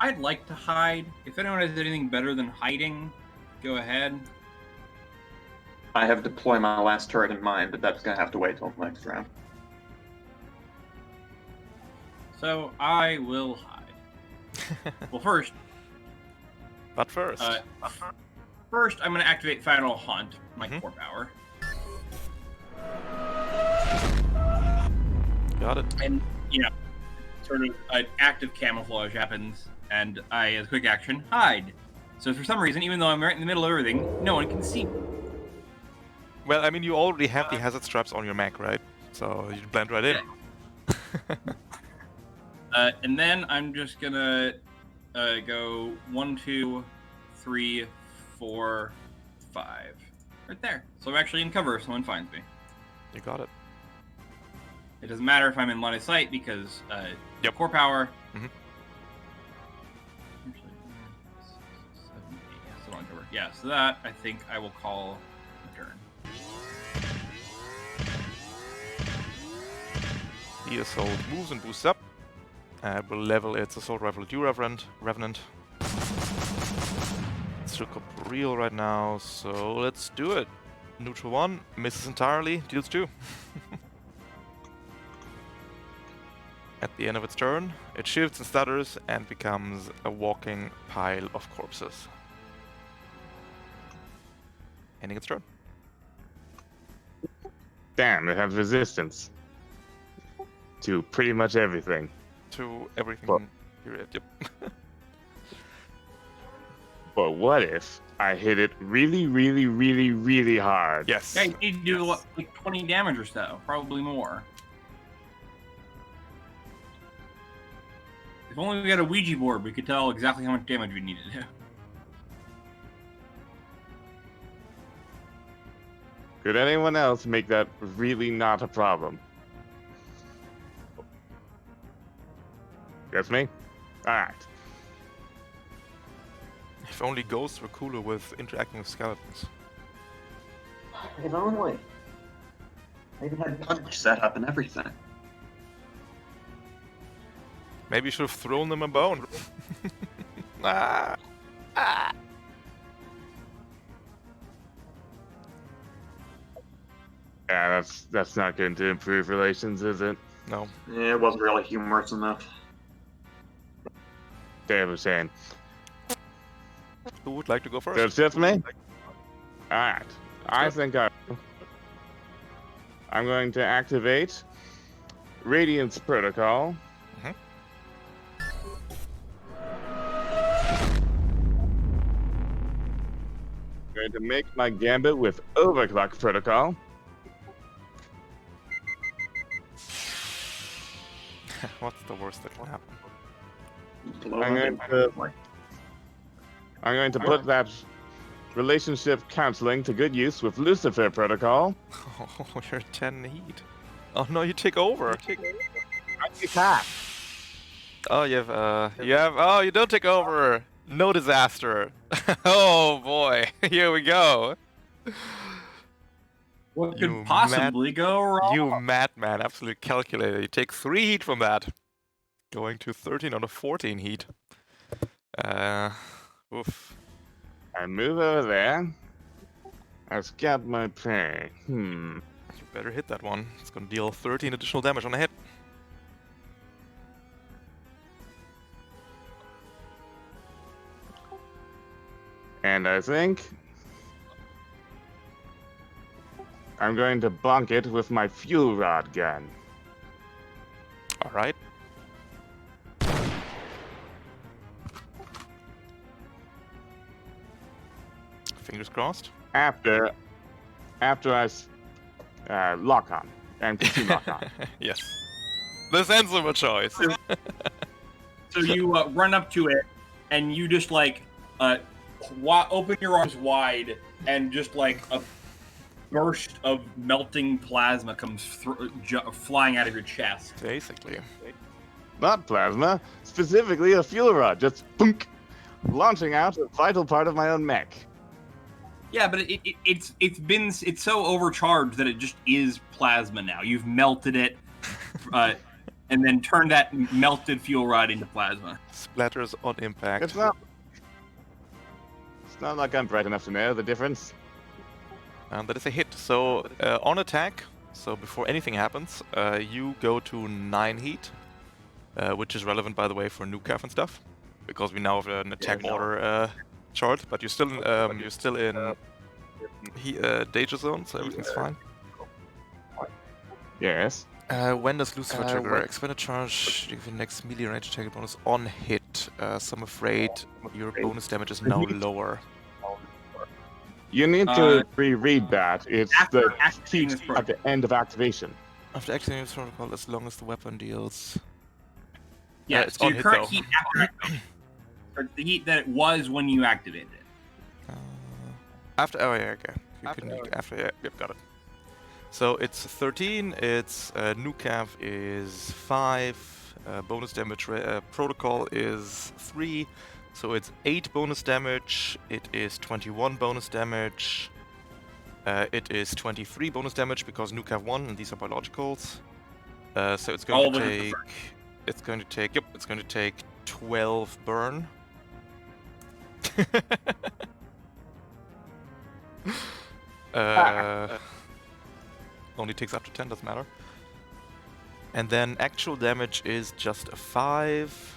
I'd like to hide. If anyone has anything better than hiding, go ahead. I have deploy my last turret in mind, but that's going to have to wait till the next round. So I will hide. Well, first. But first. First, I'm going to activate Final Hunt, my core power. Got it. And, you know, sort of an active camouflage happens, and I, as a quick action, hide. So for some reason, even though I'm right in the middle of everything, no one can see me. Well, I mean, you already have the hazard straps on your mech, right? So you blend right in. And then I'm just gonna go 1, 2, 3, 4, 5. Right there. So I'm actually in cover if someone finds me. You got it. It doesn't matter if I'm in line of sight because core power. Mm-hmm. Actually, 7, 8, yeah, still on cover. Yeah, so that I think I will call a turn. The assault moves and boosts up. Will level its assault rifle at you, Revenant. It's shook up real right now, so let's do it. Neutral 1, misses entirely, deals 2. At the end of its turn, it shifts and stutters and becomes a walking pile of corpses. Ending its turn. Damn, it has resistance to pretty much everything. To everything. Well- Period. Yep. But what if I hit it really, really, really, really hard? Yes. Yeah, you need to do like 20 damage or so, probably more. If only we had a Ouija board, we could tell exactly how much damage we needed to do. Could anyone else make that really not a problem? That's me? Alright. If only ghosts were cooler with interacting with skeletons. If only. I even had punch set up and everything. Maybe you should have thrown them a bone. Ah! Ah! Yeah, that's not going to improve relations, is it? No. Yeah, it wasn't really humorous enough. Damn shame. Who would like to go first? So it's just me? Alright. I think I'm going to activate Radiance Protocol. Going to make my gambit with Overclock Protocol. What's the worst that can happen? I'm going to put that relationship counseling to good use with Lucifer Protocol. Oh, you're 10 heat. Oh no, you take over. I take half. Oh, you have. Oh, you don't take over. No disaster. Oh boy, here we go. What You could possibly go wrong? You madman, absolute calculator. You take 3 heat from that. Going to 13 out of 14 heat. Oof. I move over there. I scout my prey. You better hit that one. It's gonna deal 13 additional damage on a hit. And I think I'm going to bonk it with my fuel rod gun. All right. Fingers crossed. After I lock on and consume lock on. Yes. The sensible choice. So you run up to it, and you just like open your arms wide, and just like a burst of melting plasma comes flying out of your chest. Basically. Not plasma, specifically a fuel rod, just boonk, launching out a vital part of my own mech. Yeah, but it's so overcharged that it just is plasma now. You've melted it, and then turned that melted fuel rod into plasma. Splatters on impact. It's not like I'm bright enough to know the difference. That is a hit. So on attack, so before anything happens, you go to 9 heat, which is relevant, by the way, for Nucaf and stuff, because we now have an attack order chart. But you're still in danger zone, so everything's fine. Yes. When does Lucifer trigger? Expend a charge, give your next melee range attack bonus on hit. So I'm afraid your bonus damage is now lower. You need to reread that. It's the activating heat this at the end of activation. After activating this protocol, as long as the weapon deals... Yeah, it's so on your hit, current though. heat after or the heat that it was when you activated it. After, oh yeah, okay. After, yeah, yep, got it. So it's 13, it's Nucav is 5, bonus damage protocol is 3, so it's 8 bonus damage, it is 21 bonus damage, it is 23 bonus damage because Nucav 1 and these are biologicals. So it's going to take 12 burn. Only takes up to 10, doesn't matter. And then actual damage is just a 5,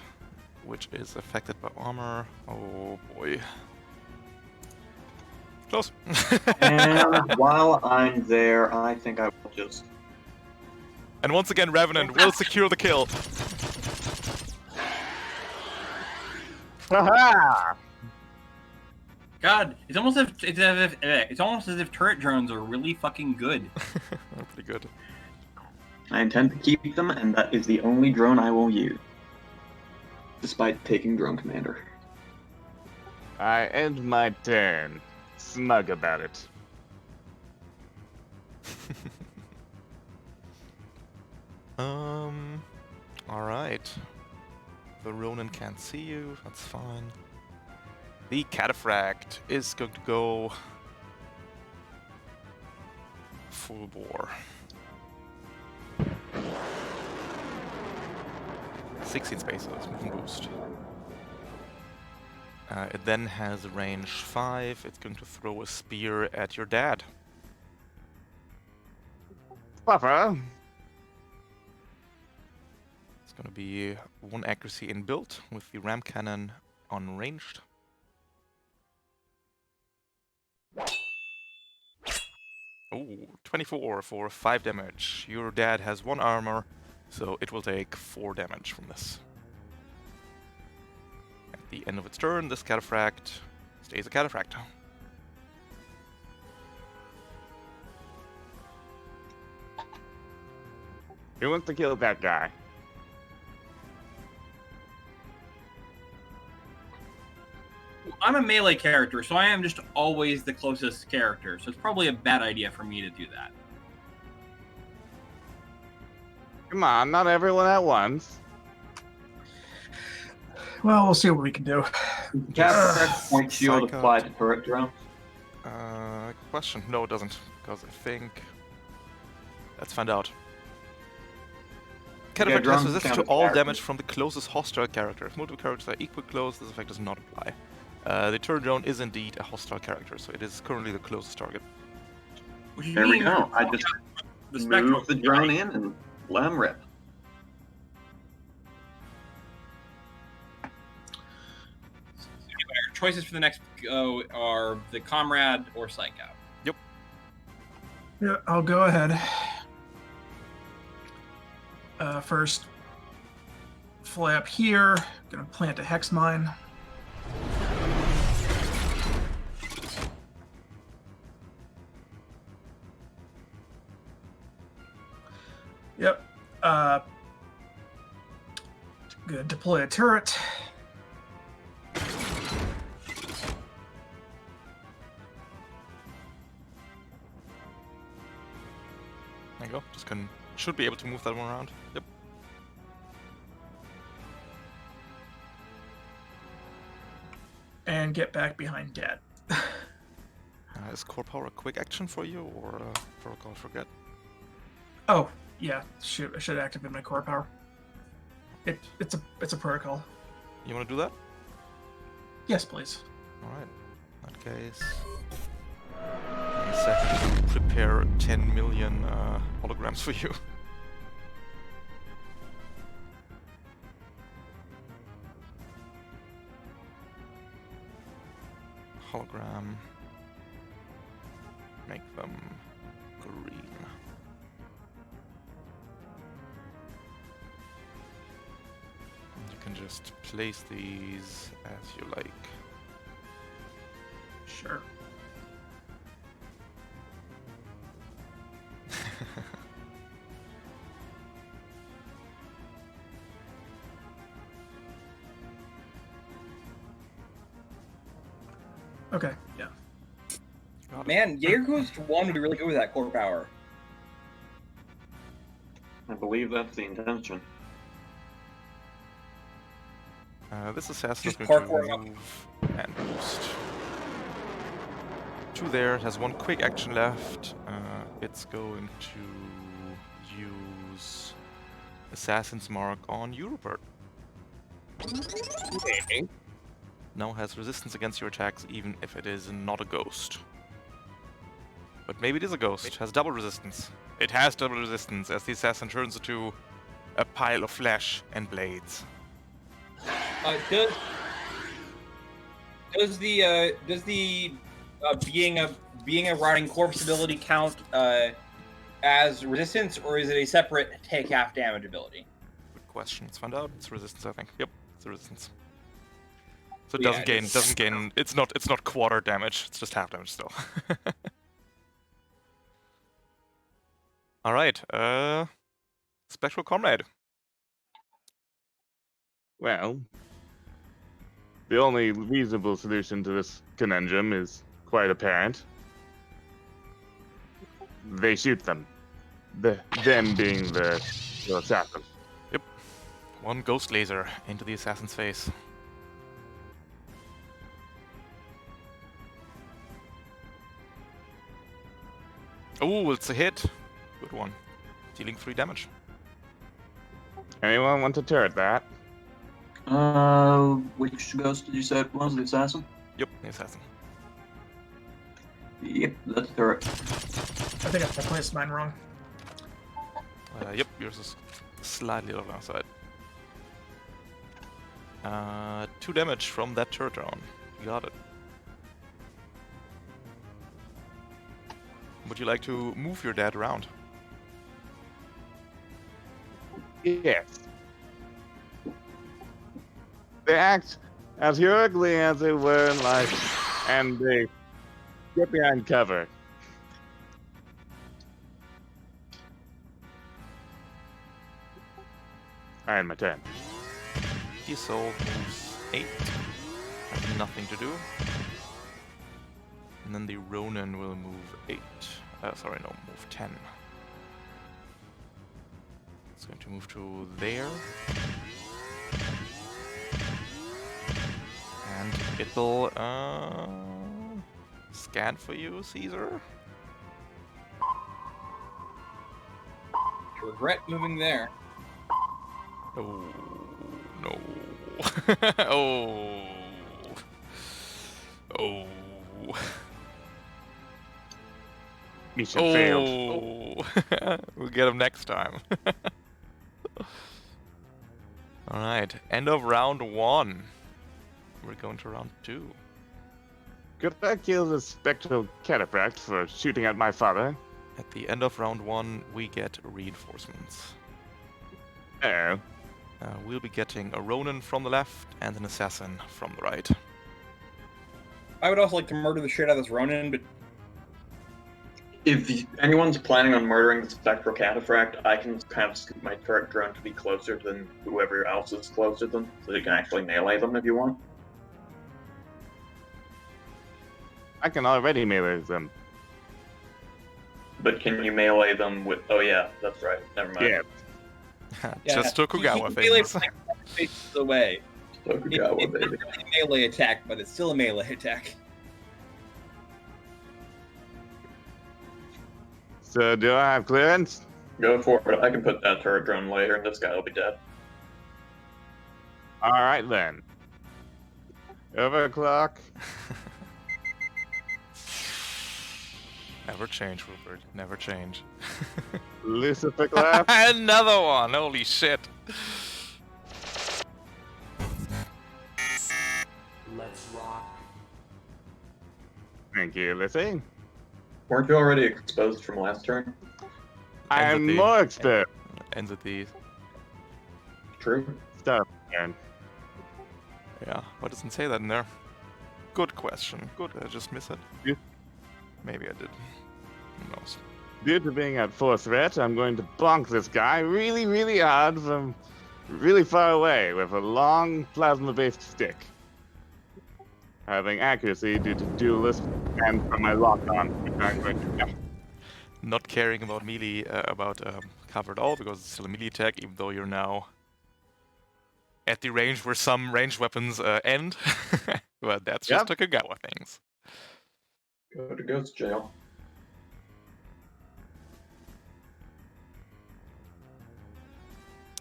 which is affected by armor. Oh boy. Close. And while I'm there, I think I will just... And once again, Revenant will secure the kill. Haha! God, it's almost as if turret drones are really fucking good. That's pretty good. I intend to keep them, and that is the only drone I will use. Despite taking Drone Commander. I end my turn. Smug about it. Alright. The Ronin can't see you, that's fine. The Cataphract is going to go full bore. 16 spaces, movement boost. It then has range 5. It's going to throw a spear at your dad. Papa. It's going to be 1 accuracy in build with the ram cannon unranged. Oh, 24 for 5 damage. Your dad has 1 armor, so it will take 4 damage from this. At the end of its turn, this Cataphract stays a Cataphract. Who wants to kill that guy? I'm a melee character, so I am just always the closest character, so it's probably a bad idea for me to do that. Come on, not everyone at once. Well, we'll see what we can do. Cataphract point shield Psych out. applied to turret drone. Question? No, it doesn't, because I think... Let's find out. Cataphract drones has resistance count to as all characters. damage from the closest hostile character. If multiple characters are equal close, this effect does not apply. The turret drone is indeed a hostile character, so it is currently the closest target. Which There we means go. I just the spectral move the drone in and let him rip. choices for the next go are the Comrade or Psych Out. Yeah, I'll go ahead. First, fly up here. Gonna plant a hex mine. Yep. Gonna deploy a turret. There you go. Should be able to move that one around. Yep. And get back behind Dad. Is core power a quick action for you, or protocol forget? Oh, yeah. Shoot, I should activate my core power. It's a protocol. You want to do that? Yes, please. All right. In that case, in a second, prepare 10 million holograms for you. Hologram. Make them green. You can just place these as you like. Sure. Okay, yeah. Man, Jaeger Ghost 1 would be really good with that core power. I believe that's the intention. This assassin is Just going to parkour up. move and boost. 2 there, it has 1 quick action left. It's going to use Assassin's Mark on you, Rupert. Okay. Now has resistance against your attacks even if it is not a ghost. But maybe it is a ghost, has double resistance. It has double resistance as the assassin turns into a pile of flesh and blades. Does the being a rotting corpse ability count as resistance, or is it a separate take half damage ability? Good question. Let's find out. It's resistance, I think. Yep, it's a resistance. So it Yeah, doesn't gain. It's not quarter damage. It's just half damage still. All right. Spectral Comrade. Well, the only reasonable solution to this conundrum is quite apparent. They shoot them. Them being the assassin. Yep. 1 ghost laser into the assassin's face. Oh, it's a hit. Good one. Dealing 3 damage. Anyone want to turret that? Which ghost did you say it was? The assassin? Yep, the assassin. Yep, that's correct. I think I placed mine wrong. Yep, yours is slightly on our side. 2 damage from that turret round. Got it. Would you like to move your dad around? Yes. They act as heroically as they were in life, and they get behind cover. I end my turn. Soul moves 8. Has nothing to do. And then the Ronin will move 8. Move 10. It's going to move to there. And it'll scan for you, Caesar. Regret moving there. Oh no. Oh. Oh. Mission failed. We'll get him next time. Alright, end of round 1. We're going to round 2. Could I kill the spectral cataphract for shooting at my father? At the end of round 1, we get reinforcements. Oh. We'll be getting a Ronin from the left and an assassin from the right. I would also like to murder the shit out of this Ronin, but If anyone's planning on murdering the spectral cataphract, I can kind of scoop my turret drone to be closer than whoever else is closer to them, so you can actually melee them if you want. I can already melee them. But can you melee them with... Oh yeah, that's right. Never mind. Yeah. Just Tokugawa Melee things. from like spaces away. Tokugawa, It's baby. not really a melee attack, but it's still a melee attack. So do I have clearance? Go for it. I can put that turret drone later, and this guy will be dead. All right then. Overclock. Never change, Rupert. Never change. Lucifer clap. Another one! Holy shit! Let's rock. Thank you, Lissy. Weren't you already exposed from last turn? I'm Entity. more expert. Ends at these. True. Stuff, man. Yeah, why doesn't say that in there? Good question. Good, did I just miss it? Yeah. Maybe I did. Who knows? Due to being at full threat, I'm going to bonk this guy really, really hard from really far away with a long plasma-based stick. Having accuracy due to duelist and from my lock-on, which I'm going to... Not caring about melee, cover at all, because it's still a melee attack, even though you're now at the range where some ranged weapons end. But that's just Tokugawa things. Go to ghost jail.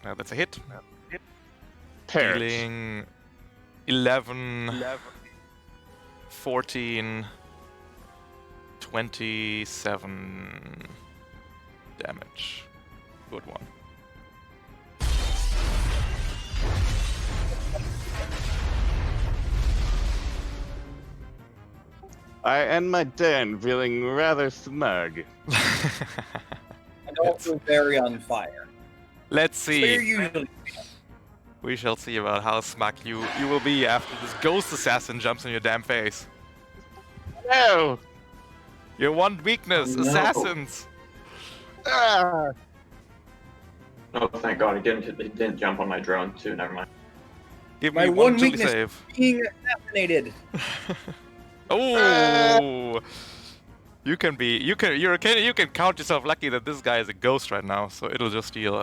That's a hit. Parrot. Dealing 11, 14, 27 damage. Good one. I end my turn feeling rather smug. And also very on fire. Let's So you're see. usually We shall see about how smug you will be after this ghost assassin jumps in your damn face. No! Your one weakness, No. assassins. Ah! Oh, thank God, he didn't jump on my drone too. Never mind. Give My me one one weakness- save. being assassinated. Oh! You can count yourself lucky that this guy is a ghost right now, so it'll just deal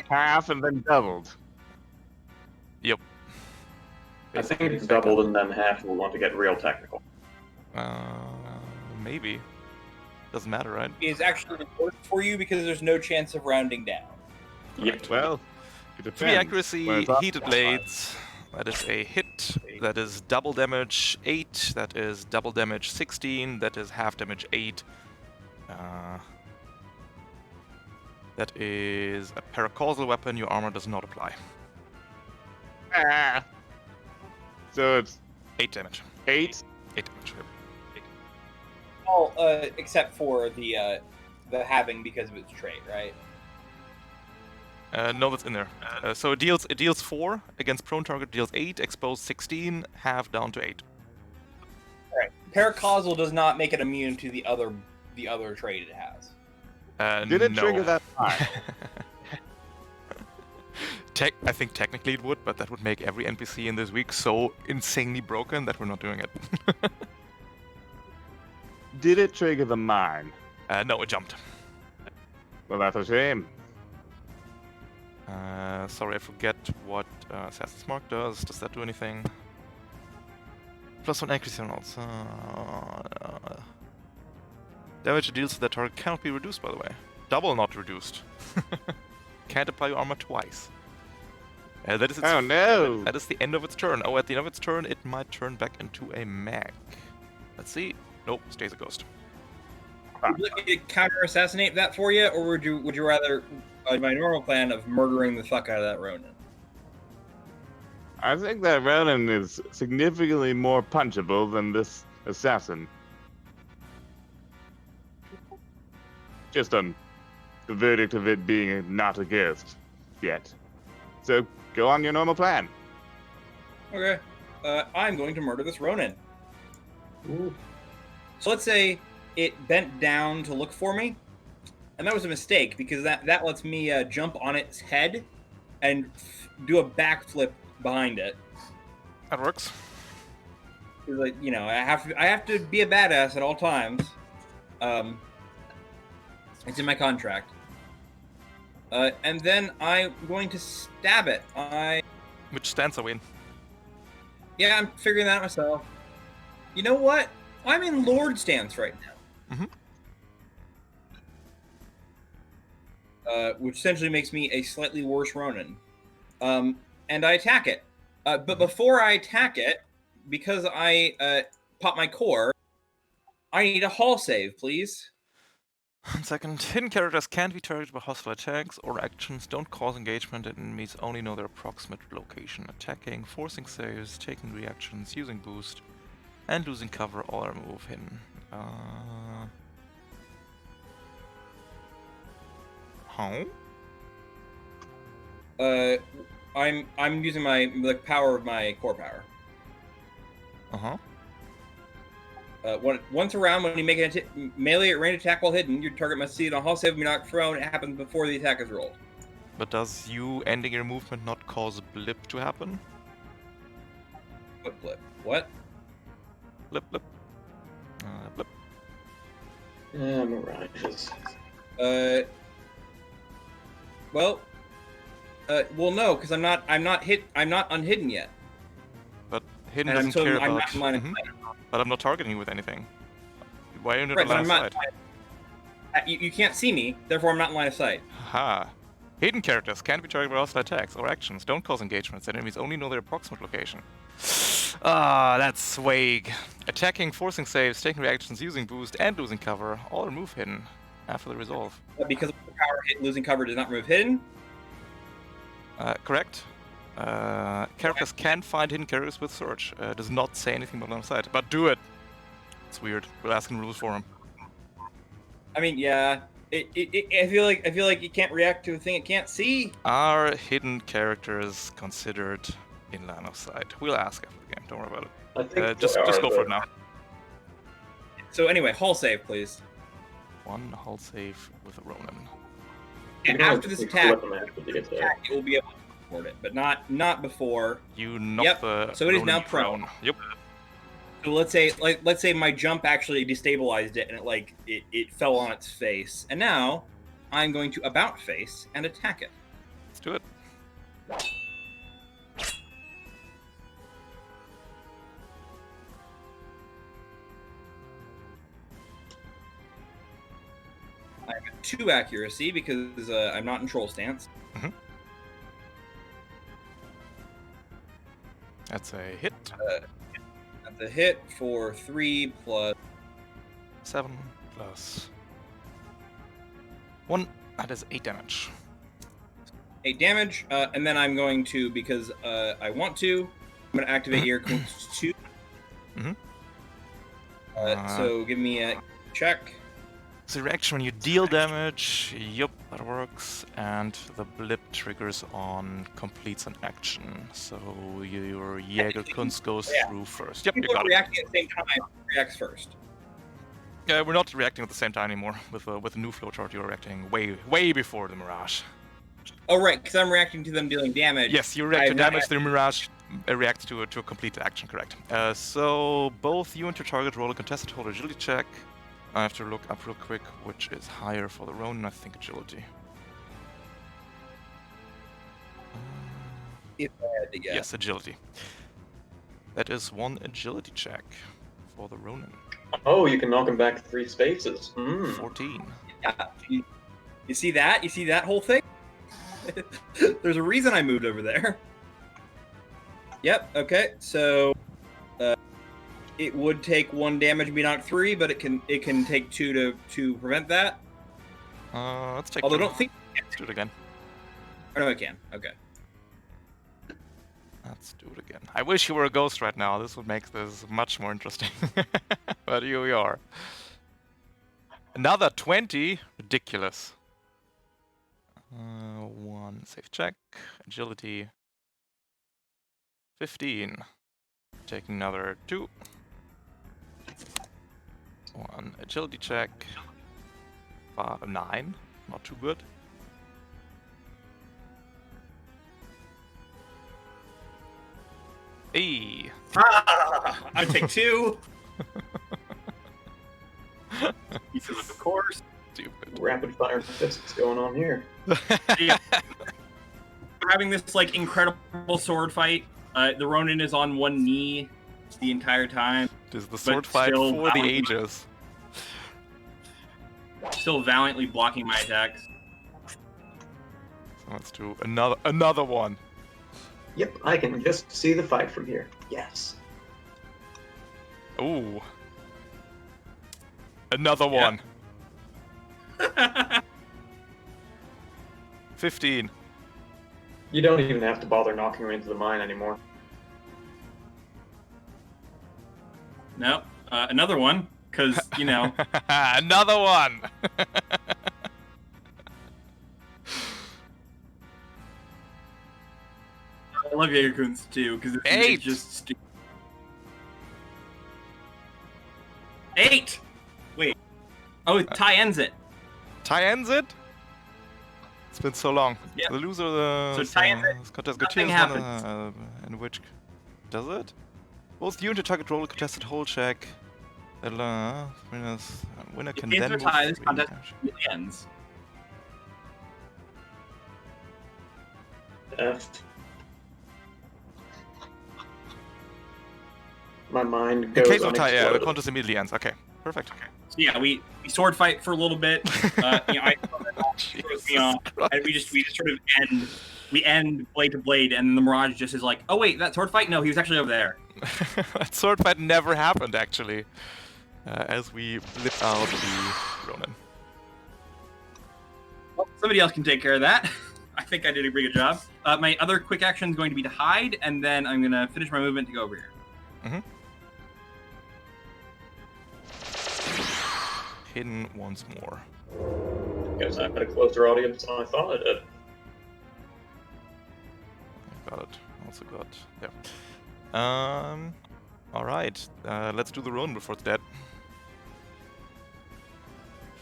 Half and then doubled. Yep. I think it's doubled and then half. We'll want to get real technical. Maybe. Doesn't matter, right? Is actually worse for you because there's no chance of rounding down. Yep. Well, it 3 depends. accuracy, Where's that? heated blades. That is a hit. That is double damage 8. That is double damage 16. That is half damage 8. That is a paracausal weapon. Your armor does not apply. Ah! So it's 8 damage. 8. 8 damage. Yep. All except for the halving because of its trait, right? No, that's in there. So it deals 4 against prone target. Deals 8, exposed 16, half down to 8. Right. Paracausal does not make it immune to the other trait it has. Did it no. trigger that time? I think technically it would, but that would make every NPC in this week so insanely broken that we're not doing it. Did it trigger the mine? No, it jumped. Well, that's a shame. Sorry, I forget what Assassin's Mark does. Does that do anything? +1 accuracy on rolls. Damage it deals to that target cannot be reduced, by the way. Double not reduced. Can't apply your armor twice. That is its Oh no! That is the end of its turn. Oh, at the end of its turn, it might turn back into a mag. Let's see. Nope, stays a ghost. Would you like me to counter assassinate that for you, or would you rather my normal plan of murdering the fuck out of that Ronin? I think that Ronan is significantly more punchable than this assassin. Just on the verdict of it being not a ghost yet. So go on your normal plan. Okay. I'm going to murder this Ronin. Ooh. So let's say it bent down to look for me, and that was a mistake because that lets me jump on its head and do a backflip behind it. That works. Like, you know, I have to be a badass at all times. It's in my contract. And then I'm going to stab it. Which stance are we in? Yeah, I'm figuring that out myself. You know what? I'm in Lord stance right now. Which essentially makes me a slightly worse Ronin. And I attack it. But before I attack it, because I pop my core, I need a hull save, please. 1 second. Hidden characters can't be targeted by hostile attacks or actions, don't cause engagement, and enemies only know their approximate location. Attacking, forcing saves, taking reactions, using boost, and losing cover all are move hidden. How? I'm using the power of my core power. Once around, when you make an melee or range attack while hidden, your target must see it on hull save, be not thrown. It happens before the attack is rolled. But does you ending your movement not cause a blip to happen? What blip? What? Blip, blip. Blip. Mirages. Well, no, because I'm not unhidden yet. But hidden And doesn't care I'm about. not in line of sight. But I'm not targeting you with anything. Why are you not Right, in but line I'm of not. sight? You can't see me, therefore I'm not in line of sight. Ha! Hidden characters can't be targeted by hostile attacks or actions, don't cause engagements, and enemies only know their approximate location. Ah, that's vague. Attacking, forcing saves, taking reactions, using boost, and losing cover all remove hidden after the resolve. Because of the power hit, losing cover does not remove hidden. Correct. Characters can find hidden characters with search. Does not say anything about line of sight, but do it. It's weird. We're asking rules for him. I mean, yeah. I feel like it can't react to a thing it can't see. Are hidden characters considered in line of sight? We'll ask after the game. Don't worry about it. I think Just go for it now. So anyway, hull save, please. One hull save with a Ronin. And after this attack, it will be able to support it, but not before. You knock the So it is Ronin now prone. Yep. So let's say my jump actually destabilized it and it fell on its face, and now I'm going to about face and attack it. Let's do it. I have a 2 accuracy because I'm not in troll stance. That's a hit. That's a hit for 3 plus 7 plus 1. That is 8 damage. 8 damage, and then I'm going to, because I want to, I'm going to activate Ear Queen's 2. So give me a check. So reaction when you deal damage, yup, that works, and the blip triggers on completes an action. So your Jägerkunst goes through first. Yep, you People got it. reacting at the same time reacts first. Yeah, we're not reacting at the same time anymore. With the new flowchart, you're reacting way before the Mirage. Oh right, because I'm reacting to them dealing damage. Yes, you react to damage, the Mirage reacts to a complete action, correct. So both you and your target roll a contested hold agility check. I have to look up real quick which is higher for the Ronin, I think agility. If I had to guess. Yes, agility. That is 1 agility check for the Ronin. Oh, you can knock him back 3 spaces. 14. Yeah. You see that? You see that whole thing? There's a reason I moved over there. Yep, okay, so it would take 1 damage to be knocked 3, but it can take 2 to prevent that. Let's take Although I 2. don't think Let's do it again. Oh no, it can. Okay. Let's do it again. I wish you were a ghost right now. This would make this much more interesting. But here we are. Another 20? Ridiculous. One safe check. Agility. 15. Taking another 2. One agility check. 9. Not too good. Hey! I take 2. He says, of course. Stupid. Rapid fire fists going on here. Yeah. We're having this like incredible sword fight. The Ronin is on one knee the entire time. It is the sword but fight still for the valiantly- ages. Still valiantly blocking my attacks. So let's do another one. Yep, I can just see the fight from here. Yes. Ooh. Another one. 15. You don't even have to bother knocking me into the mine anymore. No, another one, because, you know, Another one. I love Jaeger-kun's too, because it's 8. just stupid. 8! Wait. Oh, Ty ends it. Ty ends it? It's been so long. Yeah. The loser of the So Ty ends it. contest Nothing happens. in which does it? Both you and your target roll a contested hold check. Winner can If then games are move tied, this 3 contest damage. really ends. My mind In goes case of tie, yeah, the unexploded. contest immediately ends. Okay, perfect. So yeah, we sword fight for a little bit. You know, I throws me off, and we just sort of end blade to blade, and the Mirage just is like, oh wait, that sword fight? No, he was actually over there. That sword fight never happened, actually. As we blip out the Ronin. Well, somebody else can take care of that. I think I did a pretty good job. My other quick action is going to be to hide, and then I'm going to finish my movement to go over here. Hidden once more. Guess I've got a closer audience than I thought I did. Got it. Also got. Yeah. Alright. Let's do the Ronin before it's dead.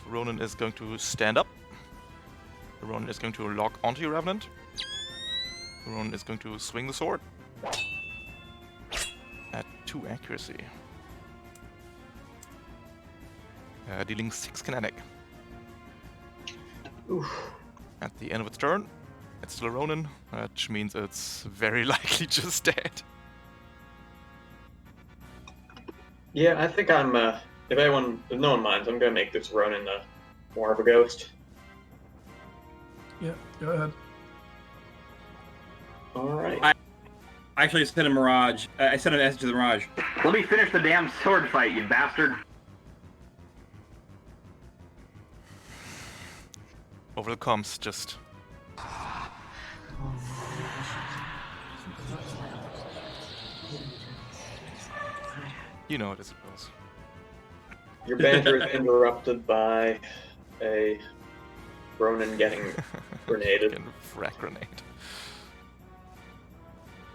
Ronin is going to stand up. The Ronin is going to lock onto your Revenant. The Ronin is going to swing the sword. At 2 accuracy. Dealing 6 kinetic. Oof. At the end of its turn, it's still a Ronin, which means it's very likely just dead. Yeah, I think I'm, if no one minds, I'm gonna make this Ronin more of a ghost. Yeah, go ahead. Alright. I actually sent a Mirage. I sent a message to the Mirage. Let me finish the damn sword fight, you bastard. Over the comms, just. You know it, I suppose. Your banter is interrupted by a Ronin getting grenaded. Getting frag grenade.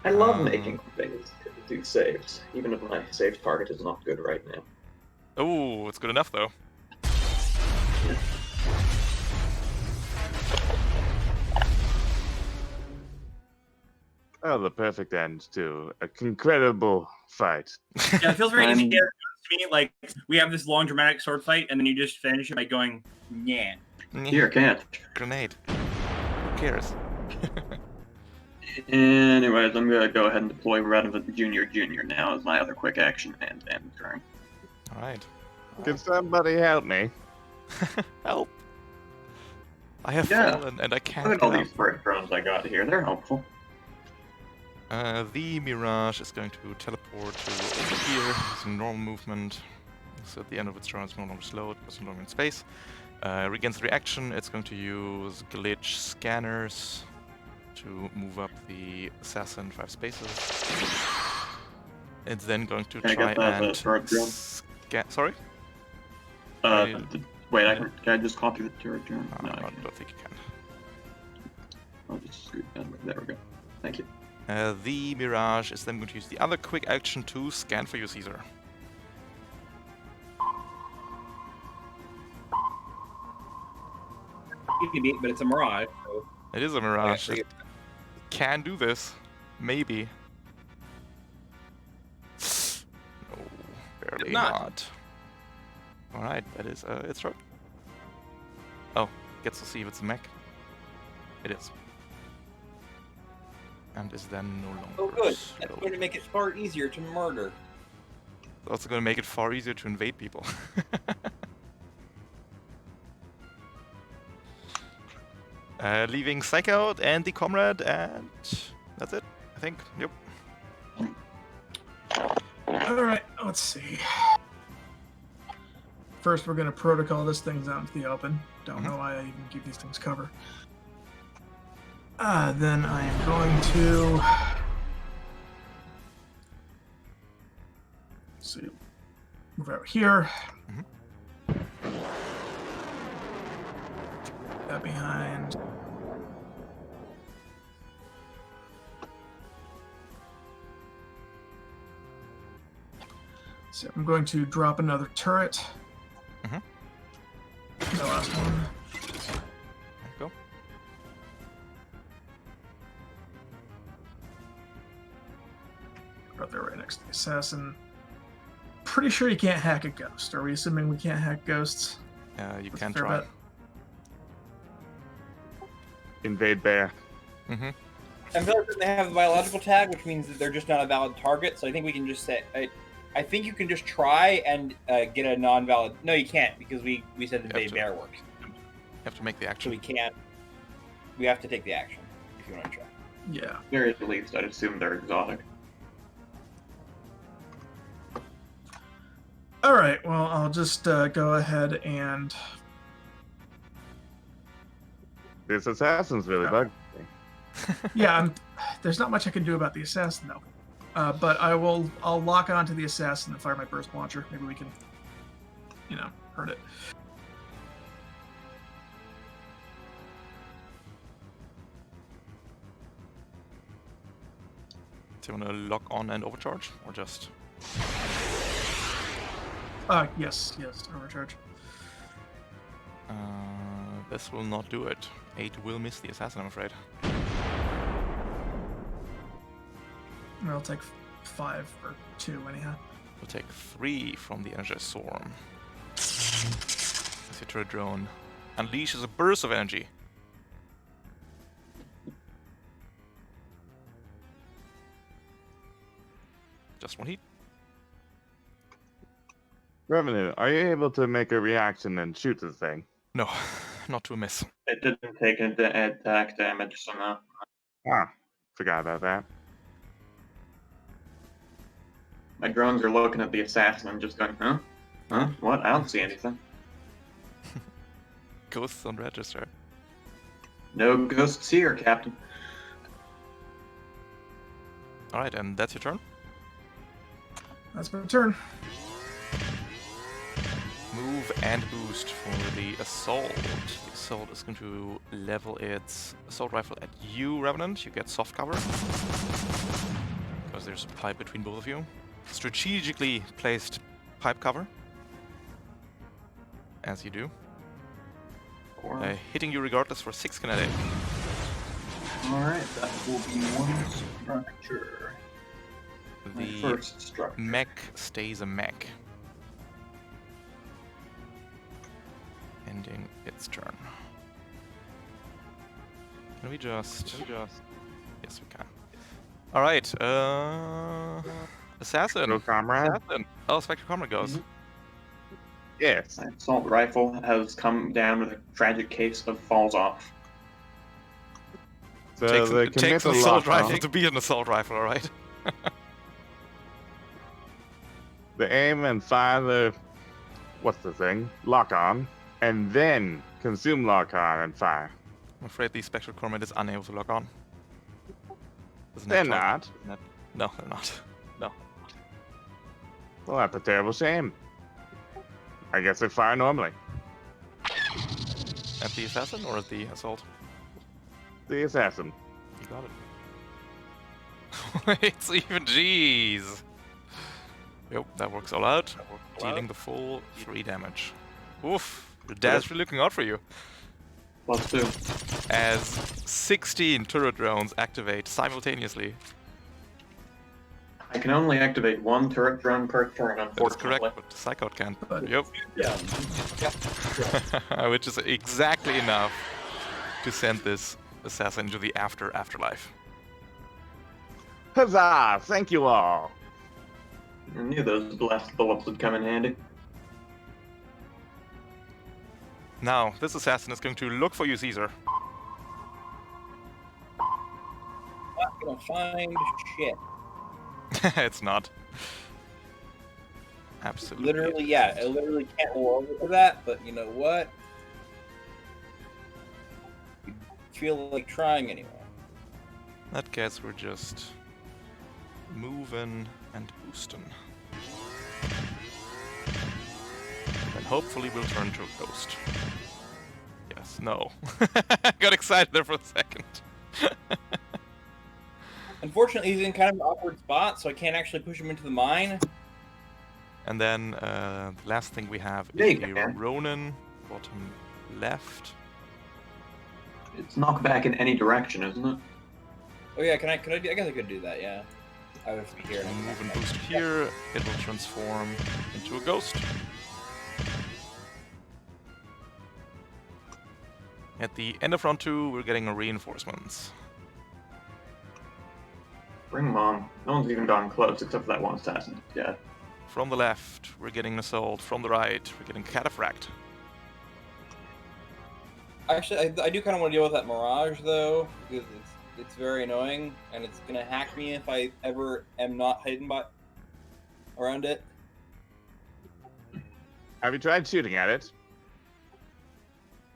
I love making things do saves, even if my save target is not good right now. Oh, it's good enough though. Oh, the perfect end to an incredible fight. Yeah, it feels very easy to me. Like, we have this long dramatic sword fight, and then you just finish it by going, yeah. Here, can't. Grenade. Who cares? Anyways, I'm gonna go ahead and deploy Redevant Junior now as my other quick action and end turn. Alright. Can somebody help me? Help! I have Yeah. fallen and I can't Look at all get these bird drones I got here, they're helpful. up. The Mirage is going to teleport to over here. Some normal movement. So at the end of its turn, it's no longer slow, it goes no longer in space. Regains the reaction, it's going to use glitch scanners to move up the assassin 5 spaces. It's then going to Can I try get that, and turret drone? Sorry? Wait, can I just copy the turret drone? No, I I can't. don't think you can. I'll just scoot down. There we go. Thank you. The Mirage is then going to use the other quick action to scan for you, Caesar. But it's a Mirage. So. It is a Mirage. Okay, It can do this. Maybe. No, barely not. Alright, that is its turn. Oh, gets to see if it's a mech. It is. And is then no longer Oh, good. slow. That's going to make it far easier to murder. It's also going to make it far easier to invade people. Leaving Psych out and the Comrade, and that's it, I think. Yep. Alright, let's see. First, we're going to protocol this thing out into the open. Don't know why I even give these things cover. Then I am going to... Let's see. Move out here. That behind. So I'm going to drop another turret. The last one. There you go. Right there, right next to the assassin. Pretty sure you can't hack a ghost. Are we assuming we can't hack ghosts? You That's can a fair try. bet. Invade bear. Mm-hmm. I'm fairly certain they have a biological tag, which means that they're just not a valid target. So I think we can just say, I think you can just try and get a non-valid. No, you can't because we said invade bear works. You have to make the So action. we can't. We have to take the action if you want to try. Yeah. Very least, I'd assume they're exotic. Alright, well, I'll just go ahead and... This assassin's really bugged me. Yeah, there's not much I can do about the assassin, though. But I'll lock onto the assassin and fire my burst launcher. Maybe we can, hurt it. Do you want to lock on and overcharge, or just? Yes, overcharge. This will not do it. 8 will miss the assassin, I'm afraid. I'll take 5 or 2 anyhow. We'll take 3 from the energized swarm. As your turret drone unleashes a burst of energy. Just 1 heat. Revenue, are you able to make a reaction and shoot the thing? No, not to a miss. It didn't take attack damage, so no. Ah, forgot about that. My drones are looking at the assassin and just going, huh? Huh? What? I don't see anything. Ghosts on register. No ghosts here, Captain. Alright, and that's your turn. That's my turn. Move and boost for the assault. The assault is going to level its assault rifle at you, Revenant. You get soft cover. Because there's a pipe between both of you. Strategically placed pipe cover. As you do. Hitting you regardless for 6 kinetic. Alright, that will be 1 structure. My The first structure. mech stays a mech. Ending its turn. Can we just... Yes, we can. Alright, Assassin. No comrade? Assassin. Oh, Spectre Comrade goes. Yes. My assault rifle has come down with a tragic case of falls off. So Takes the an takes an committal assault lock-on, rifle to be an assault rifle, alright? the aim and fire the... What's the thing? Lock on. And then consume lock on and fire. I'm afraid the Spectre Comrade is unable to lock on. Isn't They're that not. No, they're not. No. Well, that's a terrible shame. I guess they fire normally. At the assassin or at the assault? The assassin. You got it. It's even G's. Yep, that works all out. Dealing the full 3 damage. Oof, your dad's really looking out for you. +2. As 16 turret drones activate simultaneously. I can only activate 1 turret drone per turn, That's unfortunately. correct, but the Psychout can't. But- Yep. Yeah. Which is exactly enough to send this assassin into the afterlife. Huzzah! Thank you all. I knew those blast bullets would come in handy. Now, this assassin is going to look for you, Caesar. Not gonna find shit. It's not. Absolutely. Literally, yeah. I literally can't roll over to that, but you know what? Feel like trying anyway. In that case, we're just moving and boosting. And hopefully we'll turn to a ghost. Yes, no. Got excited there for a second. Unfortunately, he's in kind of an awkward spot, so I can't actually push him into the mine. And then the last thing we have There is you the go. Ronin, bottom left. It's knockback in any direction, isn't it? Oh yeah, can I do? I guess I could do that. Yeah, I would be here. And move and boost here, it will transform into a ghost. At the end of round 2, we're getting reinforcements. Bring them on. No one's even gone close except for that one assassin. Yeah. From the left, we're getting an assault. From the right, we're getting cataphract. Actually, I do kind of want to deal with that mirage though, because it's very annoying and it's gonna hack me if I ever am not hidden by around it. Have you tried shooting at it?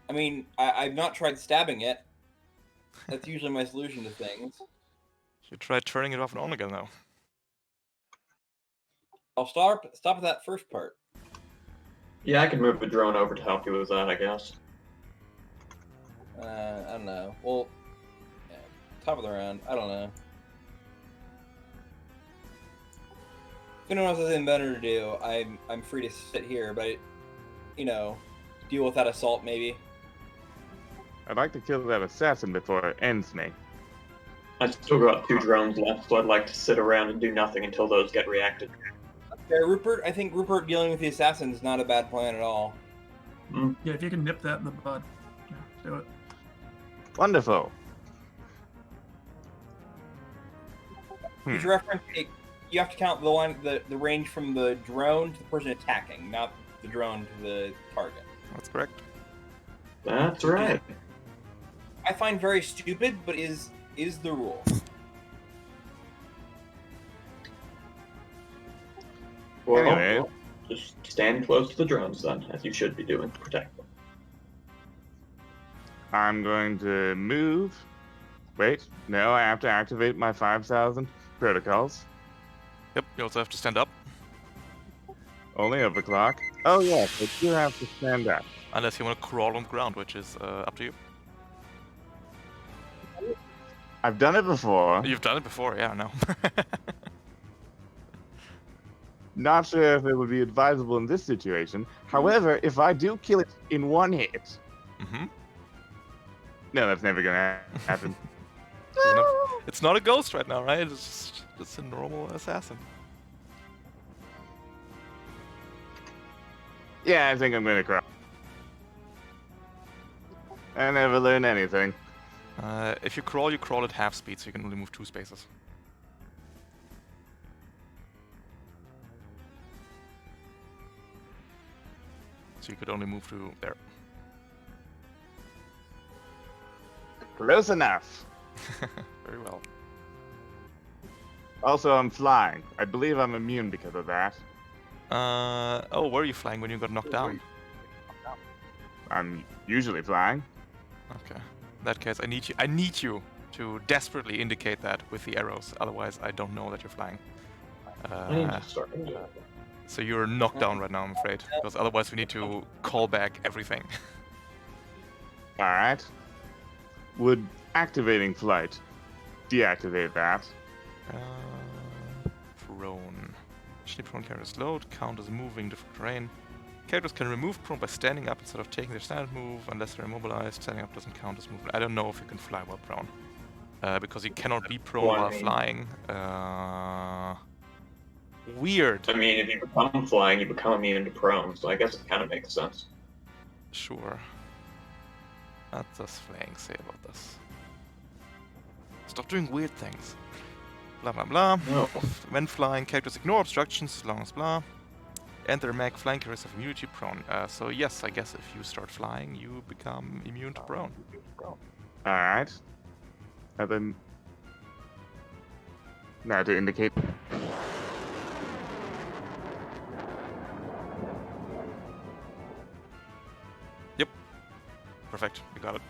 I mean, I've not tried stabbing it. That's usually my solution to things. You try turning it off and on again, though. I'll stop at that first part. Yeah, I could move the drone over to help you with that, I guess. I don't know. Well, yeah, top of the round. I don't know. If anyone else has anything better to do, I'm free to sit here, but you know, deal with that assault maybe. I'd like to kill that assassin before it ends me. I still got 2 drones left, so I'd like to sit around and do nothing until those get reacted. Yeah, Rupert. I think Rupert dealing with the assassin is not a bad plan at all. Yeah, if you can nip that in the bud, yeah, do it. Wonderful. Each reference, you have to count the range from the drone to the person attacking, not the drone to the target. That's correct. That's right. I find very stupid, but is the rule. Well, Anyway. just stand close to the drones then, as you should be doing to protect them. I'm going to move. Wait, no, I have to activate my 5,000 protocols. Yep, you also have to stand up. Only overclock. Oh yes, I do have to stand up. Unless you want to crawl on the ground, which is up to you. I've done it before. You've done it before, yeah, I know. Not sure if it would be advisable in this situation. However, if I do kill it in one hit, Mm-hmm. no, that's never gonna happen. It's not a ghost right now, right? It's just a normal assassin. Yeah, I think I'm gonna cry. I never learn anything. If you crawl at half speed, so you can only move 2 spaces. So you could only move to there. Close enough. Very well. Also, I'm flying. I believe I'm immune because of that. Oh, where are you flying when you got knocked down? I'm usually flying. Okay. In that case, I need you. I need you to desperately indicate that with the arrows. Otherwise, I don't know that you're flying. I need to start doing that. So you're knocked down right now, I'm afraid, because otherwise we need to call back everything. All right. Would activating flight deactivate that? Prone. Actually, prone characters load, count as moving different terrain. Characters can remove prone by standing up instead of taking their standard move, unless they're immobilized. Standing up doesn't count as movement. I don't know if you can fly while prone. Because you cannot be prone Well, I while mean- flying. Weird. I mean, if you become flying, you become immune to prone, so I guess it kind of makes sense. Sure. What does flying say about this? Stop doing weird things. Blah blah blah. No. When flying, characters ignore obstructions as long as blah. And their mag flying characters have immunity to prone. So yes, I guess if you start flying, you become immune to prone. All right. And then now to indicate. Perfect, you got it.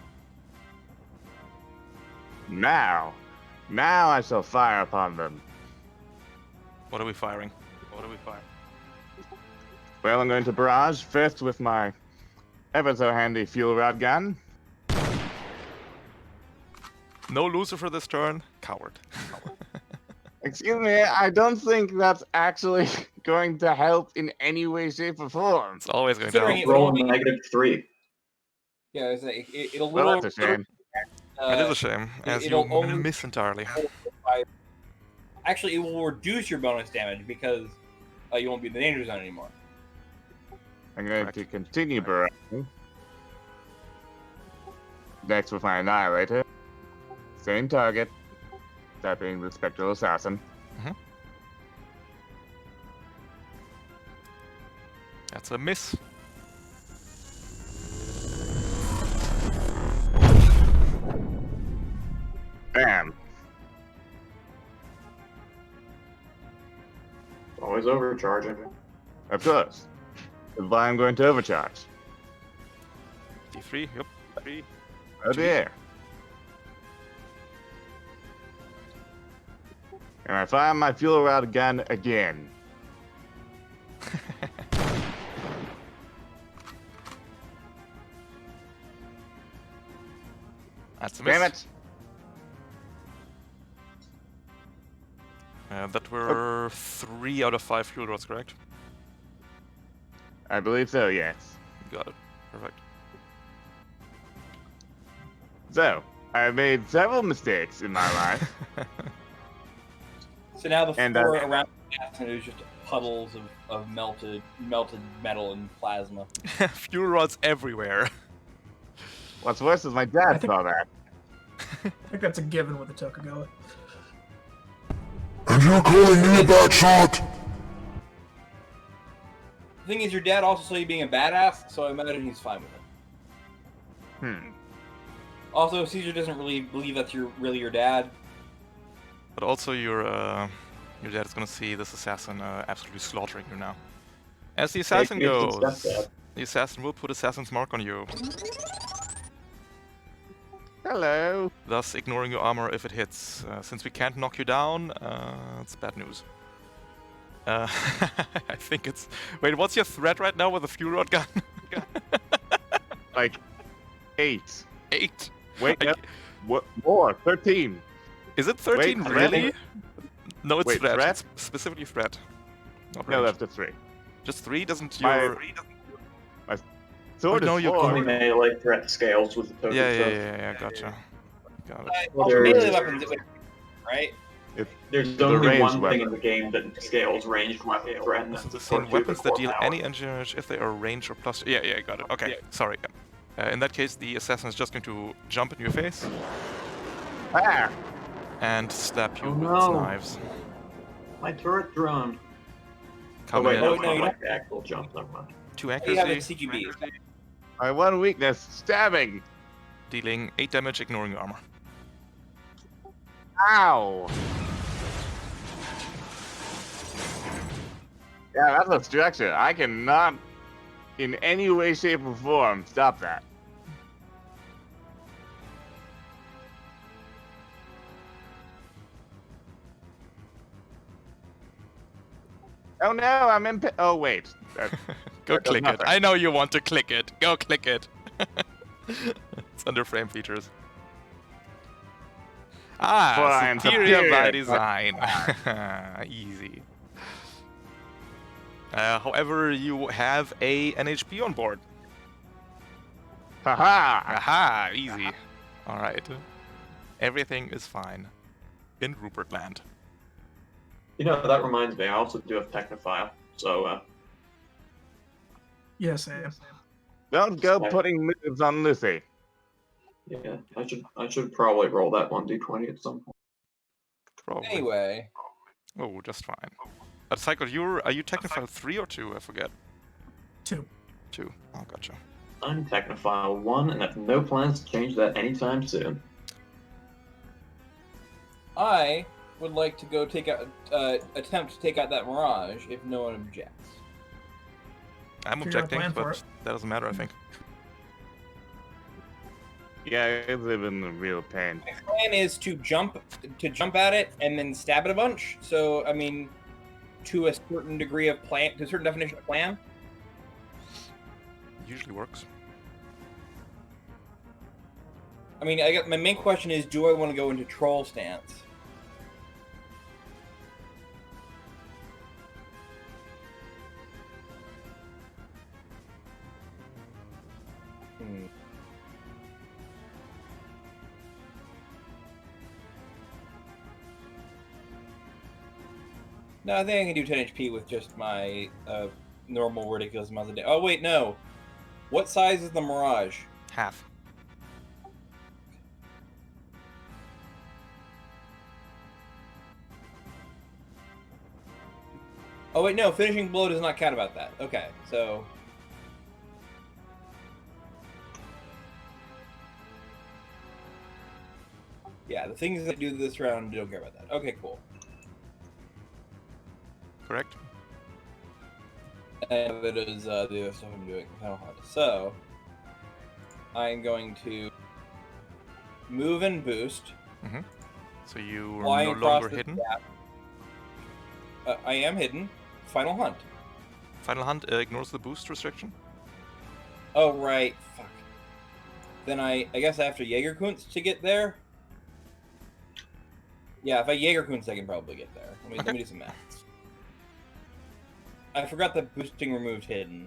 Now I shall fire upon them. What are we firing? What are we firing? Well, I'm going to barrage first with my ever so handy fuel rod gun. No Lucifer this turn. Coward. Excuse me, I don't think that's actually going to help in any way, shape, or form. It's always going to Considering help. it Roll will a be- -3. Yeah, it'll Well, that's a shame. It is a shame, as you it'll only- miss entirely. Actually, it will reduce your bonus damage because you won't be in the danger zone anymore. I'm going Correct. to continue barraging. Next with my Annihilator. Same target. That being the Spectral Assassin. That's a miss. Bam. Always overcharging. Of course. That's why I'm going to overcharge. D3, yep. 3. Oh dear. And I fire my fuel rod gun again. That's a miss. Damn it! That were 3 out of 5 fuel rods, correct? I believe so, yes. Got it. Perfect. So, I've made several mistakes in my life. So now the And, floor around the assassin is just puddles of melted metal and plasma. Fuel rods everywhere. What's worse is my I dad think- saw that. I think that's a given with the Tokugawa. And you're calling me a bad shot? The thing is, your dad also saw you being a badass, so I imagine he's fine with it. Also, Caesar doesn't really believe that's really your dad. But also your dad is gonna see this assassin absolutely slaughtering you now. As the assassin Make me goes, step. the assassin will put assassin's mark on you, Hello. thus ignoring your armor if it hits. Since we can't knock you down, it's bad news. I think it's... Wait, what's your threat right now with the fuel rod gun? Like, 8. 8? Wait, I- what more? 13. Is it 13 Wait, really? really? No, it's Wait, threat. threat? It's specifically threat. Not No, range. that's a 3. Just 3? Doesn't My- your... Sword no, is you're 4. Only melee threat scales with the token. Yeah, gotcha. Got it. Also, There melee is- weapons, right? There's The only ranged one thing weapon. in the game that scales ranged weapon threat, and So that's the the same torture weapons that before deal power. any engine damage if they are range or plus... Yeah, got it. Okay, sorry. In that case, the assassin is just going to jump in your face Ah! and stab you Oh, with its no. knives. My turret drone. Oh Coming wait, in no, no, it's you not don't- like the actual jump. Never mind. 2 You have a accuracy, CQB. My one weakness, stabbing. dealing 8 damage, ignoring your armor. Ow! Yeah, that's a structure. I cannot, in any way, shape, or form, stop that. Oh no, I'm in. Oh wait. Go that does click it. nothing. I know you want to click it. Go click it. It's under frame features. Ah, Fine, superior by superior. design. Easy. However, you have a NHP on board. Haha. Aha, easy. Alright. Everything is fine. In Rupert Land. You know, that reminds me, I also do have Technophile, so Yes, Sam. Don't go Right. putting moves on Lucy. yeah, I should probably roll that 1d20 at some point. Probably. Anyway, Oh, just fine. Cycle, are you Technophile 3 or 2? I forget. 2. 2. Oh, gotcha. I'm Technophile 1 and have no plans to change that anytime soon. I would like to go take out, attempt to take out that Mirage if no one objects. I'm Figure out a objecting, plan for but it. that doesn't matter, I think. Yeah, it's even a real pain. My plan is to jump at it and then stab it a bunch. So I mean, to a certain degree of plan, to a certain definition of plan. Usually works. I mean, I got my main question is, do I want to go into troll stance? No, I think I can do 10 HP with just my normal ridiculous amounts of damage. Oh wait, no. What size is the Mirage? Half. Oh wait, no. Finishing blow does not count about that. Okay, so yeah, the things that do this round don't care about that. Okay, cool. Correct? And it is the other stuff I'm doing. So I'm going to move and boost. So you are Flying no across longer the hidden. gap. I am hidden. Final hunt. Final Hunt ignores the boost restriction. Oh right, fuck. Then I guess I have to Jägerkunst to get there. Yeah, if I Jägerkunst, I can probably get there. Let me do some math. I forgot that boosting removed hidden.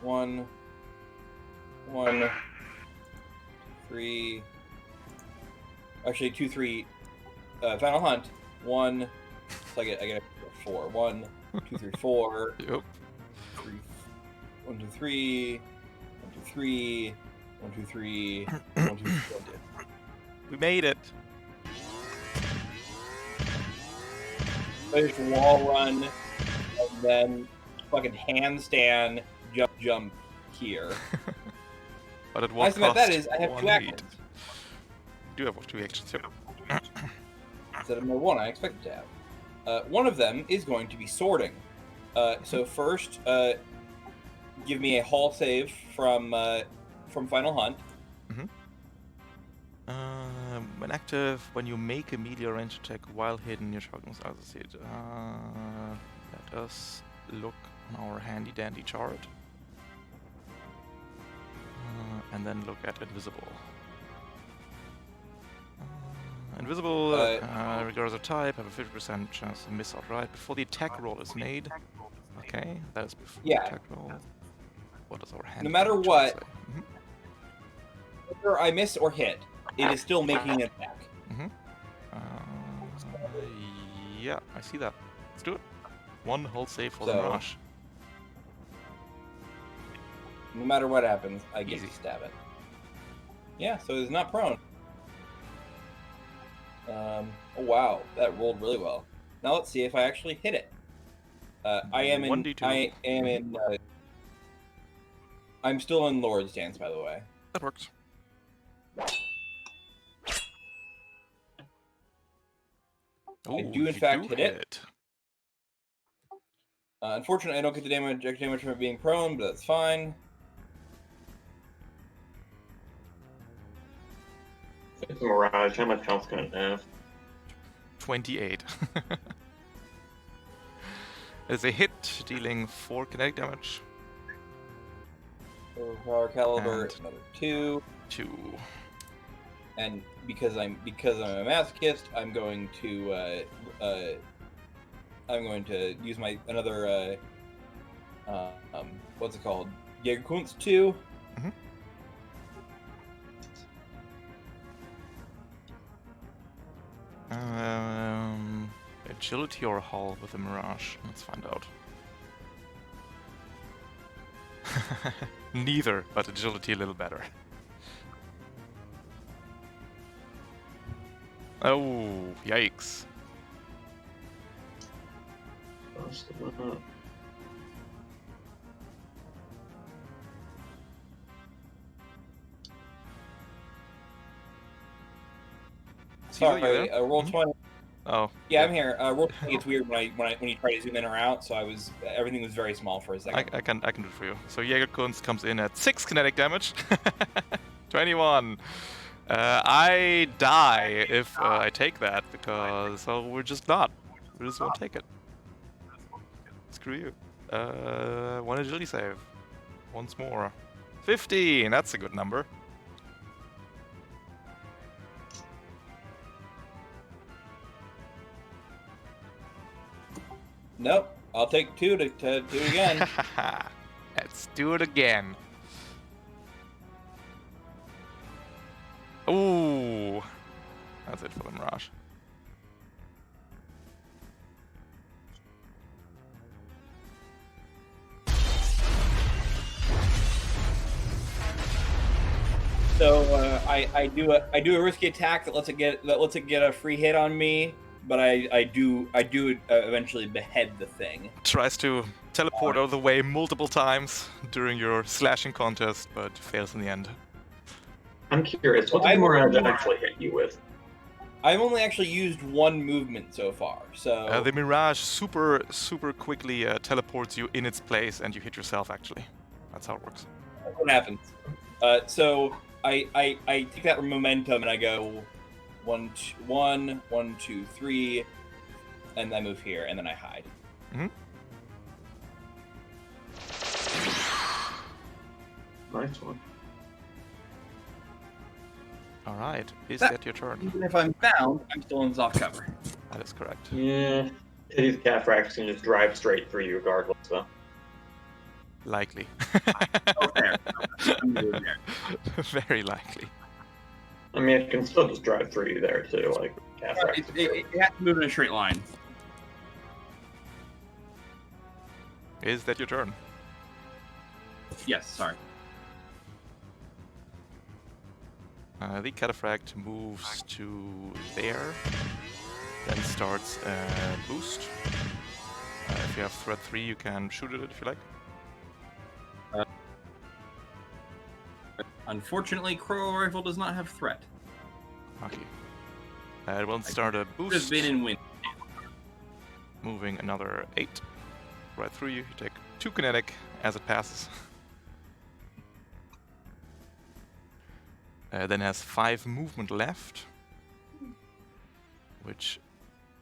1, 3. Actually, 2, 3. Final hunt. 1. So I get 4. 1, 2, 3, 4. Yep. 3, 1, 2, 3. 1, 2, 3. 1, 2, 3. 1, 2, 3. We made it. I just wall run, and then fucking handstand, jump here. But it Nice was thing about that is I have 2 actions. You do have 2 actions, yep. Instead of my 1 I expected to have. One of them is going to be sorting. So first, give me a hull save from Final Hunt. When active, when you make a melee range attack while hidden, your target must associate. Let us look on our handy dandy chart. And then look at invisible. Invisible, regardless of type, have a 50% chance to miss outright before the attack roll is made. Okay, that is before the attack roll. What does our handy No matter dandy what, chart say? whether I miss or hit, it is still making an attack. Yeah, I see that. Let's do it. 1 hull save for the So- Mirage. No matter what happens, I get Easy. to stab it. Yeah, so it's not prone. Oh wow, that rolled really well. Now let's see if I actually hit it. I am in. 1d2. I am in. I'm still in Lord stance, by the way. That works. I Ooh, do in you fact do hit it. Unfortunately, I don't get the extra damage from it being prone, but that's fine. It's a Mirage, how much health can it have? 28. It's a hit, dealing 4 kinetic damage. Power caliber, And another 2. 2. And because I'm a masochist, I'm going to use my another what's it called? Jägerkunst 2. Agility or hull with a Mirage? Let's find out. Neither, but agility a little better. Oh, yikes. Sorry, roll 20. Oh. Yeah, I'm here. Roll 20 gets weird when you try to zoom in or out, so everything was very small for a second. I can do it for you. So Jägerkunst comes in at 6 kinetic damage. 21. I die if I take that, because we're just not. We just won't take it. Screw you. 1 agility save. Once more. 15! That's a good number. Nope. I'll take 2 to do it again. Let's do it again. Ooh. That's it for the Mirage. So I do a risky attack that lets it get a free hit on me, but I do eventually behead the thing. Tries to teleport out of the way multiple times during your slashing contest, but fails in the end. I'm curious, what did the Mirage actually hit you with? I've only actually used 1 movement so far, so... the Mirage super quickly teleports you in its place, and you hit yourself, actually. That's how it works. That's what happens. So I take that momentum and I go 1, 2, 3, and I move here, and then I hide. Nice one. Alright, is that your turn? Even if I'm found, I'm still in soft cover. That is correct. Yeah. These Cataphracts can just drive straight through you regardless, though. Likely. Oh, fair. I'm moving there. Very likely. I mean, it can still just drive through you there, too, like Cataphracts. It has to move in a straight line. Is that your turn? Yes, sorry. The Cataphract moves to there, then starts a boost. If you have threat 3, you can shoot at it if you like. Unfortunately, Crow Rifle does not have threat. Okay. It will start a Would have boost, been in wind. moving another 8 right through you. You take 2 kinetic as it passes. Then has 5 movement left, which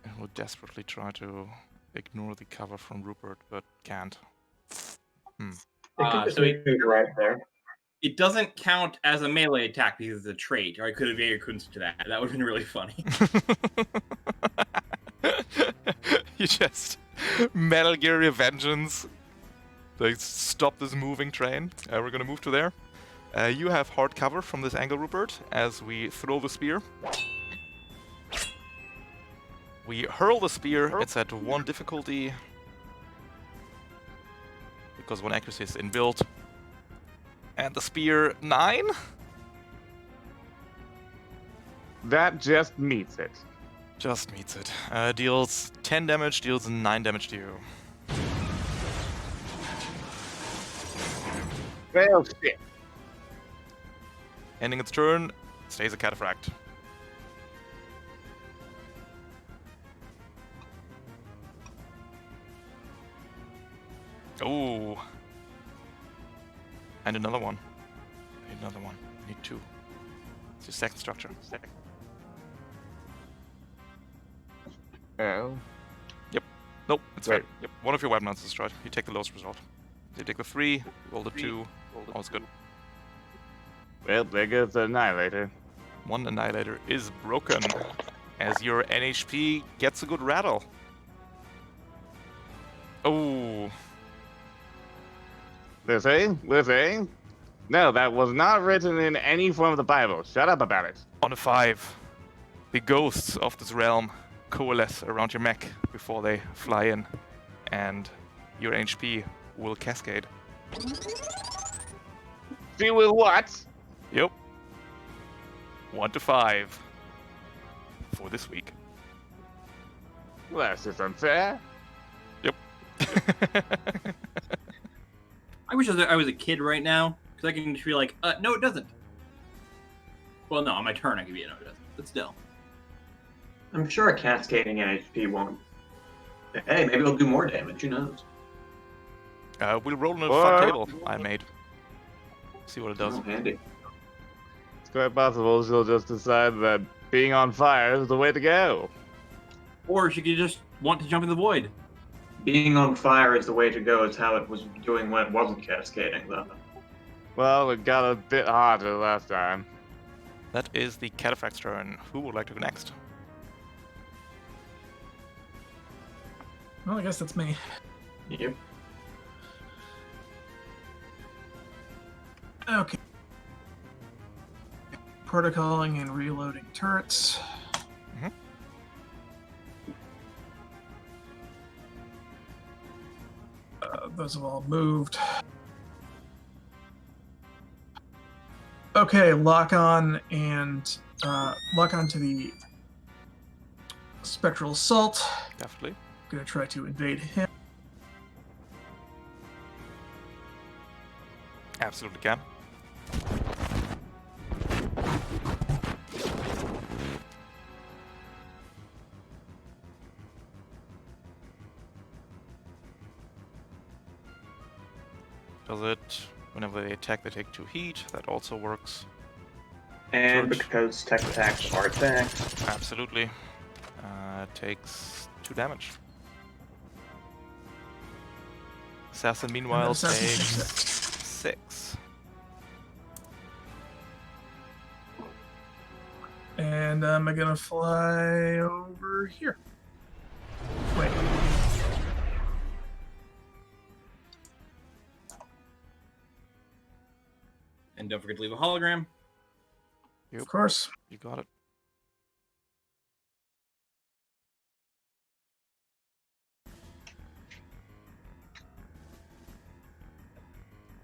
it will desperately try to ignore the cover from Rupert, but can't. So right there. It doesn't count as a melee attack because it's a trait, or I could have Jägerkunst to that. That would have been really funny. You just Metal Gear Revengeance. Like, stop this moving train. We're gonna move to there. You have hard cover from this angle, Rupert, as we throw the spear. We hurl the spear. It's at 1 difficulty, because 1 accuracy is inbuilt. And the spear, 9? That just meets it. Just meets it. Deals 10 damage, deals 9 damage to you. Well, shit. Ending its turn, stays a Cataphract. Oh. And another one. I need another one. I need 2. It's your second structure. Oh. Nope, it's Wait. fine. Yep, one of your weapons is destroyed. You take the lowest result. You take the 3, roll the 2, all's good. Well, there goes the Annihilator. One Annihilator is broken, as your NHP gets a good rattle. Oh, Lucy? No, that was not written in any form of the Bible. Shut up about it. on a 5. The ghosts of this realm coalesce around your mech before they fly in, and your HP will cascade. She will what? Yep. 1 to 5 for this week. Well, that's just unfair. Yep. I wish I was a kid right now, because I can just be like, no, it doesn't. Well, no, on my turn I can be a no, it doesn't. But still. I'm sure a cascading NHP won't. Hey, maybe it'll do more damage. Who knows? We'll roll on a Or- fun table I made. See what it does. Oh, handy. It's quite possible she'll just decide that being on fire is the way to go. Or she could just want to jump in the void. Being on fire is the way to go. Is how it was doing when it wasn't cascading, though. Well, it got a bit harder last time. That is the Cataphract's turn. Who would like to go next? Well, I guess that's me. Yep. Okay. Protocoling and reloading turrets. Mhm. Those have all moved. Okay, lock on and lock on to the Spectral Assault. Definitely. Gonna try to invade him. Absolutely can. Does it? Whenever they attack, they take 2 heat. That also works. And Torch. because tech attacks are attacks, Absolutely. Takes 2 damage. Assassin, meanwhile, Assassin takes takes 6. And I'm gonna fly over here. Wait. And don't forget to leave a hologram. Of course. You got it.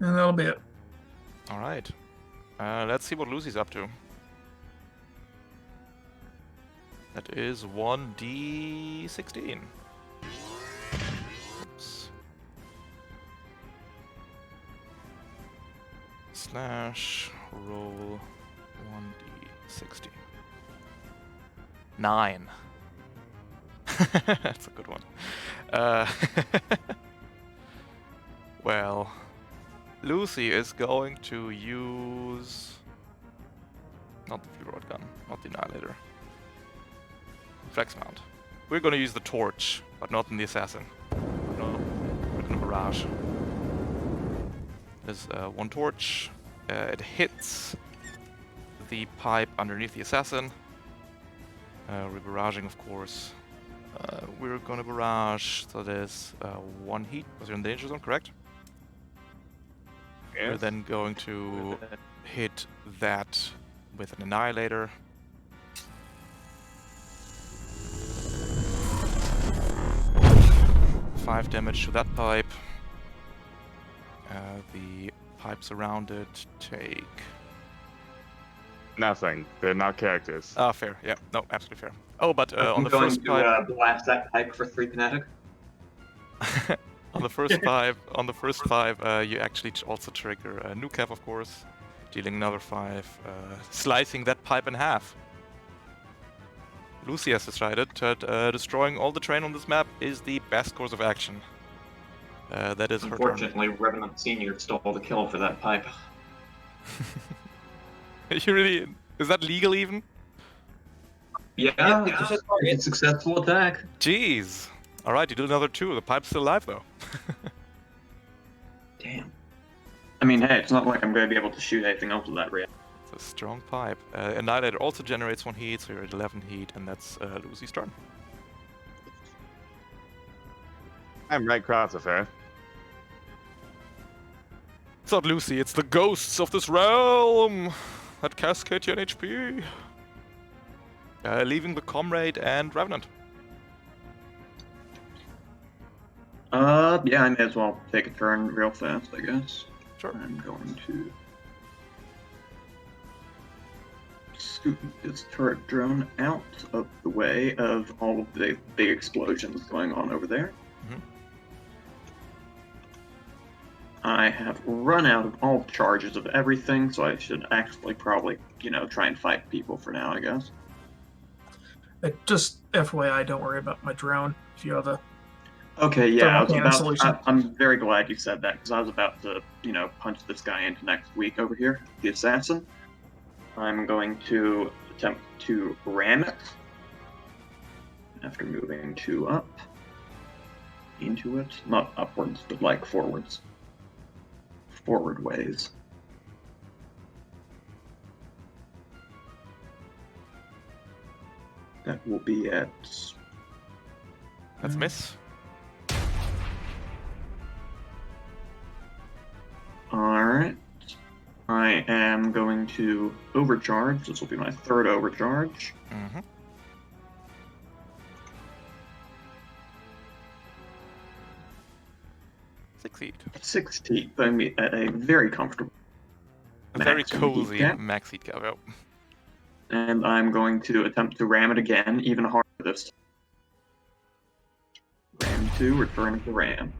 And that'll be it. Alright. Let's see what Lucy's up to. That is 1d16. Oops. Slash roll 1d16. 9. That's a good one. Well, Lucy is going to use not the fuel rod gun, not the Annihilator. Flex mount. We're gonna use the torch, but not in the assassin. No, we're gonna barrage. There's 1 torch. It hits the pipe underneath the assassin. We're barraging, of course. We're gonna barrage, so there's 1 heat, because you're in the danger zone, correct? We're Yes. then going to hit that with an Annihilator. Five damage to that pipe. The pipes around it take... Nothing. They're not characters. Ah, fair. Yeah, no, absolutely fair. Oh, but on I'm the going first to pipe... blast that pipe for 3 kinetic. on the first 5, you actually also trigger a nuke cap, of course, dealing another 5, slicing that pipe in half. Lucy has decided that destroying all the terrain on this map is the best course of action. That is her turn. Unfortunately, Revenant Senior stole the kill for that pipe. You really... Is that legal even? Yeah, just a it's target. a successful attack. Jeez. All right, you do another 2. The pipe's still alive though. Damn. I mean, hey, it's not like I'm going to be able to shoot anything else with that reactor. It's a strong pipe. Annihilator also generates 1 heat, so you're at 11 heat, and that's Lucy's turn. I'm right across of her. It's not Lucy, it's the ghosts of this realm that cascade you an HP. Leaving the Comrade and Revenant. Yeah, I may as well take a turn real fast, I guess. Sure. I'm going to scoot this turret drone out of the way of all of the big explosions going on over there. Mhm. I have run out of all charges of everything, so I should actually probably, try and fight people for now, I guess. Just FYI, don't worry about my drone. If you have a Okay, yeah, thermal cannon solution. I'm very glad you said that, because I was about to, punch this guy into next week over here, the assassin. I'm going to attempt to ram it after moving 2 up into it. Not upwards, but like forwards. Forward ways. That will be at... That's a miss. Alright. I am going to overcharge. This will be my 3rd overcharge. Mm-hmm. Succeed. 6 heat, but I mean, at a very comfortable. A very max heat cozy cap. max heat cap. Yep. And I'm going to attempt to ram it again, even harder this time. Ram 2, return to ram.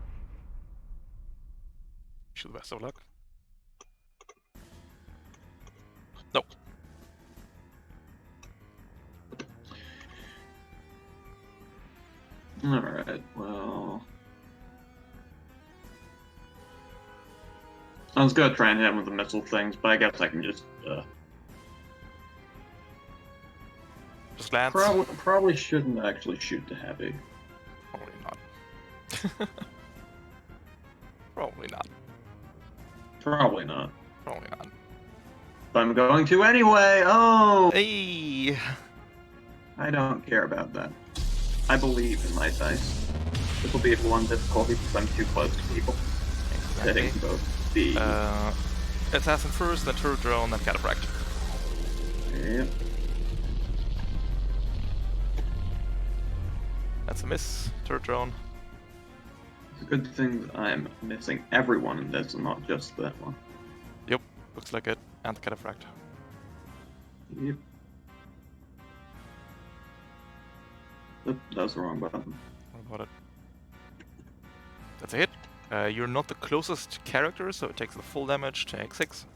Wish you the best of luck. Nope. Alright, well... I was gonna try and hit him with the missile things, but I guess I can just, Just glance. Probably shouldn't actually shoot the heavy. Probably not. Probably not. Probably not. Probably not. But I'm going to anyway! Oh! Hey! I don't care about that. I believe in my dice. This will be at 1 difficulty because I'm too close to people. Exactly. Hitting both the... Assassin first, then turret drone, then cataphract. Yep. That's a miss. Turret drone. It's a good thing that I'm missing everyone in this and not just that one. Yep, looks like it. And the cataphract. Yep. Oop, that was the wrong button. What about it? That's a hit. You're not the closest character, so it takes the full damage, take 6.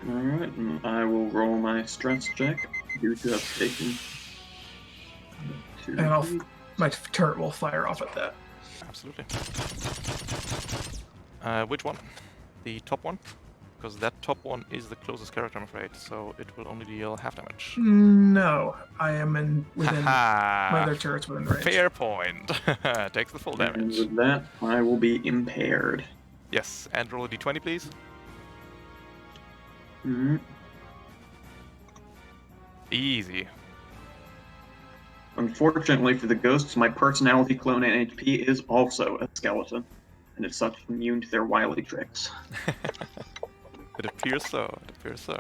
Alright, and I will roll my stress check due to have taken 2 And heat. my turret will fire off at that. Absolutely. Which one? The top one? Because that top one is the closest character, I'm afraid, so it will only deal half damage. No, I am within my Haha! other turrets within range. Fair point. Takes the full And damage. with that, I will be impaired. Yes, and roll a d20, please. Mhm. Easy. Unfortunately for the ghosts, my personality clone NHP is also a skeleton, and as such immune to their wily tricks. It appears so. It appears so.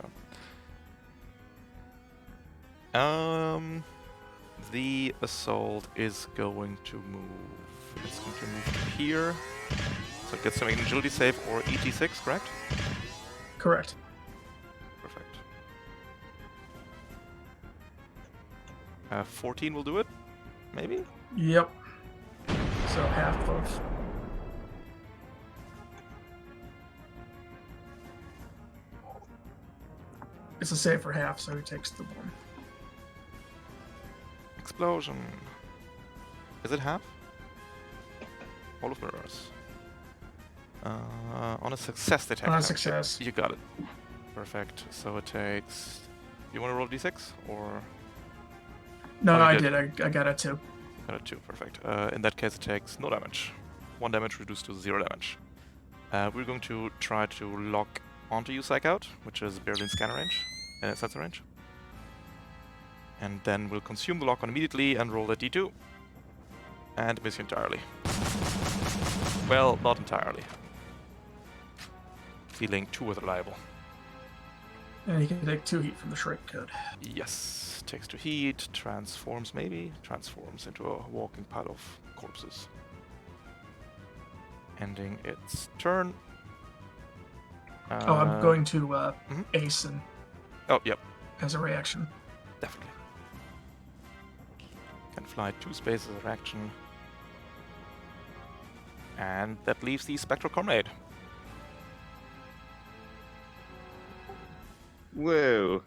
The assault is going to move. It's going to move here. So it gets to make an agility save or ET6, correct? Correct. Perfect. 14 will do it? Maybe? Yep. So half of. It's a save for half, so he takes the 1. Explosion. Is it half? All of mirrors. On a success they take On a half. success. You got it. Perfect. So it takes... You want to roll d6? Or... No, Oh, you I did. did. I got it too. Got a 2, perfect. In that case, it takes no damage. 1 damage reduced to 0 damage. We're going to try to lock onto you, Psych Out, which is barely in scanner range, sensor range. And then we'll consume the lock on immediately and roll a d2. And miss you entirely. Well, not entirely. Feeling 2 with reliable. And you can take 2 heat from the shrink code. Yes, takes 2 heat, transforms maybe? Transforms into a walking pile of corpses. Ending its turn. Oh, I'm going to mhm. ace and Oh, yep, as a reaction. definitely. Can fly 2 spaces of action. And that leaves the Spectral Comrade. Whoa.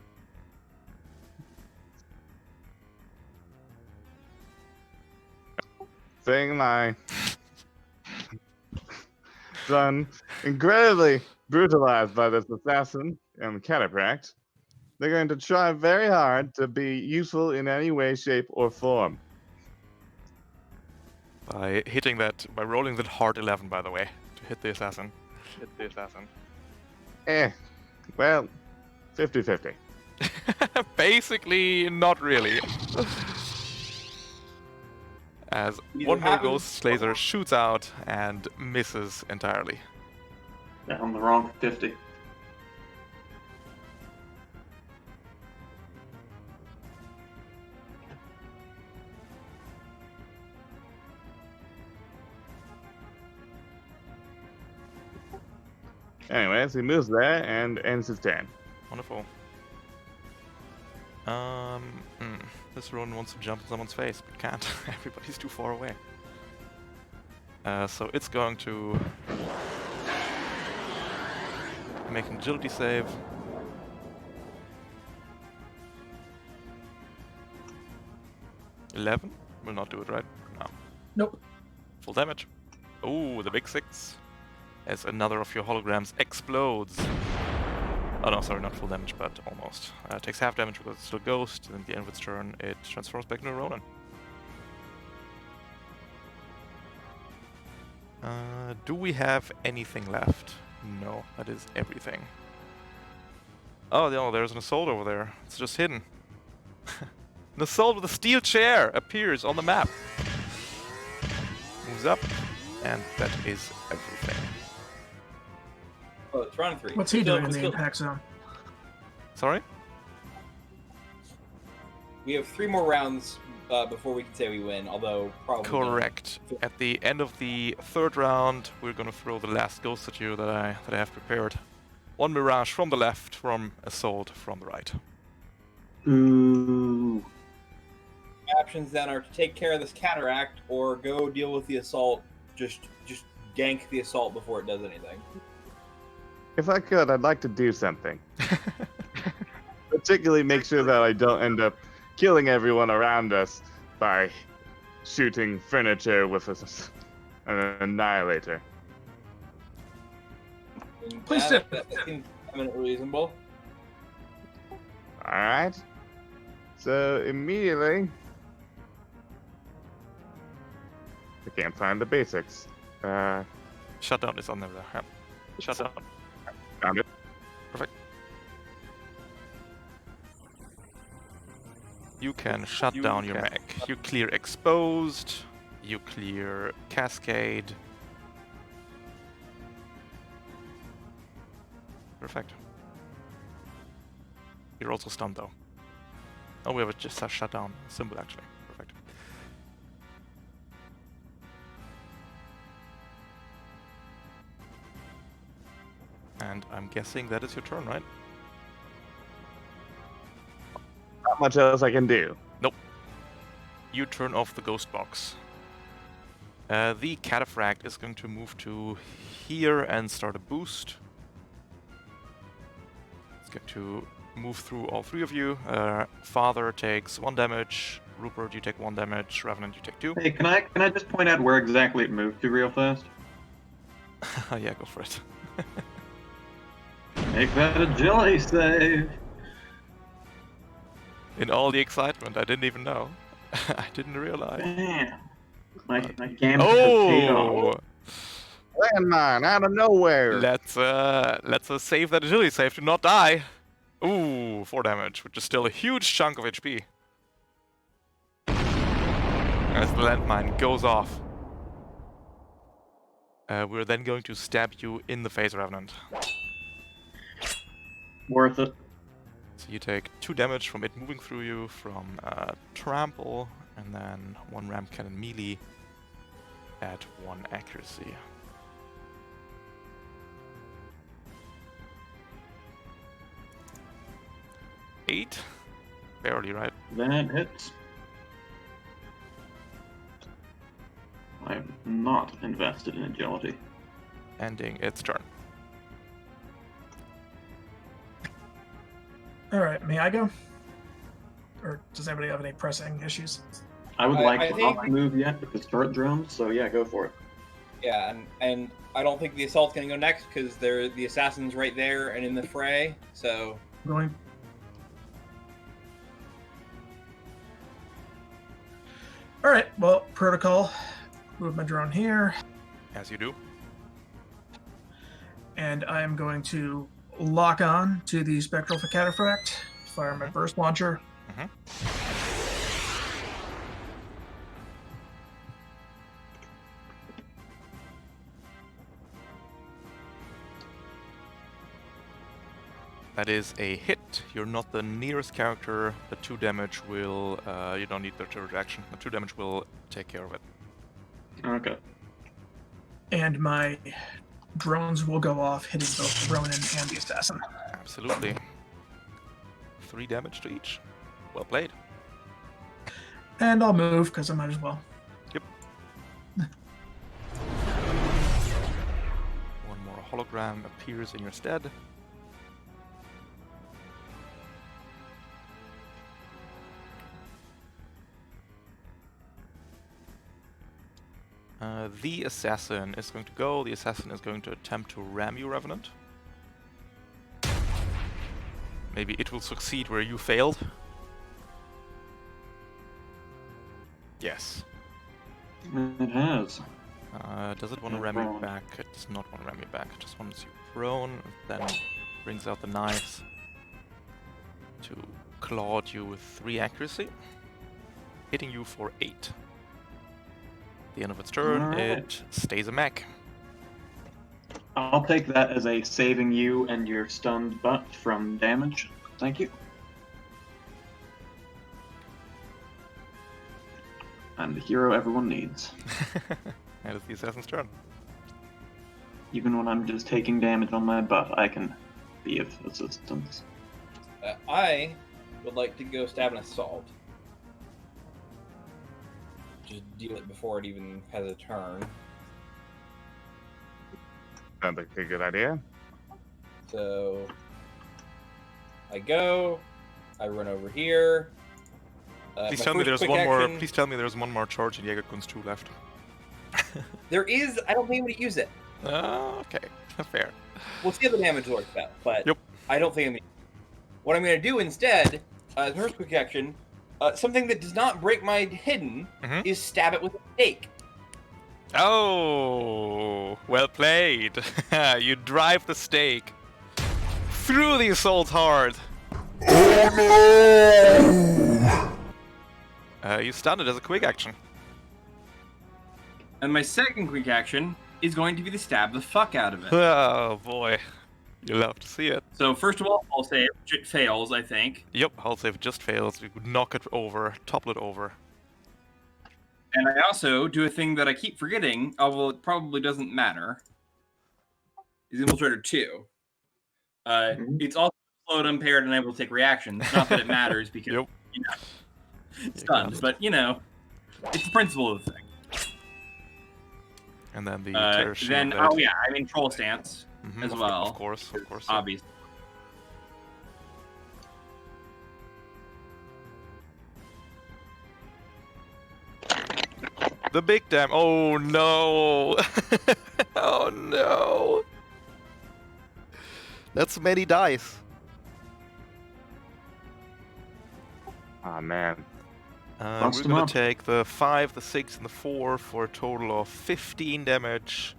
Seeing my son incredibly brutalized by this assassin and cataphract, they're going to try very hard to be useful in any way, shape, or form. By hitting that, by rolling that hard 11, by the way, to hit the assassin. Well, 50-50. Basically, not really. As Either one more happens- Ghost Laser shoots out and misses entirely. Yeah, on the wrong 50. Anyways, he moves there and ends his turn. Wonderful. This Ronin wants to jump in someone's face, but can't. Everybody's too far away. So it's going to make an agility save. $11? Will not do it, right? No. Nope. Full damage. Oh, the big 6. As another of your holograms explodes. Oh no, sorry, not full damage, but almost. Takes half damage because it's still Ghost, and at the end of its turn, it transforms back into a Ronin. Do we have anything left? No, that is everything. Oh, no, there's an assault over there. It's just hidden. An assault with a steel chair appears on the map. Moves up, and that is everything. Oh, it's round 3. What's he doing in the impact zone? Sorry? We have 3 more rounds before we can say we win, although probably... Correct. At the end of the 3rd round, we're gonna throw the last ghost at you that I have prepared. 1 Mirage from the left, from Assault from the right. Ooh. Options then are to take care of this cataract or go deal with the assault. Just gank the assault before it does anything. If I could, I'd like to do something. Particularly make sure that I don't end up killing everyone around us by shooting furniture with an annihilator. Please do. That seems eminently reasonable. Alright. So immediately... I can't find the basics. Shutdown is on there. Yeah. Shutdown. Found it. Perfect. You can shut down your mech. You clear Exposed. You clear Cascade. Perfect. You're also stunned though. Oh, we have just a shutdown symbol actually. Perfect. And I'm guessing that is your turn, right? Not much else I can do. Nope. You turn off the ghost box. The cataphract is going to move to here and start a boost. It's going to move through all 3 of you. Father takes 1 damage. Rupert, you take 1 damage. Revenant, you take 2. Hey, can I just point out where exactly it moved to real fast? Yeah, go for it. Make that agility save. In all the excitement, I didn't even know. I didn't realize. Man, my gambit has paid Oh! off. Landmine out of nowhere. Let's save that agility save to not die. Ooh, 4 damage, which is still a huge chunk of HP. As the landmine goes off. We're then going to stab you in the face, Revenant. Worth it. So you take 2 damage from it moving through you, from trample, and then 1 ram cannon melee at 1 accuracy. Eight? Barely, right? That hits. I'm not invested in agility. Ending its turn. All right, may I go? Or does anybody have any pressing issues? I would I like to think- not move yet because turret drones, so yeah, go for it. Yeah, and I don't think the assault's gonna go next because the assassin's right there and in the fray. So Going. All right. Well, protocol. Move my drone here, As you do. and I am going to lock on to the spectral cataphract. Fire my burst launcher. That is a hit. You're not the nearest character. The 2 damage will... you don't need the turret action. The 2 damage will take care of it. Okay. And my drones will go off, hitting both the Ronin and the assassin. Absolutely. 3 damage to each. Well played. And I'll move because I might as well. Yep. One more hologram appears in your stead. The assassin is going to go. The assassin is going to attempt to ram you, Revenant. Maybe it will succeed where you failed. Yes. It has. Does it want to ram you back? It does not want to ram you back. It just wants you prone, then brings out the knives to claw you with 3 accuracy, hitting you for 8. At the end of its turn, Alright. it stays a mech. I'll take that as a saving you and your stunned butt from damage. Thank you. I'm the hero everyone needs. And it's the assassin's turn. Even when I'm just taking damage on my butt, I can be of assistance. I would like to go stab an assault. Just deal it before it even has a turn. Sounds like a good idea. So I go. I run over here. Please my tell me first there's quick one more. action- Please tell me there's one more charge in Jägerkunst 2 left. There is. I don't think I'm gonna use it. Okay, fair. We'll see how the damage works out, but Yep. I don't think I'm gonna. What I'm gonna do instead, as my first quick action, something that does not break my hidden, Mhm. is stab it with a stake. Oh, well played. You drive the stake through the assault hard. Oh no! You stun it as a quick action. And my second quick action is going to be to stab the fuck out of it. Oh boy, you love to see it. So first of all, I'll say it fails, I think. Yep, hull save just fails. We would knock it over, topple it over. And I also do a thing that I keep forgetting, although it probably doesn't matter. Is Infiltrator 2. It's also slowed, impaired, and able to take reactions. Not that it matters because, Yep. you know, stunned. But, you know, it's the principle of the thing. And then the terror shield. Then, that- oh yeah, I mean Troll Stance Mhm, as of well. course. Obvious. The big dam. Oh no! Oh no! That's many dice. Ah, man. We're them gonna up. take the 5, the 6, and the 4 for a total of 15 damage.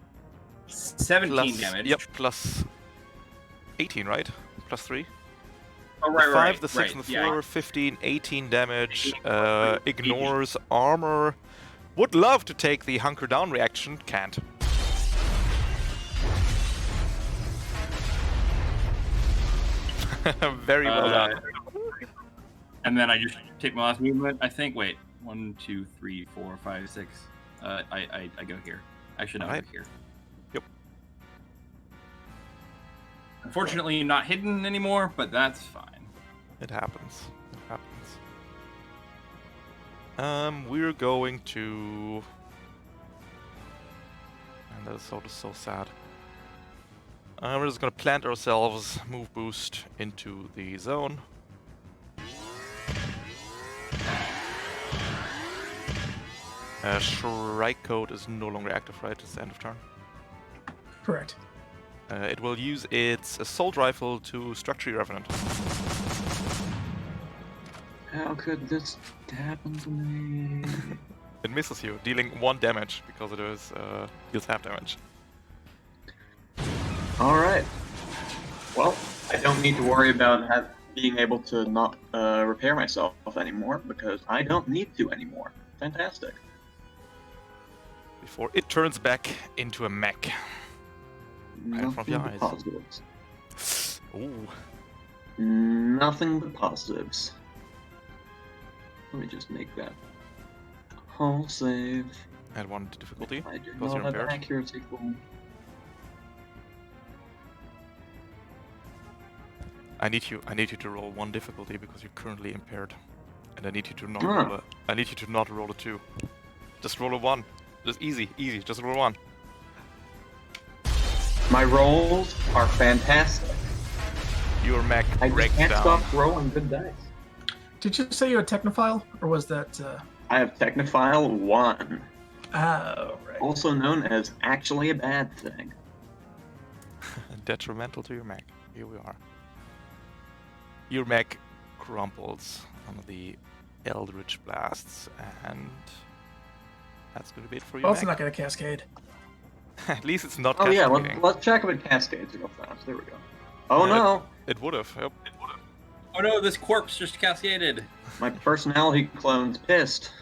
17 Plus, damage. Yep, plus 18, right? Plus 3. Oh, right, The 5, right, the 6, right. and the Yeah. 4, 15, 18 damage. 18. Ignores armor. Would love to take the hunker down reaction. Can't. Very well done. And then I just take my last movement. I think. Wait, 1, 2, 3, 4, 5, 6. I go here. I should not Alright. go here. Yep. Unfortunately, not hidden anymore, but that's fine. It happens. It happens. We're going to... And that is so sad. We're just gonna plant ourselves, move boost into the zone. Shrike code is no longer active, right? It's the end of turn. Correct. It will use its assault rifle to structure your revenant. How could this happen to me? It misses you, dealing 1 damage because it is deals half damage. Alright. Well, I don't need to worry about being able to not repair myself anymore, because I don't need to anymore. Fantastic. Before it turns back into a mech. Right in front of your Nothing but positives. Ooh. Nothing but positives. Let me just make that whole save. Add 1 to difficulty. I do because not you're have impaired. accuracy for me. I need you to roll 1 difficulty because you're currently impaired. And I need you to not Ah. roll I need you to not roll a 2. Just roll a 1. Just easy, just roll 1. My rolls are fantastic. Your mech I just breaks can't down. stop rolling good dice. Did you say you had Technophile, or was that? I have Technophile 1, Oh, right. also known as actually a bad thing. Detrimental to your mech. Here we are. Your mech crumples under the Eldritch Blasts, and that's gonna be it for your Also mech. not going to cascade. At least it's not Oh yeah, cascading. let's check if it cascades real fast. There we go. Oh Yeah, no! It would have. Yep. Oh no, this corpse just cascaded. My personality clone's pissed.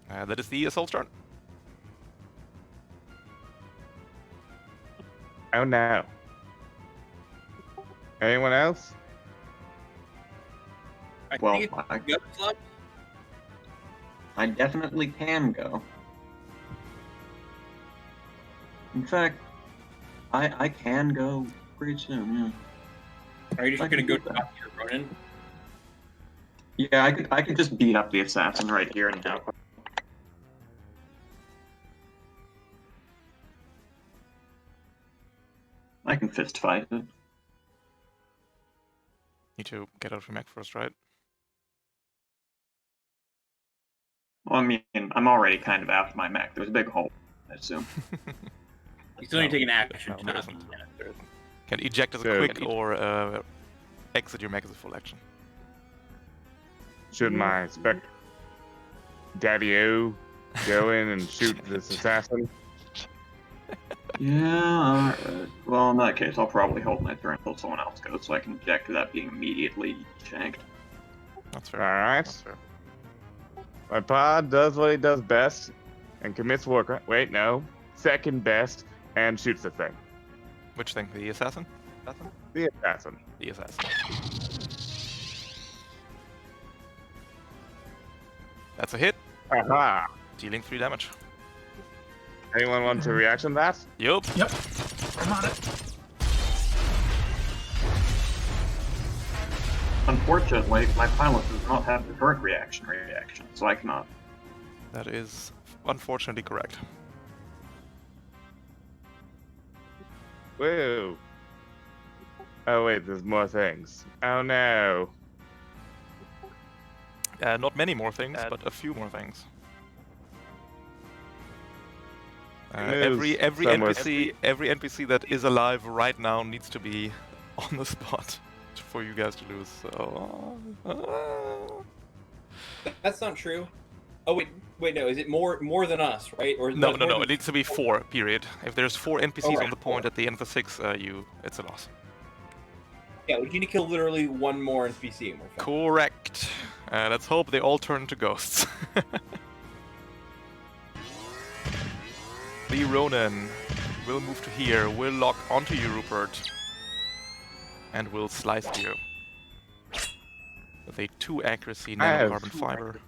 That is the assault turn. Oh no. Anyone else? I Well, think it's guts left. I definitely can go. In fact, I can go pretty soon, yeah. Are you just I gonna can go do that. talk to your Ronin? Yeah, I could just beat up the assassin right here and now. I can fist fight it. Need to get out of your mech first, right? Well, I mean, I'm already kind of after my mech. There's a big hole, I assume. You still need to take an action No, to there not isn't. be There isn't. Can eject as a So- quick or exit your mech as a full action. Should my spec Daddy-O go in and shoot this assassin? Yeah, alright. Well, in that case, I'll probably hold my turn until someone else goes, so I can object to that being immediately shanked. That's fair. Alright. That's fair. My pod does what he does best and commits war crime. Wait, no. Second best and shoots the thing. Which thing? The assassin? The assassin. The assassin. That's a hit, Aha! dealing 3 damage. Anyone want to reaction that? Yup. Yep. I'm on it. Unfortunately, my pilot does not have the current reaction, so I cannot. That is unfortunately correct. Whoa. Oh wait, there's more things. Oh no. Not many more things, but a few more things. Every somewhere. NPC that is alive right now needs to be on the spot for you guys to lose. So That's not true. Oh wait, no. Is it more than us, right? Or No, it's no, more no. than It needs to be 4. Period. If there's 4 NPCs Oh, right, on the point 4. at the end of the 6, it's a loss. Yeah, we need to kill literally one more NPC and we're fine. Correct. Let's hope they all turn into ghosts. The Ronin will move to here. Will lock onto you, Rupert, and will slice you with a 2 accuracy I have nanocarbon fiber.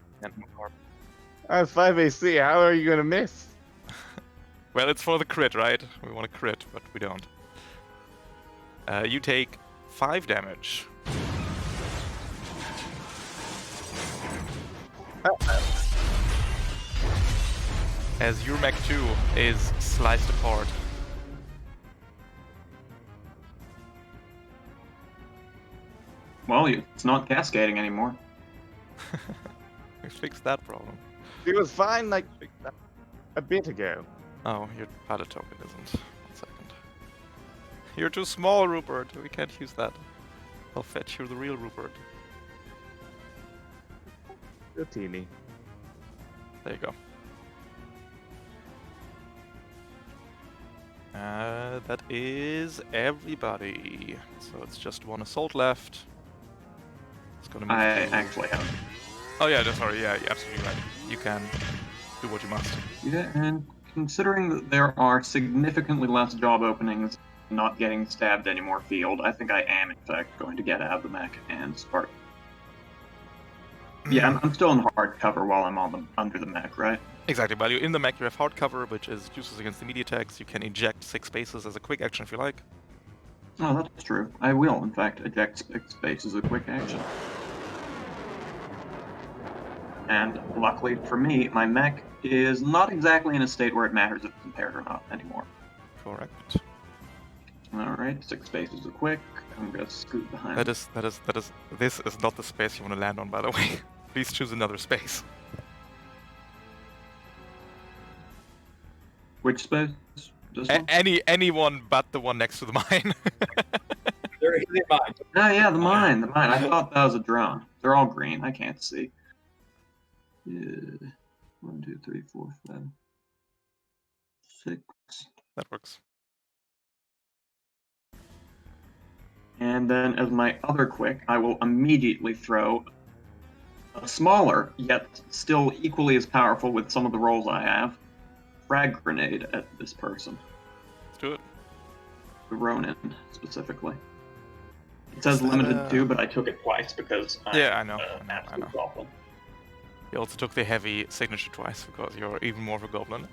I have 5 AC. How are you gonna miss? Well, it's for the crit, right? We want to crit, but we don't. You take 5 damage. As your Mech 2 is sliced apart. Well, it's not cascading anymore. We fixed that problem. It was fine like a bit ago. Oh, your pilot token isn't. 1 second. You're too small, Rupert. We can't use that. I'll fetch you the real Rupert. You're teeny. There you go. That is everybody. So it's just 1 assault left. It's gonna move I to... actually have. Oh yeah, sorry. Yeah, you're absolutely right. You can do what you must. Yeah, and considering that there are significantly less job openings, not getting stabbed anymore field, I think I am in fact going to get out of the mech and start. Yeah, I'm still in hard cover while I'm on the under the mech, right? Exactly. While you're in the mech, you have hard cover, which is useless against immediate attacks. You can eject 6 spaces as a quick action if you like. Oh, that's true. I will, in fact, eject space as a quick action. And luckily for me, my mech is not exactly in a state where it matters if it's impaired or not anymore. Correct. Alright, 6 spaces a quick. I'm gonna scoot behind. This is not the space you want to land on, by the way. Please choose another space. Which space? This one? Anyone but the one next to the mine. There is a mine. Oh yeah, the mine. I thought that was a drone. They're all green. I can't see. Yeah. 1, 2, 3, 4, 5, 6. That works. And then as my other quick, I will immediately throw a smaller, yet still equally as powerful with some of the rolls I have, frag grenade at this person. Let's do it. The Ronin, specifically. It says limited to, but I took it twice because I'm Yeah, I know. an absolute goblin. You also took the heavy signature twice because you're even more of a goblin.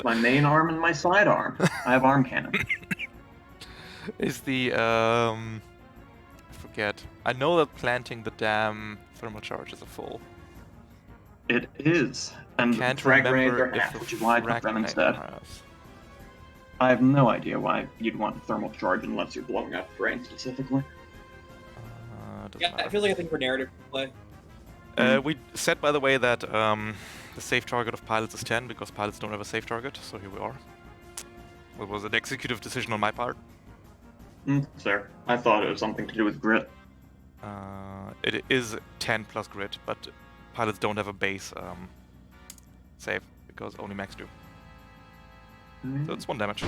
My main arm and my side arm. I have arm cannon. Is the I forget. I know that planting the damn thermal charges are full. It is. And Can't frag grenades remember are half, if which is why I took them instead. I have no idea why you'd want a thermal charge unless you're blowing up brain specifically. Yeah, it feels like a thing for narrative play. We said, by the way, that the safe target of pilots is 10 because pilots don't have a safe target, so here we are. It was an executive decision on my part. Fair. I thought it was something to do with grit. It is 10 plus grit, but pilots don't have a base save because only max do. So it's 1 damage.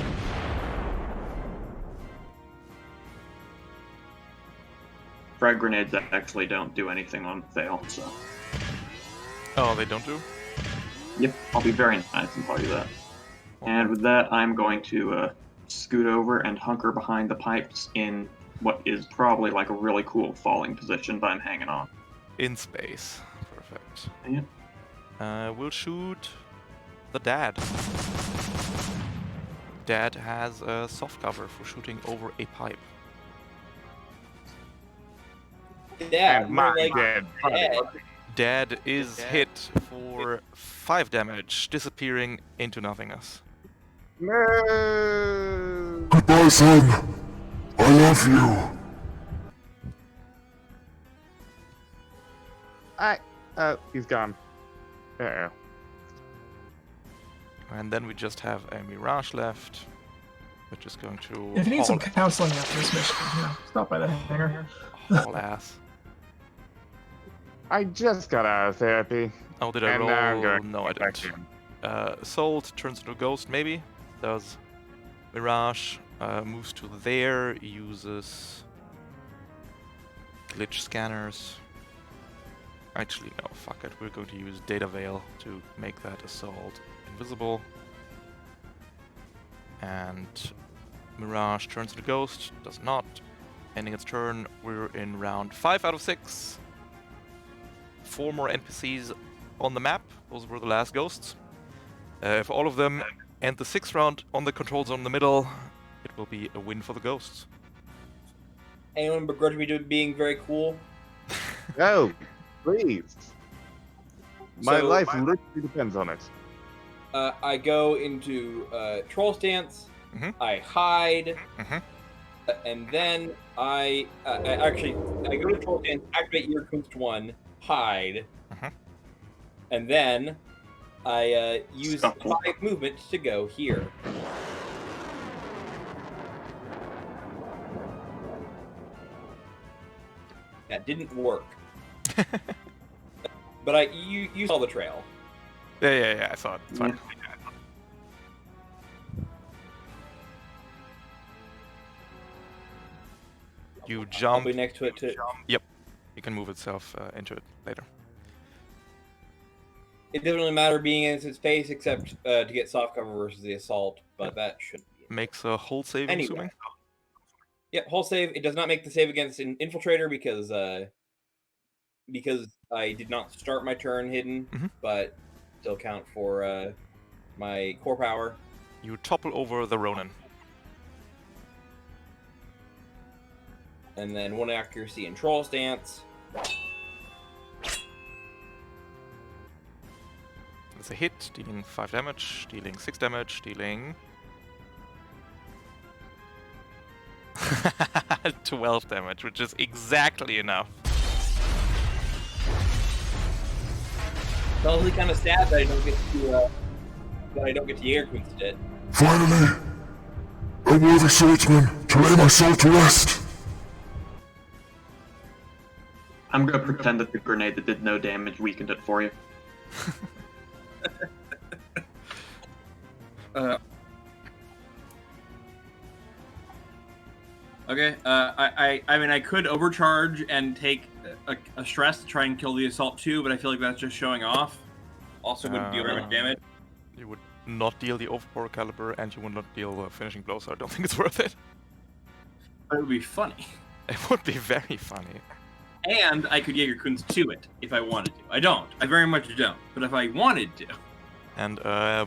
Frag grenades actually don't do anything on fail, so. Oh, they don't do? Yep, I'll be very nice and tell you that. And with that, I'm going to scoot over and hunker behind the pipes in what is probably like a really cool falling position, but I'm hanging on. In space. Perfect. Yep. We'll shoot the dad. Dad has a soft cover for shooting over a pipe. Yeah, And my like, dead body. Dad is hit for 5 damage, disappearing into nothingness. No. Goodbye, son. I love you. He's gone. Uh-oh. And then we just have a Mirage left, which is going to If you need some haul, counseling after this mission, stop by the hangar. haul ass. I just got out of therapy. Oh, did I And roll? now I'm going No, I back didn't. in. Assault turns into a ghost, maybe. Does Mirage, moves to there, uses glitch scanners. Actually, no, fuck it. We're going to use Data Veil to make that assault invisible. And Mirage turns into ghost, does not. Ending its turn, we're in round 5 out of 6. 4 more NPCs on the map. Those were the last ghosts. If all of them end the 6th round on the control zone in the middle, it will be a win for the ghosts. Anyone begrudge me to being very cool? Oh, please. My So- life literally depends on it. I go into troll stance. Mhm. I hide, Mhm. and then I go to troll stance, activate Ear Kunst 1, hide, Mhm. and then I use Scuffle. 5 movements to go here. That didn't work, but you saw the trail. Yeah, I saw it. It's fine. You I'll jump. be next to it too. You can move itself into it later. It doesn't really matter being in its space except to get soft cover versus the assault, but that shouldn't be. Makes a hull save, I'm Anyway. assuming. Yep, hull save. It does not make the save against an infiltrator because I did not start my turn hidden, Mhm. but still count for my core power. You topple over the Ronin. And then 1 accuracy in troll stance. It's a hit, dealing 5 damage, dealing 6 damage, dealing 12 damage, which is exactly enough. It's honestly kind of sad that I don't get to Jägerkunst it. Finally! A worthy swordsman to lay my soul to rest! I'm gonna pretend that the grenade that did no damage weakened it for you. Okay. I mean, I could overcharge and take a stress to try and kill the assault too, but I feel like that's just showing off. Also, wouldn't deal very much damage. You would not deal the overpower caliber, and you would not deal a finishing blow, so I don't think it's worth it. But it would be funny. It would be very funny. And I could Jägerkunst to it if I wanted to. I don't. I very much don't. But if I wanted to. And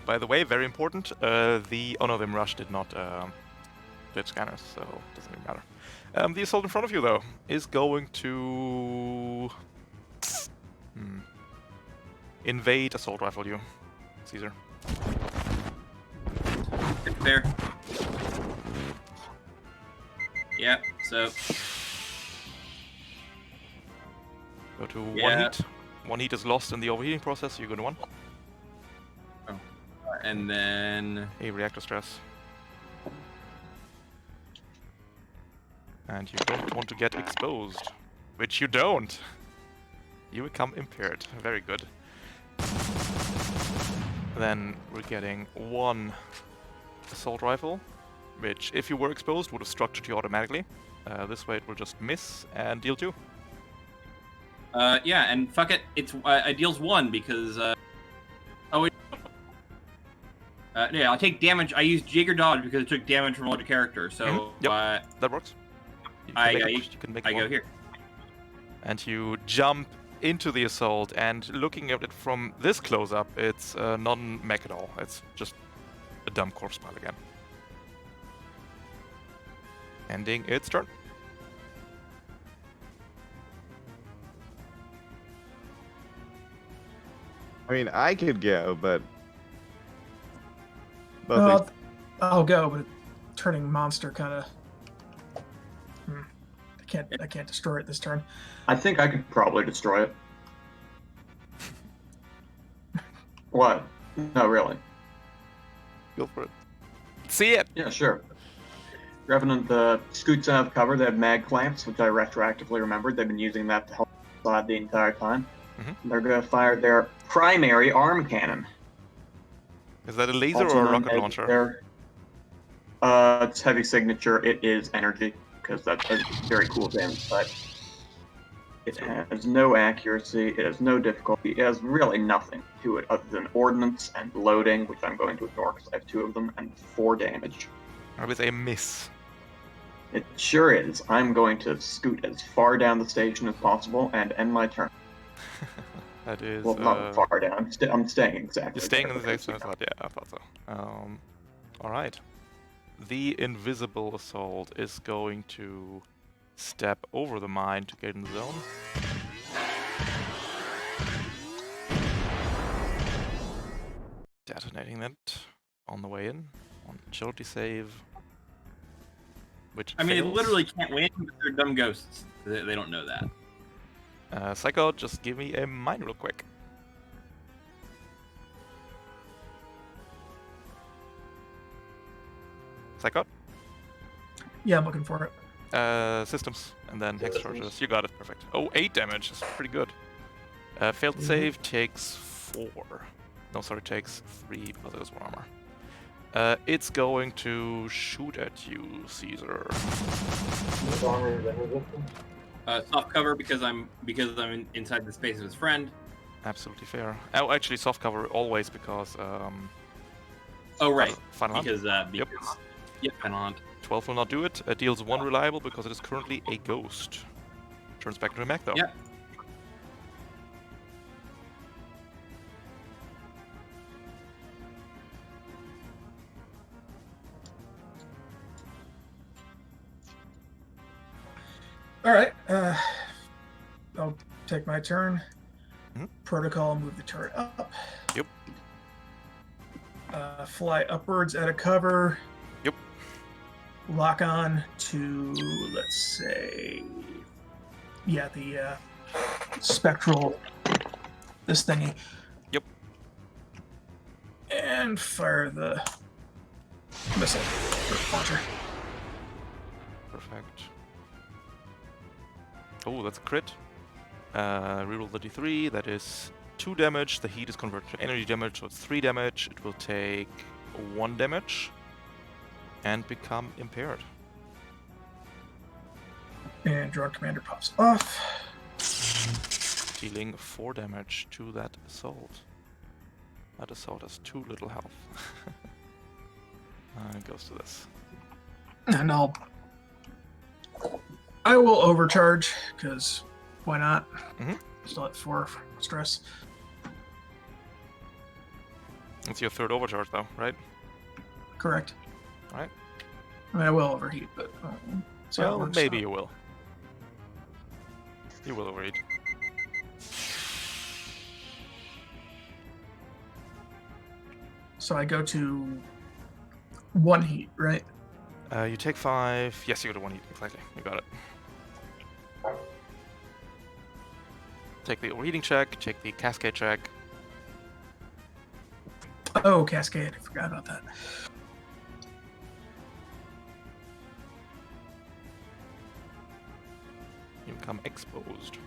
by the way, very important, the Mirage did not glitch scanners, so it doesn't even matter. The assault in front of you, though, is going to invade assault rifle you, Caesar. Fair. Yeah, so Go to Yeah. 1 heat. 1 heat is lost in the overheating process, so you go to 1. and then A reactor stress. And you don't want to get exposed. Which you don't! You become impaired. Very good. Then we're getting 1 assault rifle, which if you were exposed would have structured you automatically. This way it will just miss and deal 2. yeah, and fuck it, it's it deals 1 because oh wait. Yeah, I'll take damage. I used Jaeger dodge because it took damage from another character, so Yep. That works. You can make I one. go here. And you jump into the assault, and looking at it from this close-up, it's non-mech at all. It's just a dumb corpse pile again. Ending its turn. I mean, I could go, but both Well, these- I'll go, but turning monster kind of. I can't destroy it this turn. I think I could probably destroy it. What? No, really. Go for it. See it! Yeah, sure. Revenant scoots out of cover. They have mag clamps, which I retroactively remembered. They've been using that to help outside the entire time. Mhm. They're going to fire their primary arm cannon. Is that a laser also or a known rocket as launcher? their- It's heavy signature. It is energy, because that's a very cool damage type. It has no accuracy, it has no difficulty, it has really nothing to it other than ordnance and loading, which I'm going to ignore because I have 2 of them, and 4 damage. Or with a miss? It sure is. I'm going to scoot as far down the station as possible and end my turn. That is. Well, not far down. I'm staying exactly. You're staying there in the safe because, zone. Yeah, I thought so. All right. The invisible assault is going to step over the mine to get in the zone. Detonating that on the way in. On agility save. Which I mean, they fails. literally can't win, but they're dumb ghosts. They don't know that. Psycho, just give me a mine real quick. Psycho? Yeah, I'm looking for it. Systems, and then hex charges. You got it, perfect. Oh, 8 damage, that's pretty good. Failed Mhm. save takes 4. No, sorry, takes 3 because it was armor. It's going to shoot at you, Caesar. Soft cover because I'm inside the space of his friend. Absolutely fair. Oh, actually, soft cover always because. Oh right, Final hunt. because Yep. Yep, final hunt. 12 will not do it. It deals 1 reliable because it is currently a ghost. Turns back into a mech though. Yep. All right. I'll take my turn. Mhm. Protocol, move the turret up. Yep. Fly upwards at a cover. Yep. Lock on to, let's say, yeah, the spectral, this thingy. Yep. And fire the missile launcher. Perfect. Oh, that's a crit. Reroll the d3. That is 2 damage. The heat is converted to energy damage, so it's 3 damage. It will take 1 damage and become impaired. And drone commander pops off. Dealing 4 damage to that assault. That assault has 2 little health. It goes to this. And I will overcharge, because why not? Mhm. Still at 4 stress. It's your 3rd overcharge though, right? Correct. Alright. I mean, I will overheat, but see how it Well, works maybe out. you will. You will overheat. So I go to 1 heat, right? You take 5. Yes, you go to 1 heat. Exactly. You got it. Take the overheating check. Take the cascade check. Oh, Cascade. I forgot about that. You become exposed.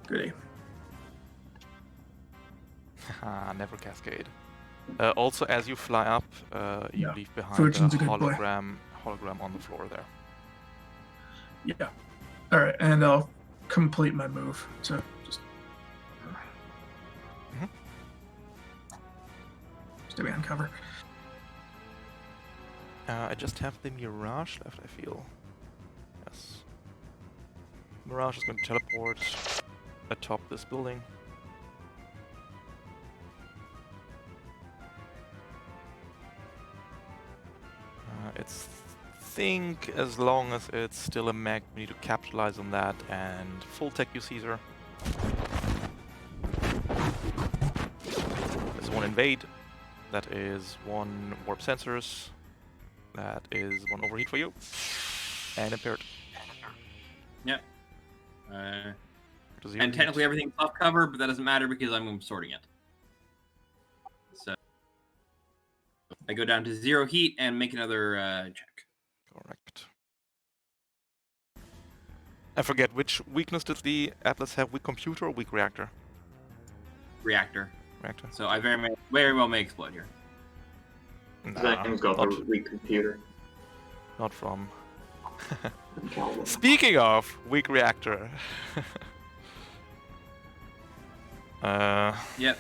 Goody. Haha, never cascade. Also, as you fly up, you Yeah. leave behind Fujin's a a good boy. hologram on the floor there. Yeah. All right, and I'll complete my move. So just Mhm. stay on cover. I just have the Mirage left, I feel. Yes. Mirage is going to teleport atop this building. It's think as long as it's still a mech, we need to capitalize on that and full tech you, Caesar. There's 1 invade. That is 1 warp sensors. That is 1 overheat for you. And impaired. Yep. To 0 And heat. technically everything's off cover, but that doesn't matter because I'm sorting it. So I go down to 0 heat and make another check. Correct. I forget, which weakness did the Atlas have? Weak computer or weak reactor? Reactor. Reactor. So I very well may explode here. Nah, Zane's got the weak computer. not from... And Calvin. Speaking of weak reactor... Yep.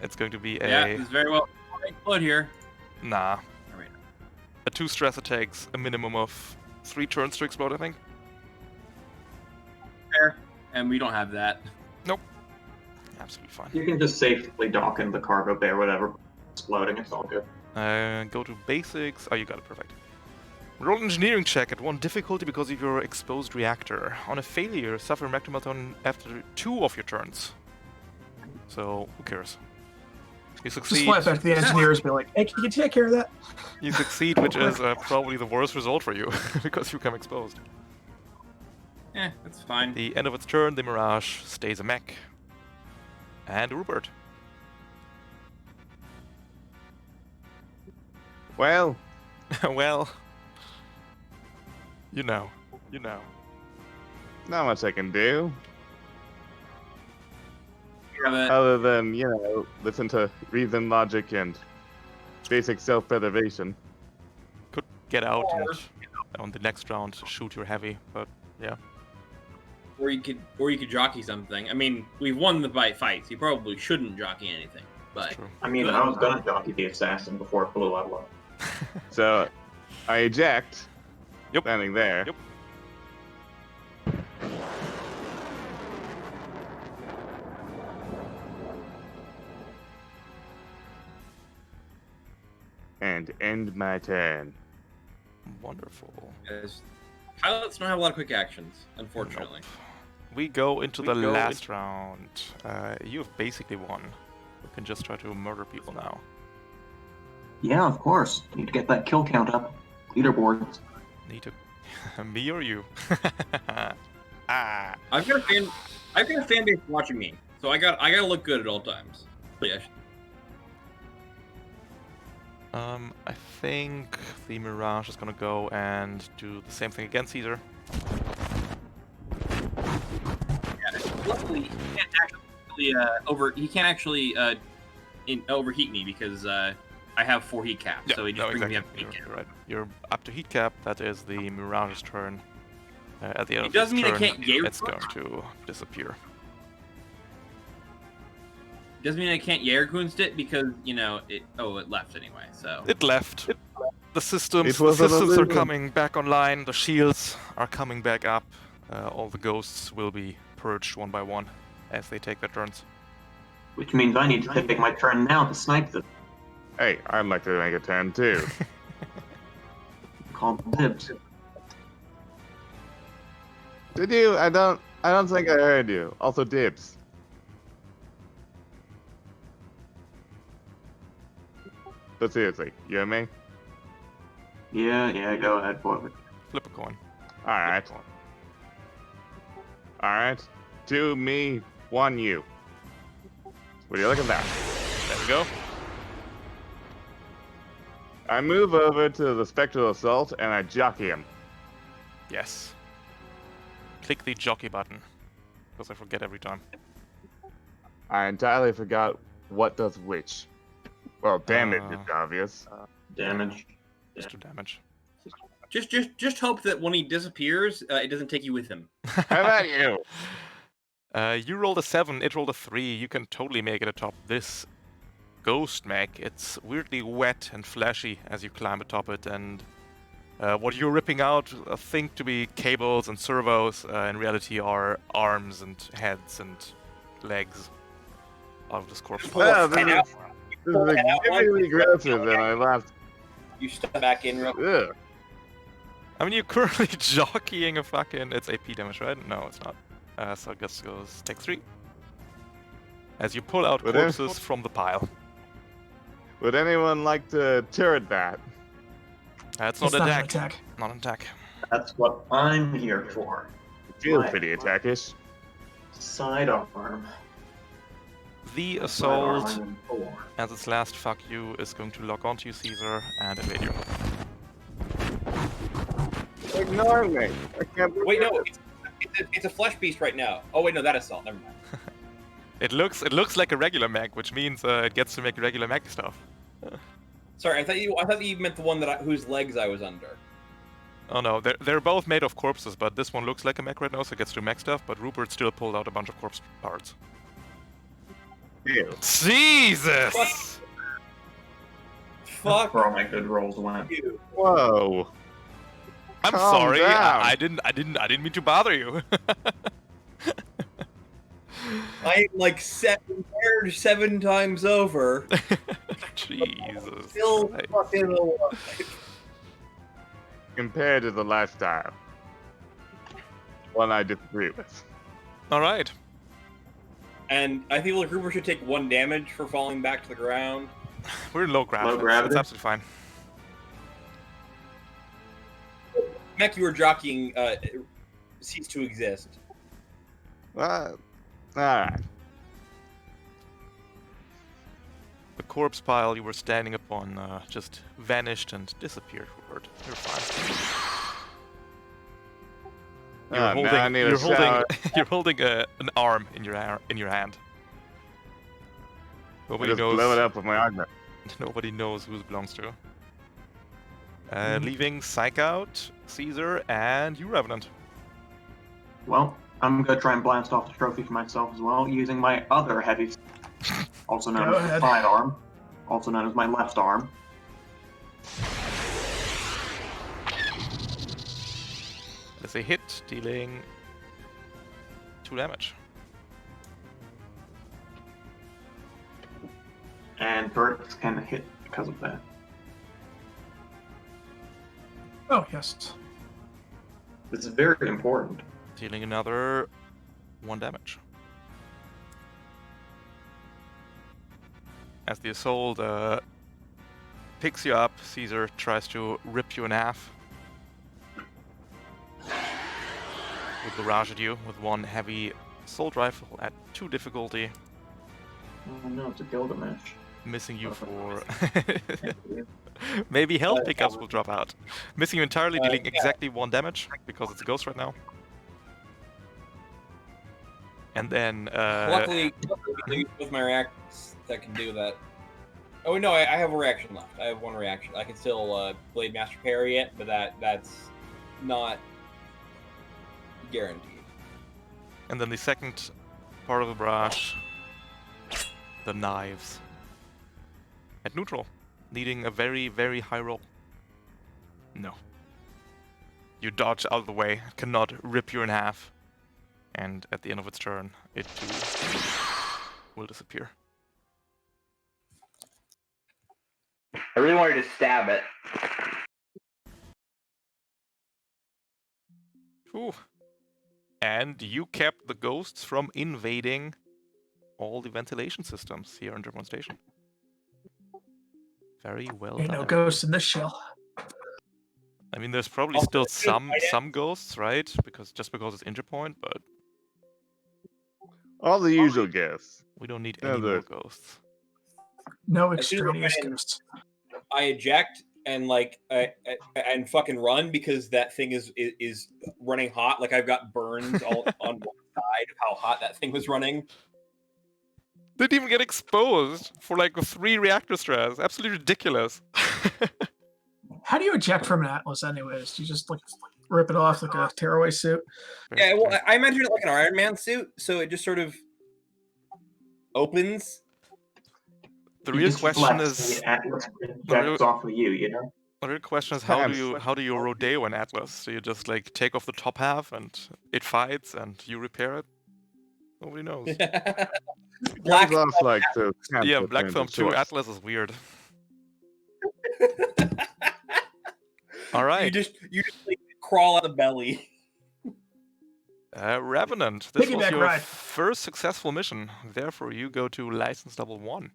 It's going to be Yeah, a... it's very well may explode here. Nah. Alright. A 2 stress it takes a minimum of 3 turns to explode, I think. Fair. And we don't have that. Absolutely fine. You can just safely dock in the cargo bay or whatever. Exploding, it's all good. Go to basics. Oh, you got it, perfect. Roll an engineering check at 1 difficulty because of your exposed reactor. On a failure, suffer a macromeltdown after 2 of your turns. So, who cares? You succeed. Just fly it back to the engineers and be like, hey, can you take care of that? You succeed, which is probably the worst result for you, because you become exposed. That's fine. The end of its turn, the Mirage stays a mech. And Rupert. Well, Well... You know. You know. not much I can do. Yeah, Other than, you know, listen to reason, logic, and basic self-preservation. Could get out and on the next round shoot your heavy, but yeah. or you could jockey something. I mean, we've won the fights. You probably shouldn't jockey anything. But True. I mean, I was gonna jockey the assassin before it blew up. So, I eject. Yep. Standing there. Yep. And end my turn. Wonderful. pilots don't have a lot of quick actions, unfortunately. Nope. We go into the last round. You have basically won. We can just try to murder people now. Yeah, of course. Need to get that kill count up. Leaderboards. Need to... Me or you? Ah. I've got a fan base watching me, so I gotta look good at all times. Yeah. I think the Mirage is gonna go and do the same thing again, Caesar. Yeah, luckily, he can't actually overheat me because I have 4 heat caps, Yeah, so he just brings me up to heat You're cap. right. You're up to heat cap. That is the Mirage's turn. At the end It of doesn't its mean I turn, can't Jaeger it's going to disappear. Doesn't mean I can't Jaegerkunst it because it left anyway. So It left. The systems, It was an are illusion. coming back online. The shields are coming back up. All the ghosts will be purged one by one as they take their turns. Which means I need to take my turn now to snipe them. Hey, I'd like to make a turn too. Call dibs. Did you? I don't think I heard you. Also dibs. But seriously, you and me? Yeah, go ahead, forward. Flip a coin. Alright. Alright. 2 me, 1 you. What do you look at that? There we go. I move over to the Spectral Assault and I jockey him. Yes. Click the jockey button. Because I forget every time. I entirely forgot what does which. Well, damage is obvious. Damage. Just do damage. just hope that when he disappears, it doesn't take you with him. How about you? You rolled a 7, it rolled a 3. You can totally make it atop this ghost mech. It's weirdly wet and flashy as you climb atop it, and what you're ripping out, think to be cables and servos, in reality are arms and heads and legs out of this corpse. Well, this is extremely aggressive than I last. You step back in real quick. Ugh. I mean, you're currently jockeying a fucking... It's AP damage, right? No, it's not. So I guess take 3. As you pull out Would corpses from the pile. Would anyone like to turret that? It's not It's not an attack. attack. Not an attack. That's what I'm here for. Feels pretty attackish. Sidearm. The Sidearm assault, and four. as its last fuck you, is going to lock onto you, Caesar, and evade you. Ignore me. I can't believe Wait, no, it. it's it's a flesh beast right now. Oh wait, no, that is salt. Never mind. It looks like a regular mech, which means it gets to make regular mech stuff. Sorry, I thought you meant the one whose legs I was under. Oh no, they're both made of corpses, but this one looks like a mech right now, so it gets to mech stuff. But Rupert still pulled out a bunch of corpse parts. Ew. Jesus! Fuck Where all my good rolls went. you. Whoa. I'm Calm sorry. down. I didn't mean to bother you. I like 7 times over. Jesus. Still Christ. fucking alive. Compared to the lifestyle. One I disagree with. All right. And I feel like Rupert should take 1 damage for falling back to the ground. We're in low gravity. Low gravity? That's absolutely fine. Mech you were jockeying ceased to exist. Alright. The corpse pile you were standing upon just vanished and disappeared, Rupert. You're fine. You're now I need a shower. you're holding an arm in your hand. I Nobody just knows. blow it up with my augment. Nobody knows who it belongs to. Leaving Psych out, Caesar, and you, Revenant. Well, I'm gonna try and blast off the trophy for myself as well, using my other heavy, also known Go as the ahead. sidearm, also known as my left arm. That's a hit, dealing 2 damage. And Burks can hit because of that. Oh, yes. This is very important. Dealing another 1 damage. As the assault picks you up, Caesar tries to rip you in half. With barrage at you with 1 heavy assault rifle at 2 difficulty, Oh no, it's a Gilgamesh. missing you for... Maybe health pickups will drop out. Missing you entirely, dealing exactly 1 damage, because it's a ghost right now. And then... Luckily, with my reactions that can do that. Oh no, I have a reaction left. I have 1 reaction. I can still Blade Master parry it, but that's not guaranteed. And then the second part of the barrage, the knives. At neutral, needing a very, very high roll. No. You dodge out of the way, cannot rip you in half. And at the end of its turn, it too will disappear. I really wanted to stab it. Ooh. And you kept the ghosts from invading all the ventilation systems here in Interpoint Station. Very well Ain't done. no ghost in this shell. I mean, there's probably Also, still I some ghosts, right? Because it's Interpoint, but All the usual gifts. we don't need Yeah, any more there's- ghosts. No As soon as extraneous I- ghosts. I eject and and fucking run because that thing is running hot. Like I've got burns all on one side of how hot that thing was running. Didn't even get exposed for like 3 reactor stress. Absolutely ridiculous. How do you eject from an Atlas, anyways? Do you just like rip it off like a tearaway suit? Yeah, well, I imagine it like an Iron Man suit, so it just sort of opens. The You real just question flex is the Atlas real- projects off of you, you know? the real question is how do you rodeo an Atlas? Do you just like take off the top half and it fights and you repair it? Nobody knows. Black Comes off like the Yeah, cancer Black thing Film of 2 sorts. Atlas is weird. All You right, just like, crawl out the belly. Revenant. This was Piggyback your ride. first successful mission. Therefore, you go to license level 1.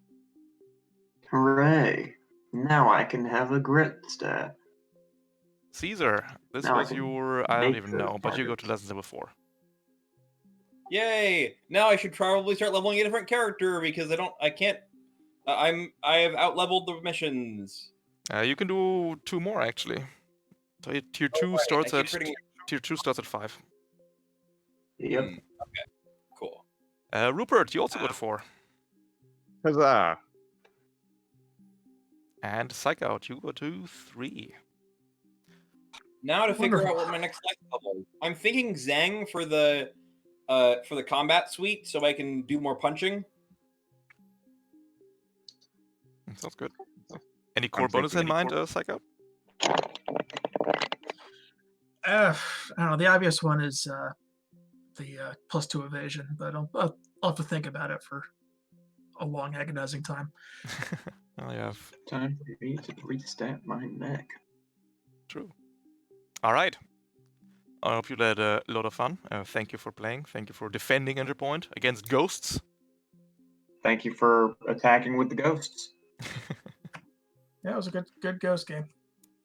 Hooray. Now I can have a grit stat. Caesar, this Now I was can your... I don't make even those know, but you go targets. to license level 4. Yay! Now I should probably start leveling a different character because I have out-leveled the missions. You can do 2 more actually. So tier 2 Right, starts I at keep forgetting- tier 2 starts at 5. Yep. Okay. Cool. Rupert, you also go to 4. Huzzah! And Psych Out, you go to 3. Now to figure Wonderful. out what my next life level is. I'm thinking Zhang for the combat suite, so I can do more punching. Sounds good. Any core bonus in mind, Psych Out? I don't know. The obvious one is the +2 evasion, but I'll have to think about it for a long agonizing time. I have. Time for me to restat my neck. True. All right. I hope you had a lot of fun. Thank you for playing. Thank you for defending Interpoint against ghosts. Thank you for attacking with the ghosts. Yeah, it was a good ghost game.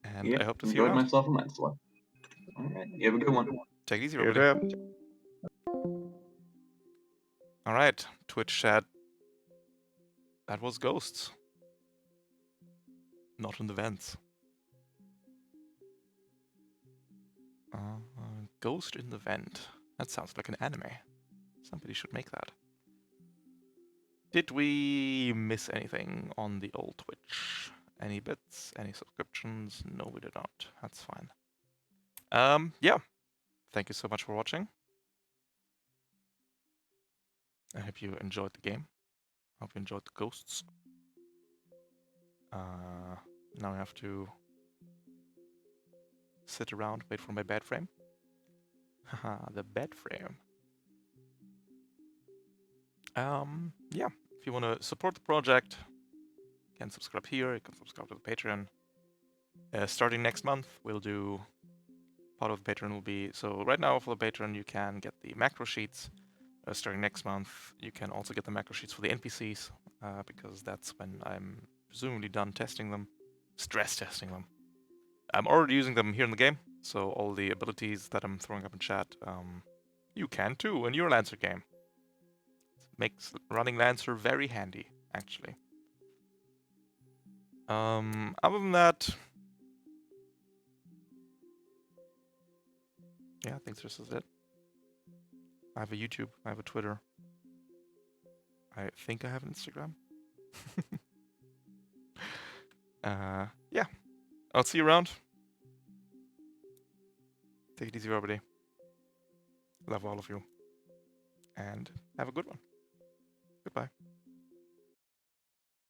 And Yep, I hope to see you enjoyed around. myself immensely. All right, you have a good one. Take it easy, Good everybody. job. All right, Twitch chat. That was ghosts. Not in the vents. Ghost in the vent. That sounds like an anime. Somebody should make that. Did we miss anything on the old Twitch? Any bits? Any subscriptions? No, we did not. That's fine. Yeah. Thank you so much for watching. I hope you enjoyed the game. Hope you enjoyed the ghosts. Now I have to sit around, wait for my bed frame. Haha, the bed frame. Yeah. If you want to support the project, you can subscribe here. You can subscribe to the Patreon. Starting next month, we'll do part of the Patreon will be so right now for the Patreon you can get the macro sheets. Starting next month, you can also get the macro sheets for the NPCs because that's when I'm presumably done testing them, stress testing them. I'm already using them here in the game, so all the abilities that I'm throwing up in chat, you can too in your Lancer game. It makes running Lancer very handy, actually. Other than that, yeah, I think this is it. I have a YouTube, I have a Twitter. I think I have an Instagram. Yeah. I'll see you around. Take it easy, everybody. Love all of you. And have a good one. Goodbye.